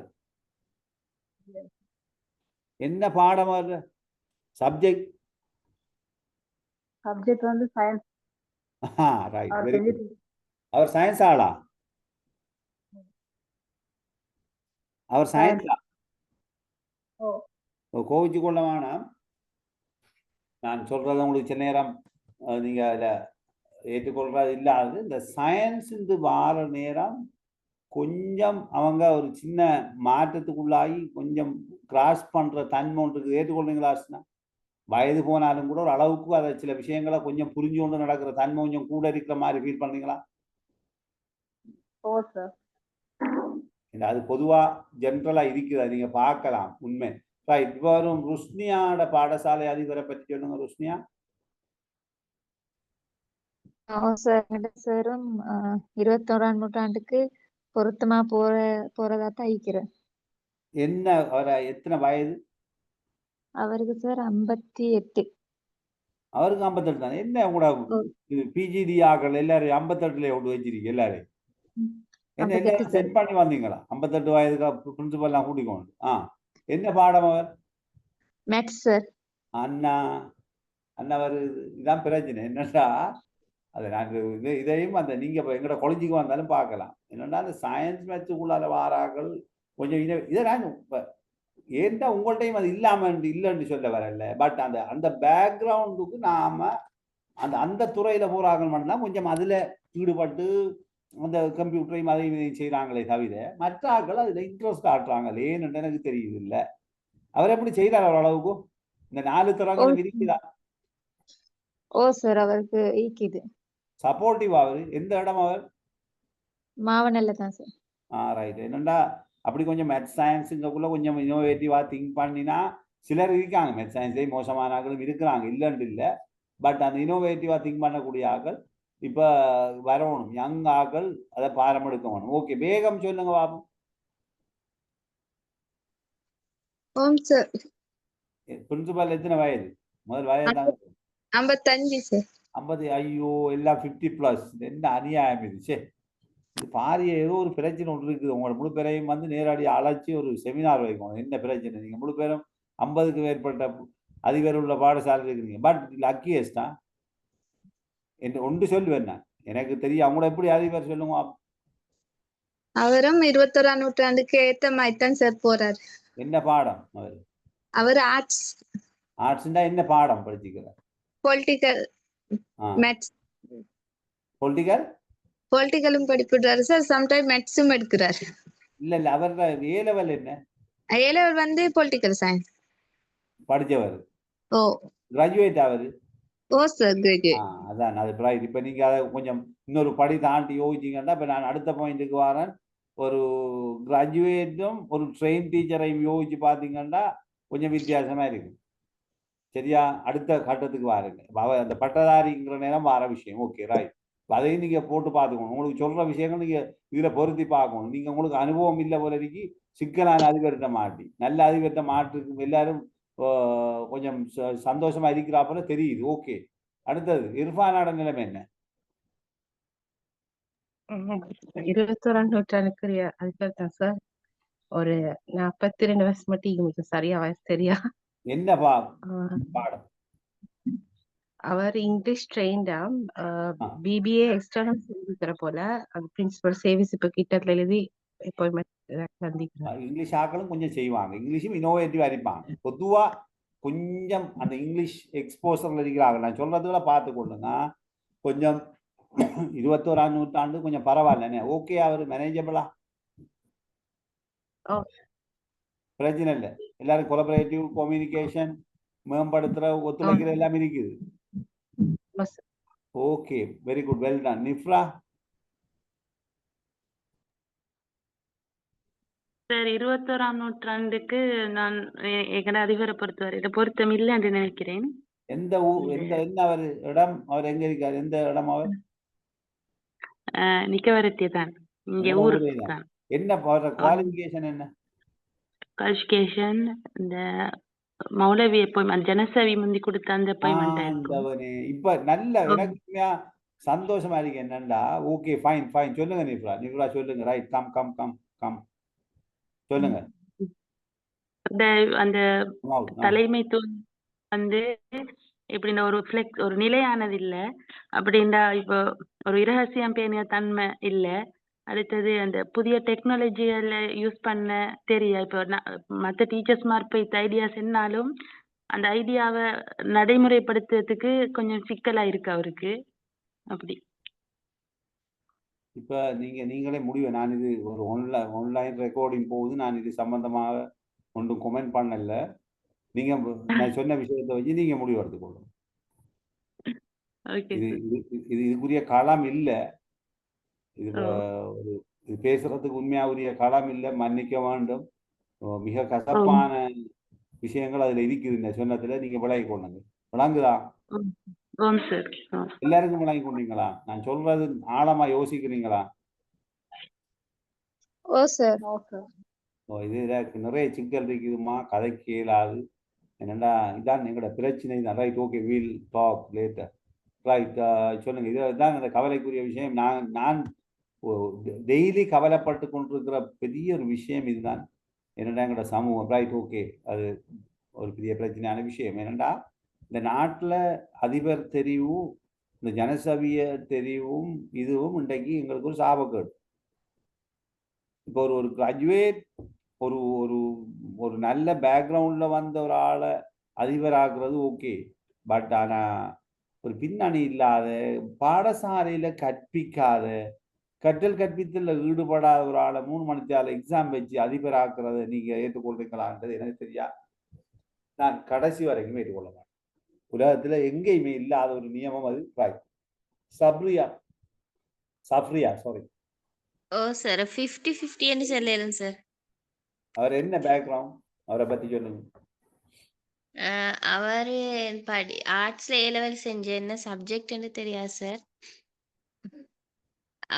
என்ன பாடம்? சப்ஜெக்ட் வந்து சயின்ஸ். Right, very good. அவர் சயின்ஸ் ஆளா? அவர் சயின்ஸா? கோவிச்சு கொள்ள வேணாம். நான் சொல்றத உங்களுக்கு சில நேரம் நீங்க அதில் ஏற்றுக்கொள்றது இல்லாது. இந்த சயின்ஸ் வார நேரம் கொஞ்சம் அவங்க ஒரு சின்ன மாற்றத்துக்குள்ளாகி கொஞ்சம் கிராஸ் பண்ற தன்மை ஒன்று இருக்குது. ஏற்றுக்கொள்றீங்களா? வயது போனாலும் கூட ஒரு அளவுக்கு அதை சில விஷயங்களை கொஞ்சம் புரிஞ்சு கொண்டு நடக்கிற தன்மை கொஞ்சம் கூட இருக்கிற மாதிரி ஃபீல் பண்றீங்களா? ஓ சார். அது பொதுவா ஜென்ரலா இருக்குது, நீங்க பார்க்கலாம். உண்மை. ரைட். வரும் ருஷ்னியாட பாடசாலை அதிபரை பற்றி சொல்லுங்க. ருஷ்னியா. சார் சாரும் 21ஆம் நூற்றாண்டுக்கு பொருத்தமா போறதா தான் இருக்கிறேன். என்ன எத்தனை வயது அவருக்கு சார் 58. அவருக்கு 58 தானே. என்ன உங்களோட பிஜிடி ஆக்கள் எல்லாரும் 58ல விட்டு வச்சிருக்கீங்க எல்லாரையும். என்ன எல்லாரும் செட் பண்ணி வந்தீங்களா? 58 வயதுக்கு பிரின்சிபல்லாம் கூட்டிக்கொண்டு. என்ன பாடம் அவர்? Maths sir. அண்ணா வருது. இதான் பிரச்சனை என்னன்னா, அதை நாங்கள் இதையும் அந்த நீங்க எங்களோட காலேஜுக்கு வந்தாலும் பார்க்கலாம். என்னன்னா அந்த சயின்ஸ் மேத்ஸுக்குள்ளால வாராக்கள் கொஞ்சம் இதை நாங்கள் இப்போ ஏன்டா உங்கள்கிட்டையும் அது இல்லைன்னு சொல்ல வரல. பட் அந்த பேக்ரவுண்டுக்கு நாம அந்த துறையில போறாங்க மட்டும்தான் கொஞ்சம் அதுல ஈடுபட்டு அந்த கம்ப்யூட்டரையும் அதையும் செய்யறாங்களே தவிர மற்ற ஆட்கள் அதுல இன்ட்ரெஸ்ட் காட்டுறாங்களே ஏன்னு எனக்கு தெரியுது இல்ல. அவர் எப்படி செய்யறாரு ஓரளவுக்கு? இந்த 4 தரங்களும் இருக்குதா? ஓ சார், அவருக்கு ஈக்குது. சப்போர்ட்டிவ். அவரு எந்த இடம்? அவர் மாவனல்ல தான் சார். ரைட். என்னண்டா அப்படி கொஞ்சம் மேத்ஸ் சயின்ஸுங்கக்குள்ள கொஞ்சம் இனோவேட்டிவா திங்க் பண்ணினா சிலர் இருக்காங்க. மேத்ஸ் சயின்ஸ்லேயும் மோசமான ஆக்களும் இருக்கிறாங்க, இல்லைன்னு இல்லை. பட் அந்த இனோவேட்டிவா திங்க் பண்ணக்கூடிய ஆக்கள் இப்ப வரணும், யங் ஆக்கள் அதை பாரம் எடுக்க வேணும். ஓகே, வேகம் சொல்லுங்க பாபு. பிரின்சிபல் எத்தனை வயது? முதல் வயது 55 சார். 50. ஐயோ, எல்லாம் 50+. என்ன அநியாயம் இது! சே, இது பாரிய ஏதோ ஒரு பிரச்சனை ஒன்று இருக்குது. உங்களோட முழு பேரையும் வந்து நேரடி அழைச்சி ஒரு செமினார் வைக்கணும். என்ன பிரச்சனை? நீங்க முழு பேரும் 50க்கு மேற்பட்ட அதிபர் உள்ள பாடசாலை இருக்கிறீங்க. பட் லக்கியஸ்டா என்று ஒன்று சொல்லுவேன் நான். எனக்கு தெரியும். அவங்கள எப்படி அதிபர் சொல்லுங்க. அவரும் 21ஆம் நூற்றாண்டுக்கு ஏத்த மாதிரி தான் சார் போறாரு. என்ன பாடம்? அவர் ஆர்ட்ஸ். ஆர்ட்ஸ்னா என்ன பாடம் படிச்சுக்கிறார்? Political maths. பொலிட்டிக்கலும் படிப்புறாரு சார். சம்டைம் மேத்ஸும் எடுக்கிறாரு. இல்ல அவர் ஏ லெவல் என்ன? ஏ லெவல் வந்து பொலிட்டிக்கல் சயின்ஸ் படிச்சவர். ஓ, கிராஜுவேட் அவரு. ஓ சார், கிராஜுவேட். அதான் அது ரைட். இப்ப நீங்க அதை கொஞ்சம் இன்னொரு படி தாண்டி யோசிச்சீங்கன்னா, இப்ப நான் அடுத்த பாயிண்ட்டுக்கு வரேன். ஒரு கிராஜுவேட்டும் ஒரு ட்ரெயின் டீச்சரையும் யோசிச்சு பார்த்தீங்கன்னா கொஞ்சம் வித்தியாசமா இருக்கு. சரியா? அடுத்த கட்டத்துக்கு வாருங்க. அந்த பட்டதாரிங்கிற நேரம் வர விஷயம். Okay, right. அதையும் நீங்க போட்டு பார்த்துக்கணும். உங்களுக்கு சொல்ற விஷயங்கள் நீங்க இதுல பொருத்தி பார்க்கணும். நீங்க உங்களுக்கு அனுபவம் இல்லை போல இருக்கு. சிக்கலான அதிகரித்த மாட்டி நல்ல அதிகரித்த மாட்டுக்கு எல்லாரும் கொஞ்சம் சந்தோஷமா இருக்கிறாப்புல தெரியுது. ஓகே, அடுத்தது இர்ஃபானோட நிலைமை என்ன? 21ஆம் நூற்றாண்டுக்குரிய அதிபர் தான் சார். ஒரு 42 வயசு மட்டும் சரியா வயசு தெரியா. என்ன பாடம்? அவர் இங்கிலீஷ் ட்ரெயின்டா, பிபிஏ எக்ஸ்டர்னல் இருக்கிற போல பிரின்சிபல் சேவிஸ் இப்ப கிட்டத்துல எழுதி இங்கிலீஷ் ஆக்களும் கொஞ்சம் செய்வாங்க. இங்கிலீஷும் இனோவேட்டிவா இருப்பாங்க. பொதுவா கொஞ்சம் அந்த இங்கிலீஷ் எக்ஸ்போசர்ல இருக்கிறாங்க. நான் சொல்றதுல பார்த்து கொள்ளுங்க. கொஞ்சம் 21ஆம் நூற்றாண்டு கொஞ்சம் பரவாயில்ல. ஓகே, அவர் மேனேஜபிளா? பிரச்சனை இல்லை. எல்லாரும் கொலபரேட்டிவ் கம்யூனிகேஷன் மேம்படுத்துற ஒத்துழைக்கிற எல்லாம் இருக்குது. Okay, very good, well done. Nifra sir, 21ஆம் நூற்றாண்டுக்கு நான் எங்கட அதிபரை பொறுத்தவரை பொருத்தம் இல்லை என்று நினைக்கிறேன். எந்த என்ன அவர் இடம்? அவர் எங்க இருக்காரு? எந்த இடம் அவர்? நிக்கவரத்திய தான், இங்க ஊருக்கு தான். என்ன குவாலிஃபிகேஷன்? என்ன குவாலிஃபிகேஷன்? இந்த மௌலவி அப்பாயின்மெண்ட், ஜனசேவி முந்தி கொடுத்த அந்த அப்பாயின்மெண்ட். இப்ப நல்ல எனக்கு சந்தோஷமா இருக்கு. என்னண்டா, ஓகே, ஃபைன் ஃபைன். சொல்லுங்க நிஃப்ரா சொல்லுங்க. Right, come come come come சொல்லுங்க. அந்த தலைமைத்துவம் வந்து எப்படின்னா ஒரு நிலையானது இல்ல. அப்படின்னா இப்போ ஒரு இரகசியம் பேணிய தன்மை இல்ல. அடுத்தது அந்த புதிய டெக்னாலஜியில யூஸ் பண்ண தெரியா. இப்போ மற்ற டீச்சர்ஸ் மாதிரி இப்போ ஐடியாஸ் என்னாலும் அந்த ஐடியாவை நடைமுறைப்படுத்துறதுக்கு கொஞ்சம் சிக்கலா இருக்கு அவருக்கு. அப்படி இப்ப நீங்களே முடிவு. நான் இது ஒரு ஆன்லைன் ரெக்கார்டிங் போகுது. நான் இது சம்பந்தமாக ஒன்றும் கமெண்ட் பண்ணல. நீங்க நான் சொன்ன விஷயத்தை வச்சு நீங்க முடிவு எடுத்துக்கொள்ளுங்க. ஓகே இது சார். இதுக்குரிய களம் இல்லை. இது ஓ ஒரு இது பேசுறதுக்கு உண்மையா உரிய களம் இல்லை, மன்னிக்க வேண்டும். மிக ஓ கசப்பான விஷயங்கள் அதுல இருக்குது. இந்த சொன்னதுல நீங்க விளங்கி கொள்ளுங்க. விளங்குதா? ஓம் ஓம் சார். ஓ எல்லாருக்கும் விளங்கி கொண்டீங்களா? நான் சொல்றது ஆழமா யோசிக்கிறீங்களா? ஓ சார். ஓகே. இதுல நிறைய சிக்கல் இருக்குதுமா, கதைக்கு இயலாது. என்னடா இதான் எங்களோட பிரச்சனை தான். Right, okay, we'll talk later. Right, சொல்லுங்க. இதுதான் அந்த கவலைக்குரிய விஷயம். நான் டெய்லி கவலைப்பட்டு கொண்டிருக்கிற பெரிய ஒரு விஷயம் இதுதான். என்னடா எங்களோட சமூகம். ரைட், ஓகே, அது ஒரு பெரிய பிரச்சனையான விஷயம். என்னடா இந்த நாட்டில் அதிபர் தெரிவும் இந்த ஜனசபைய தெரிவும் இதுவும் இன்றைக்கு எங்களுக்கு ஒரு சாபக்கேடு. இப்போ ஒரு கிராஜுவேட் ஒரு ஒரு ஒரு நல்ல பேக்ரவுண்ட்ல வந்த ஒரு ஆளை அதிபராக்குறது ஓகே. பட் ஆனா ஒரு பின்னணி இல்லாத, பாடசாலையில கற்பிக்காத, கற்றல் கற்பித்தல ஈடுபடாத ஒரு ஆளை 3 மணித்தால எக்ஸாம் வச்சு அதிபராக்குறத நீங்க ஏற்றுக்கொள்றீங்களான்றது எனக்கு தெரியா. நான் கடைசி வரைக்கும் ஏற்றுக்கொள்ள மாட்டேன். உலகத்துல எங்கேயுமே இல்லாத ஒரு நியமம் அது. ரைட். சஃப்ரியா சாரி. ஓ சார் 50-50 சொல்லலாம் சார். அவர் என்ன பேக்ரவுண்ட், அவரை பத்தி சொல்லுங்க. அவரு ஆர்ட்ஸ்ல A level செஞ்ச என்ன சப்ஜெக்ட்னு தெரியாது சார்.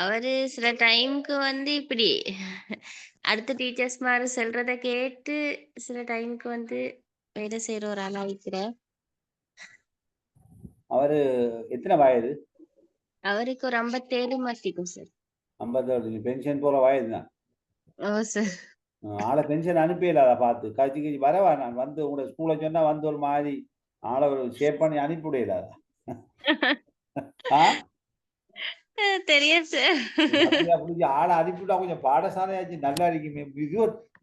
அவரு சில டைம்க்கு வந்து இப்படி அடுத்த டீச்சர்ஸ் மாதிரி சொல்றத கேட்டு சில டைம்க்கு வந்து வேலை செய்யற ஒரு ஆளா இருக்கிறார். அவரு எத்தனை வயது? அவருக்கு ஒரு 57 மாத்திக்கும் சார். 57. பென்ஷன் போற வயது தான். ஓ சார். ஆளை பென்ஷன் அனுப்பிடலாத பார்த்து கட்சி வரவா. நான் வந்து உங்களோட ஸ்கூலை சொன்னா வந்து ஒரு மாதிரி ஆளை ஒரு ஷேப் பண்ணி அனுப்பிவிடலாதா? தெரியும் சார். அப்படி ஆளை அனுப்பிவிட்டா கொஞ்சம் பாடசாலையாச்சு நல்லா இருக்குமே.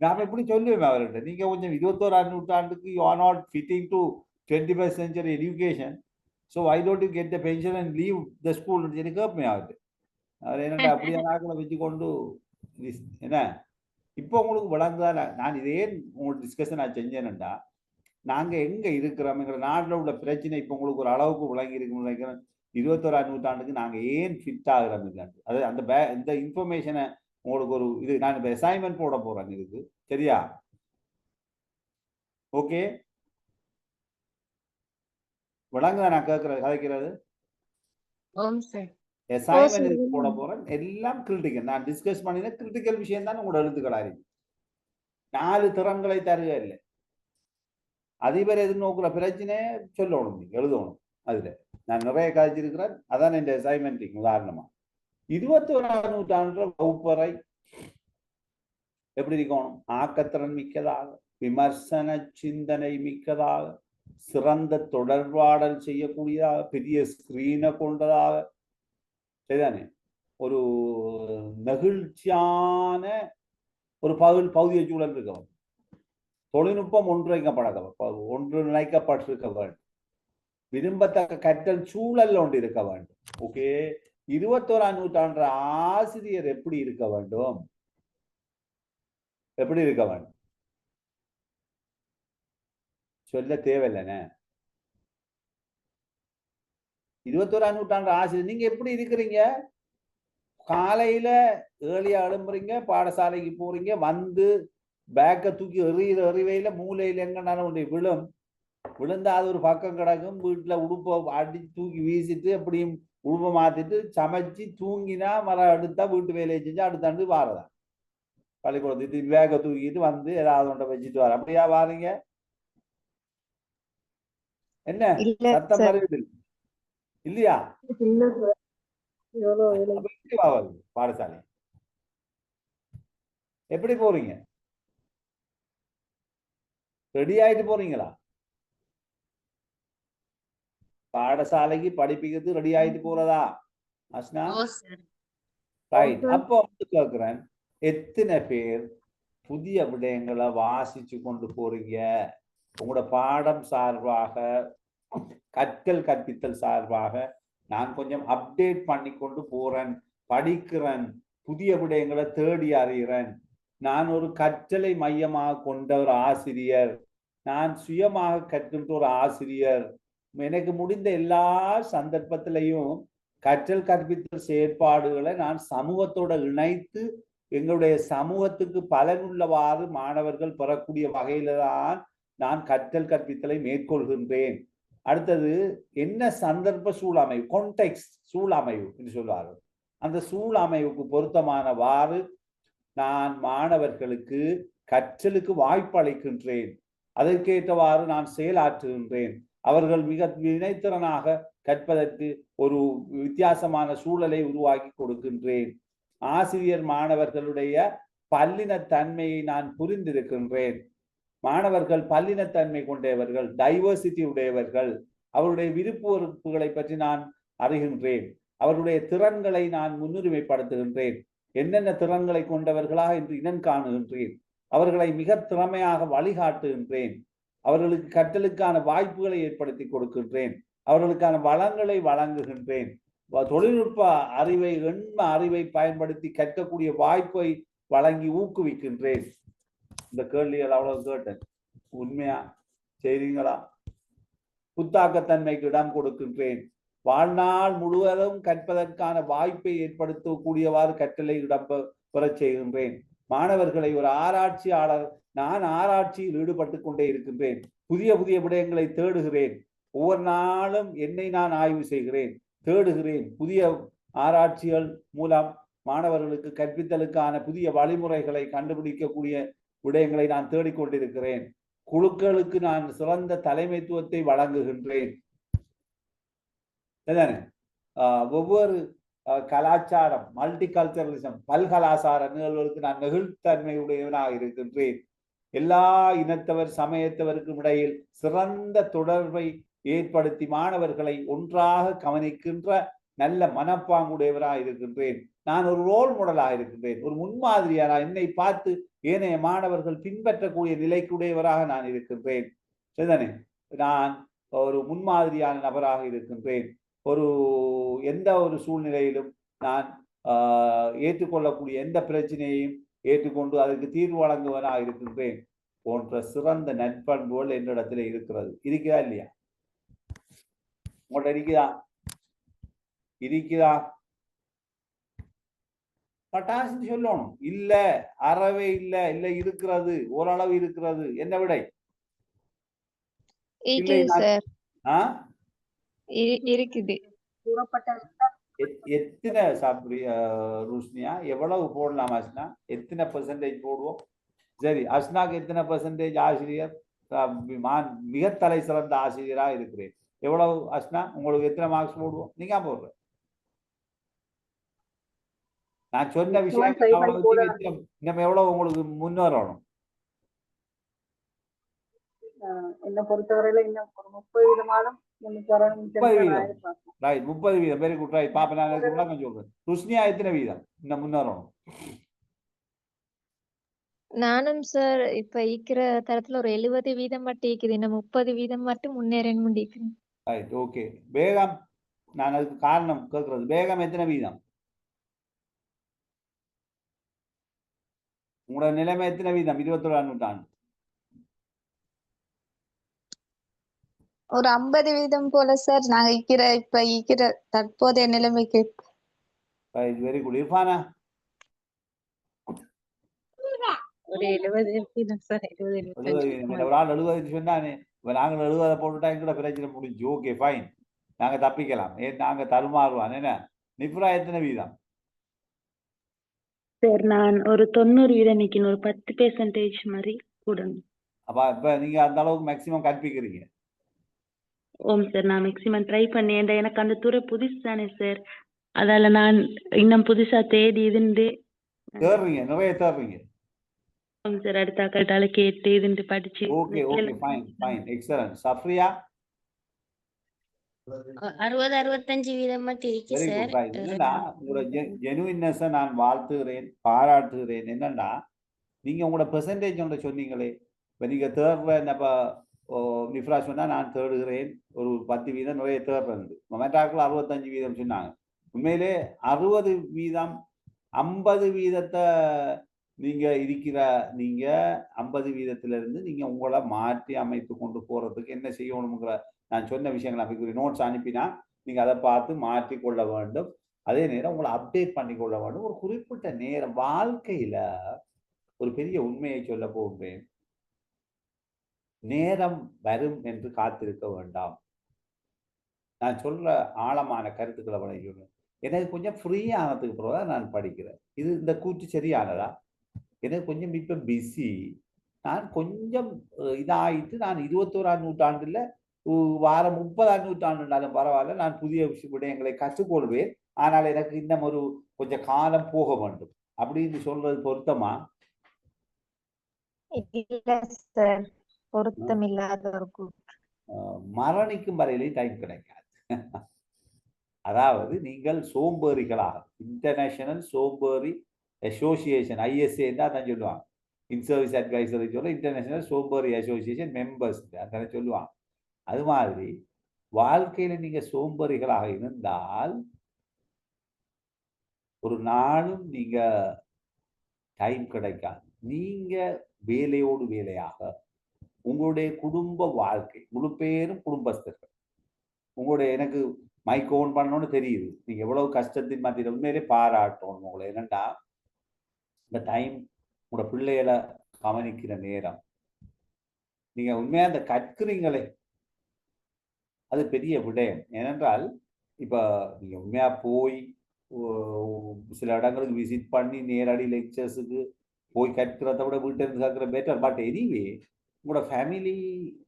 நாம எப்படி சொல்லுவேன் அவர்கிட்ட, நீங்க கொஞ்சம் 21ஆம் நூற்றாண்டுக்கு you are not fitting to 21st century education. So why don't you get the pension and leave the school? எனக்கு கேட்பேன் அவர்கிட்ட. அவர் என்னடா அப்படியே நாக்களை வச்சு கொண்டு என்ன இப்போ உங்களுக்கு விளங்குதா? நான் இதே உங்களுக்கு டிஸ்கஷன் நான் செஞ்சேன்டா. நாங்க எங்க இருக்கிறோம்ங்கிற நாட்டில் உள்ள பிரச்சனை இப்போ உங்களுக்கு ஒரு அளவுக்கு விளங்கி இருக்குன்னு நினைக்கிறேன். 21ஆம் நூற்றாண்டுக்கு நாங்க ஏன் ஃபிட் ஆகிறோம் இல்லைன்னு அது அந்த இந்த இன்ஃபர்மேஷனை உங்களுக்கு ஒரு இது நான் இப்போ அசைன்மெண்ட் போட போறேன் இதுக்கு. சரியா? ஓகே, விளங்குதா நான் கதைக்கிறது? ஓம் சார். அசைன்மெண்ட் போட போறேன். எல்லாம் கிரிட்டிக்கல். நான் டிஸ்கஸ் பண்ணின கிரிட்டிக்கல் விஷயம் தான் உங்களோட எழுத்துக்களா இருக்கு. 4 திறன்களை தருக இல்லை. அதிபர் எதிர்நோக்குற பிரச்சனை சொல்லணும், நீங்க எழுதணும். அதுல நான் நிறைய கதைச்சிருக்கிறேன். அதான் இந்த அசைன்மெண்ட். உதாரணமா 21ஆம் நூற்றாண்டு வகுப்பறை எப்படி இருக்கணும்? ஆக்கத்திறன் மிக்கதாக, விமர்சன சிந்தனை மிக்கதாக, சிறந்த தொடர்பாடல் செய்யக்கூடியதாக, பெரிய ஸ்கிரீனை கொண்டதாக, சரிதானே? ஒரு நெகிழ்ச்சியான ஒரு பகுதிய சூழல் இருக்கவன். தொழில்நுட்பம் ஒன்றிணைக்கப்பட்டிருக்க வேண்டும். விரும்பத்தக்க கற்றல் சூழல் ஒன்று இருக்க வேண்டும். ஓகே, 21ஆம் நூற்றாண்டு ஆசிரியர் எப்படி இருக்க வேண்டும்? எப்படி இருக்க வேண்டும் சொல்ல தேவையில்லைண்ணே. 21ஆம் நூற்றாண்டு ஆசிரியர் நீங்க எப்படி இருக்கிறீங்க? காலையில ஏர்லியா எழும்புறீங்க, பாடசாலைக்கு போறீங்க, வந்து பேக்கை தூக்கி எறிவையில மூலையில எங்கனாலும் ஒன்று விழுந்தா அது ஒரு பக்கம் கிடக்கும். வீட்டுல உடுப்பை அடிச்சு தூக்கி வீசிட்டு எப்படியும் உடுப்பை மாத்திட்டு சமைச்சு தூங்கினா மரம் எடுத்தா வீட்டு வேலையை செஞ்சு அடுத்தாண்டு வாரதான் பள்ளிக்கூடத்துக்கு பேக்கை தூக்கிட்டு வந்து ஏதாவது ஒன்றை வச்சுட்டு வர. அப்படியா வாரீங்க? என்ன சத்தம் வருது இல்லையா? பாடசாலை எப்படி போறீங்க? ரெடி ஆயிட்டு போறீங்களா? பாடசாலைக்கு படிப்பிக்கிறது ரெடி ஆயிட்டு போறதா அஸ்னா? ரைட். அப்போ வந்து கேட்கிறேன், எத்தனை பேர் புதிய விடயங்களை வாசிச்சு கொண்டு போறீங்க? உங்களோட பாடம் சார்பாக, கற்றல் கற்பித்தல் சார்பாக நான் கொஞ்சம் அப்டேட் பண்ணி கொண்டு போறேன், படிக்கிறேன், புதிய விடயங்களை தேடி அறிகிறேன். நான் ஒரு கற்றலை மையமாக கொண்ட ஒரு ஆசிரியர். நான் சுயமாக கற்கின்ற ஒரு ஆசிரியர். எனக்கு முடிந்த எல்லா சந்தர்ப்பத்திலையும் கற்றல் கற்பித்தல் செயற்பாடுகளை நான் சமூகத்தோட இணைத்து எங்களுடைய சமூகத்துக்கு பலனுள்ளவாறு மாணவர்கள் பெறக்கூடிய வகையில தான் நான் கற்றல் கற்பித்தலை மேற்கொள்கின்றேன். அடுத்தது என்ன சந்தர்ப்ப சூழமைவு, கான்டெக்ஸ்ட் சூழமைவு என்று சொல்வார்கள். அந்த சூழமைவுக்கு பொருத்தமானவாறு நான் மாணவர்களுக்கு கற்றலுக்கு வாய்ப்பு அளிக்கின்றேன். அதற்கேற்றவாறு நான் செயலாற்றுகின்றேன். அவர்கள் மிக வினைத்திறனாக கற்பதற்கு ஒரு வித்தியாசமான சூழலை உருவாக்கி கொடுக்கின்றேன். ஆசிரியர் மாணவர்களுடைய பல்லினத்தன்மையை நான் புரிந்திருக்கின்றேன். மாணவர்கள் பல்லினத்தன்மை கொண்டவர்கள், டைவர்சிட்டி உடையவர்கள். அவருடைய விருப்பு வெறுப்புகளை பற்றி நான் அறிகின்றேன். அவருடைய திறன்களை நான் முன்னுரிமைப்படுத்துகின்றேன். என்னென்ன திறன்களை கொண்டவர்களாக என்று இனம் காணுகின்றேன். அவர்களை மிக திறமையாக வழிகாட்டுகின்றேன். அவர்களுக்கு கற்றலுக்கான வாய்ப்புகளை ஏற்படுத்தி கொடுக்கின்றேன். அவர்களுக்கான வளங்களை வழங்குகின்றேன். தொழில்நுட்ப அறிவை, எண்ம அறிவை பயன்படுத்தி கற்கக்கூடிய வாய்ப்பை வழங்கி ஊக்குவிக்கின்றேன். இந்த கேள்விகள் அவ்வளவு கேட்டேன். உண்மையா செய்றீங்களா? புத்தாக்கத்தன்மைக்கு இடம் கொடுக்கின்றேன். வாழ்நாள் முழுவதும் கற்பதற்கான வாய்ப்பை ஏற்படுத்தக்கூடியவாறு கற்றலை இடம் பெறச் செய்கின்றேன். மாணவர்களை ஒரு ஆராய்ச்சியாளர், நான் ஆராய்ச்சியில் ஈடுபட்டு கொண்டே இருக்கின்றேன். புதிய புதிய விடயங்களை தேடுகிறேன். ஒவ்வொரு நாளும் என்னை நான் ஆய்வு செய்கிறேன், தேடுகிறேன். புதிய ஆராய்ச்சிகள் மூலம் மாணவர்களுக்கு கற்பித்தலுக்கான புதிய வழிமுறைகளை கண்டுபிடிக்கக்கூடிய விடயங்களை நான் தேடிக்கொண்டிருக்கிறேன். குழுக்களுக்கு நான் சிறந்த தலைமைத்துவத்தை வழங்குகின்றேன். ஒவ்வொரு கலாச்சாரம், மல்டி கல்ச்சரலிசம், பல்கலாச்சார நிகழ்வுகளுக்கு நான் நெகிழ்த்தன்மையுடையவனாக இருக்கின்றேன். எல்லா இனத்தவர் சமயத்தவருக்கும் இடையில் சிறந்த தொடர்பை ஏற்படுத்தி மாணவர்களை ஒன்றாக கவனிக்கின்ற நல்ல மனப்பாங்குடையவராக இருக்கின்றேன். நான் ஒரு ரோல் மாடலாக இருக்கின்றேன், ஒரு முன்மாதிரியாக என்னை பார்த்து ஏனைய மாணவர்கள் பின்பற்றக்கூடிய நிலைக்குடையவராக நான் இருக்கின்றேன். சரிதானே? நான் ஒரு முன்மாதிரியான நபராக இருக்கின்றேன். எந்த ஒரு சூழ்நிலையிலும் நான் ஏற்றுக்கொள்ளக்கூடிய எந்த பிரச்சனையையும் ஏற்றுக்கொண்டு அதற்கு தீர்வு வழங்குவனாக இருக்கின்றேன் போன்ற சிறந்த நற்பண்புகள் என்னிடத்துல இருக்கிறது. இருக்குதா இல்லையா? உங்கள்கிட்ட இருக்குதா? பட்டாசுன்னு சொல்லணும். இல்ல, அறவே இல்ல, இல்ல இருக்கிறது, ஓரளவு இருக்கிறது. என்ன விடை? இருக்குது. எத்தனை ருஷ்னியா எவ்வளவு போடலாம்? அஸ்னா எத்தனை பெர்சன்டேஜ் போடுவோம்? சரி, அஸ்னாக்கு எத்தனை பெர்சன்டேஜ் ஆசிரியர்? மிக தலை சிறந்த ஆசிரியராக இருக்கிறேன். எவ்வளவு அஸ்னா? உங்களுக்கு எத்தனை மார்க்ஸ் போடுவோம்? நீங்க போடுற நான் சொன்ன விஷயம் நம்ம எவ்வளவு உங்களுக்கு முன்னேறணும்? என்ன பொறுத்தவரையில இன்னும் 30% 30%. Very good. ரைட். பாப்பா நான் கொஞ்சம் சொல்றேன். ருஷ்னியா எத்தனை வீதம் இன்னும் முன்னேறணும்? நானும் சார் இப்ப இருக்கிற தரத்துல ஒரு 70% மட்டும் இருக்குது. இன்னும் 30% மட்டும் முன்னேறணும் முடிக்கிறேன். ரைட். ஓகே. வேகம், நான் அதுக்கு காரணம் கேட்கறது. வேகம் எத்தனை வீதம்? உங்களோட நிலைமை எத்தனை வீதம் 21ஆம் நூற்றாண்டு? ஒரு 50% போல சார். நாங்க இப்ப இருக்கிற தற்போதைய நிலைமைக்கு. Very good. இர்ஃபானா? ஒரு 70% சார். 70 ஒரு ஆள் 70 சொன்னானே, நாங்கள் 70 போட்டுட்டா எங்கட பிரச்சனை முடிஞ்சு. ஓகே, ஃபைன், நாங்க தப்பிக்கலாம். ஏன் நாங்க தருமாறுவான். என்ன நிஃப்ரா எத்தனை வீதம்? சார் நான் ஒரு 90% நிக்கணும். ஒரு 10% மாதிரி கூடணும். அப்ப இப்ப நீங்க அந்த அளவுக்கு மேக்சிமம் கற்பிக்கிறீங்க? ஓம் சார், நான் மேக்சிமம் ட்ரை பண்ணேன். எனக்கு அந்த துறை புதுசு தானே சார், அதால நான் இன்னும் புதுசா தேடி இதுண்டு தேடுறீங்க, நிறைய தேடுறீங்க. ஓம் சார், அடுத்த அக்கள்கிட்ட கேட்டு இதுண்டு படிச்சு. Okay okay, fine fine, excellent. சஃப்ரியா? 60-65% மட்டும் இருக்கு வெரி சார். குட். ரைட். என்னன்னா உங்களோட ஜெனுவின்னஸை நான் வாழ்த்துகிறேன், பாராட்டுகிறேன். என்னன்னா நீங்க உங்களோட பெர்சன்டேஜ் ஒன்று சொன்னீங்களே, இப்போ நீங்க தேடுற என்னப்பா நிஃப்ரா சொன்னா நான் தேடுகிறேன் ஒரு 10% நிறைய தேடுறது. மொமெண்டாக்கள் 65% சொன்னாங்க. உண்மையிலே 60%, 50% நீங்க இருக்கிற நீங்க 50% நீங்க உங்களை மாற்றி அமைத்து கொண்டு போறதுக்கு என்ன செய்யணுங்கிற நான் சொன்ன விஷயங்கள் அப்படி நோட்ஸ் அனுப்பினா நீங்க அதை பார்த்து மாற்றி கொள்ள வேண்டும். அதே நேரம் உங்களை அப்டேட் பண்ணி கொள்ள வேண்டும். ஒரு குறிப்பிட்ட நேரம் வாழ்க்கையில ஒரு பெரிய உண்மையை சொல்ல போகிறேன். நேரம் வரும் என்று காத்திருக்க வேண்டாம். நான் சொல்ற ஆழமான கருத்துக்களை வழங்கிடுவேன். எனக்கு கொஞ்சம் ஃப்ரீ ஆனதுக்கு பிறகு நான் படிக்கிறேன். இது இந்த கூற்று சரியானதா? எனக்கு கொஞ்சம் இப்ப பிஸி. நான் கொஞ்சம் இதாயிட்டு நான் 21ஆம் நூற்றாண்டுல வாரம் 30ஆம் நூற்றாண்டுனாலும் பரவாயில்ல, நான் புதிய விடயங்களை கற்றுக்கொள்வேன். ஆனால் எனக்கு இன்னும் ஒரு கொஞ்சம் காலம் போக வேண்டும் அப்படின்னு சொல்றது பொருத்தமா? இல்ல சார், பொருத்தமில்லாத ஒரு கூற்று. மரணிக்கும் வரையிலே டைம் கிடைக்காது. அதாவது நீங்கள் சோம்பேறிகளாக இன்டர்நேஷனல் சோம்பேறி அசோசியேஷன் ISA தான் சொல்லுவாங்க. இன் சர்வீஸ் அட்வைசரி சொல்ல இன்டர்நேஷனல் சோம்பேறி அசோசியேஷன் மெம்பர்ஸ் அதான் சொல்லுவாங்க. அது மாதிரி வாழ்க்கையில நீங்க சோம்பேறிகளாக இருந்தால் ஒரு நாளும் நீங்க டைம் கிடைக்காது. நீங்க வேலையோடு வேலையாக உங்களுடைய குடும்ப வாழ்க்கை, முழு பேரும் குடும்பஸ்தர்கள். உங்களுடைய எனக்கு மைக் ஓன் பண்ணணும்னு தெரியுது, நீங்க எவ்வளவு கஷ்டத்தின் மத்தியில் உண்மையிலே பாராட்டணும் உங்களை. என்னண்டா இந்த டைம் உங்களோட பிள்ளைகளை கவனிக்கிற நேரம், நீங்க உண்மையா அந்த கற்கிறீங்களே அது பெரிய விடயம். ஏனென்றால் இப்ப நீங்க உண்மையா போய் சில இடங்களுக்கு விசிட் பண்ணி நேரடி லெக்சர்ஸுக்கு போய் கற்கிறத விட வீட்டில் இருந்து கற்கிற பெட்டர். பட் எனிவே உங்களோட ஃபேமிலி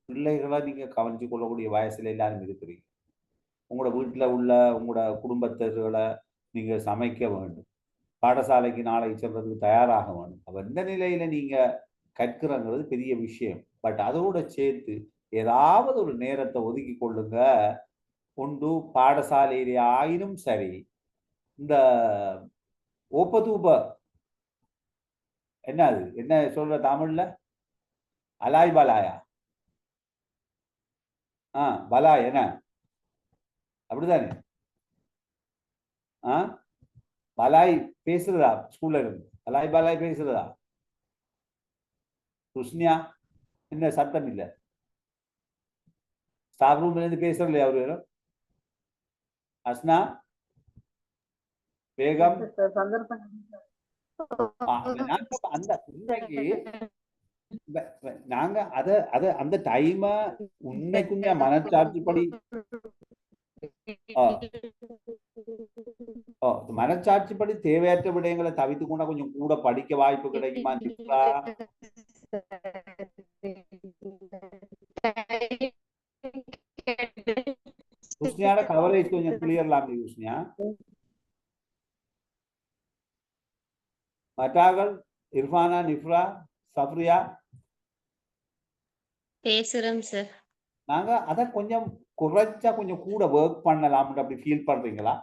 பிள்ளைகளை நீங்க கவனிச்சு கொள்ளக்கூடிய வயசுல எல்லாரும் இருக்கிறீங்க. உங்களோட வீட்டில் உள்ள உங்களோட குடும்பத்தர்களை நீங்க சமைக்க வேண்டும், பாடசாலைக்கு நாளைக்கு செல்றதுக்கு தயாராக வேண்டும். அப்ப இந்த நிலையில நீங்க கற்கிறங்கிறது பெரிய விஷயம். பட் அதோட சேர்த்து ஏதாவது ஒரு நேரத்தை ஒதுக்கி கொள்ளுங்க. ஒன்று பாடசாலையிலே ஆயினும் சரி, இந்த ஒப்பதூப என்னது என்ன சொல்ற தமிழ்ல, அலாய் பலாயா, பலாய் என்ன அப்படிதானே? பலாய் பேசுறதா ஸ்கூல்ல இருந்து? பலாய் பலாய் பேசுறதா? ருஷ்னியா என்ன சத்தம் இல்ல? ஸ்டாஃப் ரூம்ல இருந்து பேசுறல அவரு? அஸ்னா பேகம் அந்த நாங்க அத அந்த டைம உண்மைக்குமே மனச்சாட்சிப்படி மனச்சாட்சிப்படி தேவையற்ற விடயங்களை தவித்து கொண்டா கொஞ்சம் கூட படிக்க வாய்ப்பு கிடைக்குமா? ருஷ்னியோட கவரேஜ் கொஞ்சம் கிளியர்லாம் ருஷ்னியா. மட்டாகள் இர்ஃபானா, நிஃப்ரா, சஃப்ரியா பேசுறோம் சார். நாங்க அத கொஞ்சம் குறைச்சா கொஞ்சம் கூட ஒர்க் பண்ணலாம் அப்படி ஃபீல் பண்றீங்களா?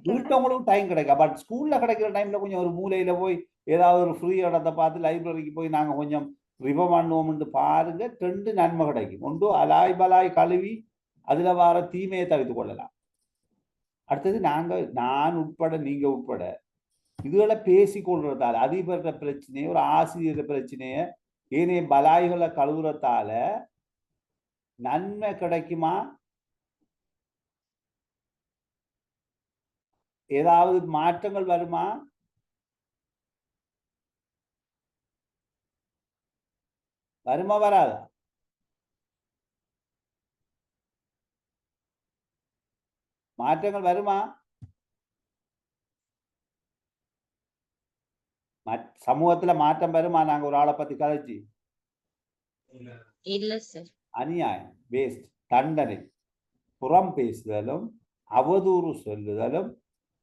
வீட்டவங்களும் டைம் கிடைக்கும். பட் ஸ்கூல்ல கிடைக்கிற டைம்ல கொஞ்சம் ஒரு மூலையில போய் ஏதாவது ஒரு ஃப்ரீ இடத்தை பார்த்து லைப்ரரிக்கு போய் நாங்க கொஞ்சம் ரிவ பண்ணுவோம்னு பாருங்க. 2 நன்மை கிடைக்கும். ஒன்று அலாய் பலாய் கழுவி அதுல வர தீமையை தவிர்த்து கொள்ளலாம். அடுத்தது நான் உட்பட நீங்க உட்பட இதுகளை பேசிக்கொள்றதால அதிபர பிரச்சனைய, ஒரு ஆசிரியர் பிரச்சனைய, ஏனைய பலாய்களை கழுவுறதால நன்மை கிடைக்குமா? ஏதாவது மாற்றங்கள் வருமா? வருமா வராதா? மாற்றங்கள் வருமா? சமூகத்துல மாற்றம் வருமா? நாங்க ஒரு ஆளை பத்தி கதைச்சு இல்ல சார். அநியாயம், வேஸ்ட், தண்டனை, புறம் பேசுதலும், அவதூறு சொல்லுதலும்,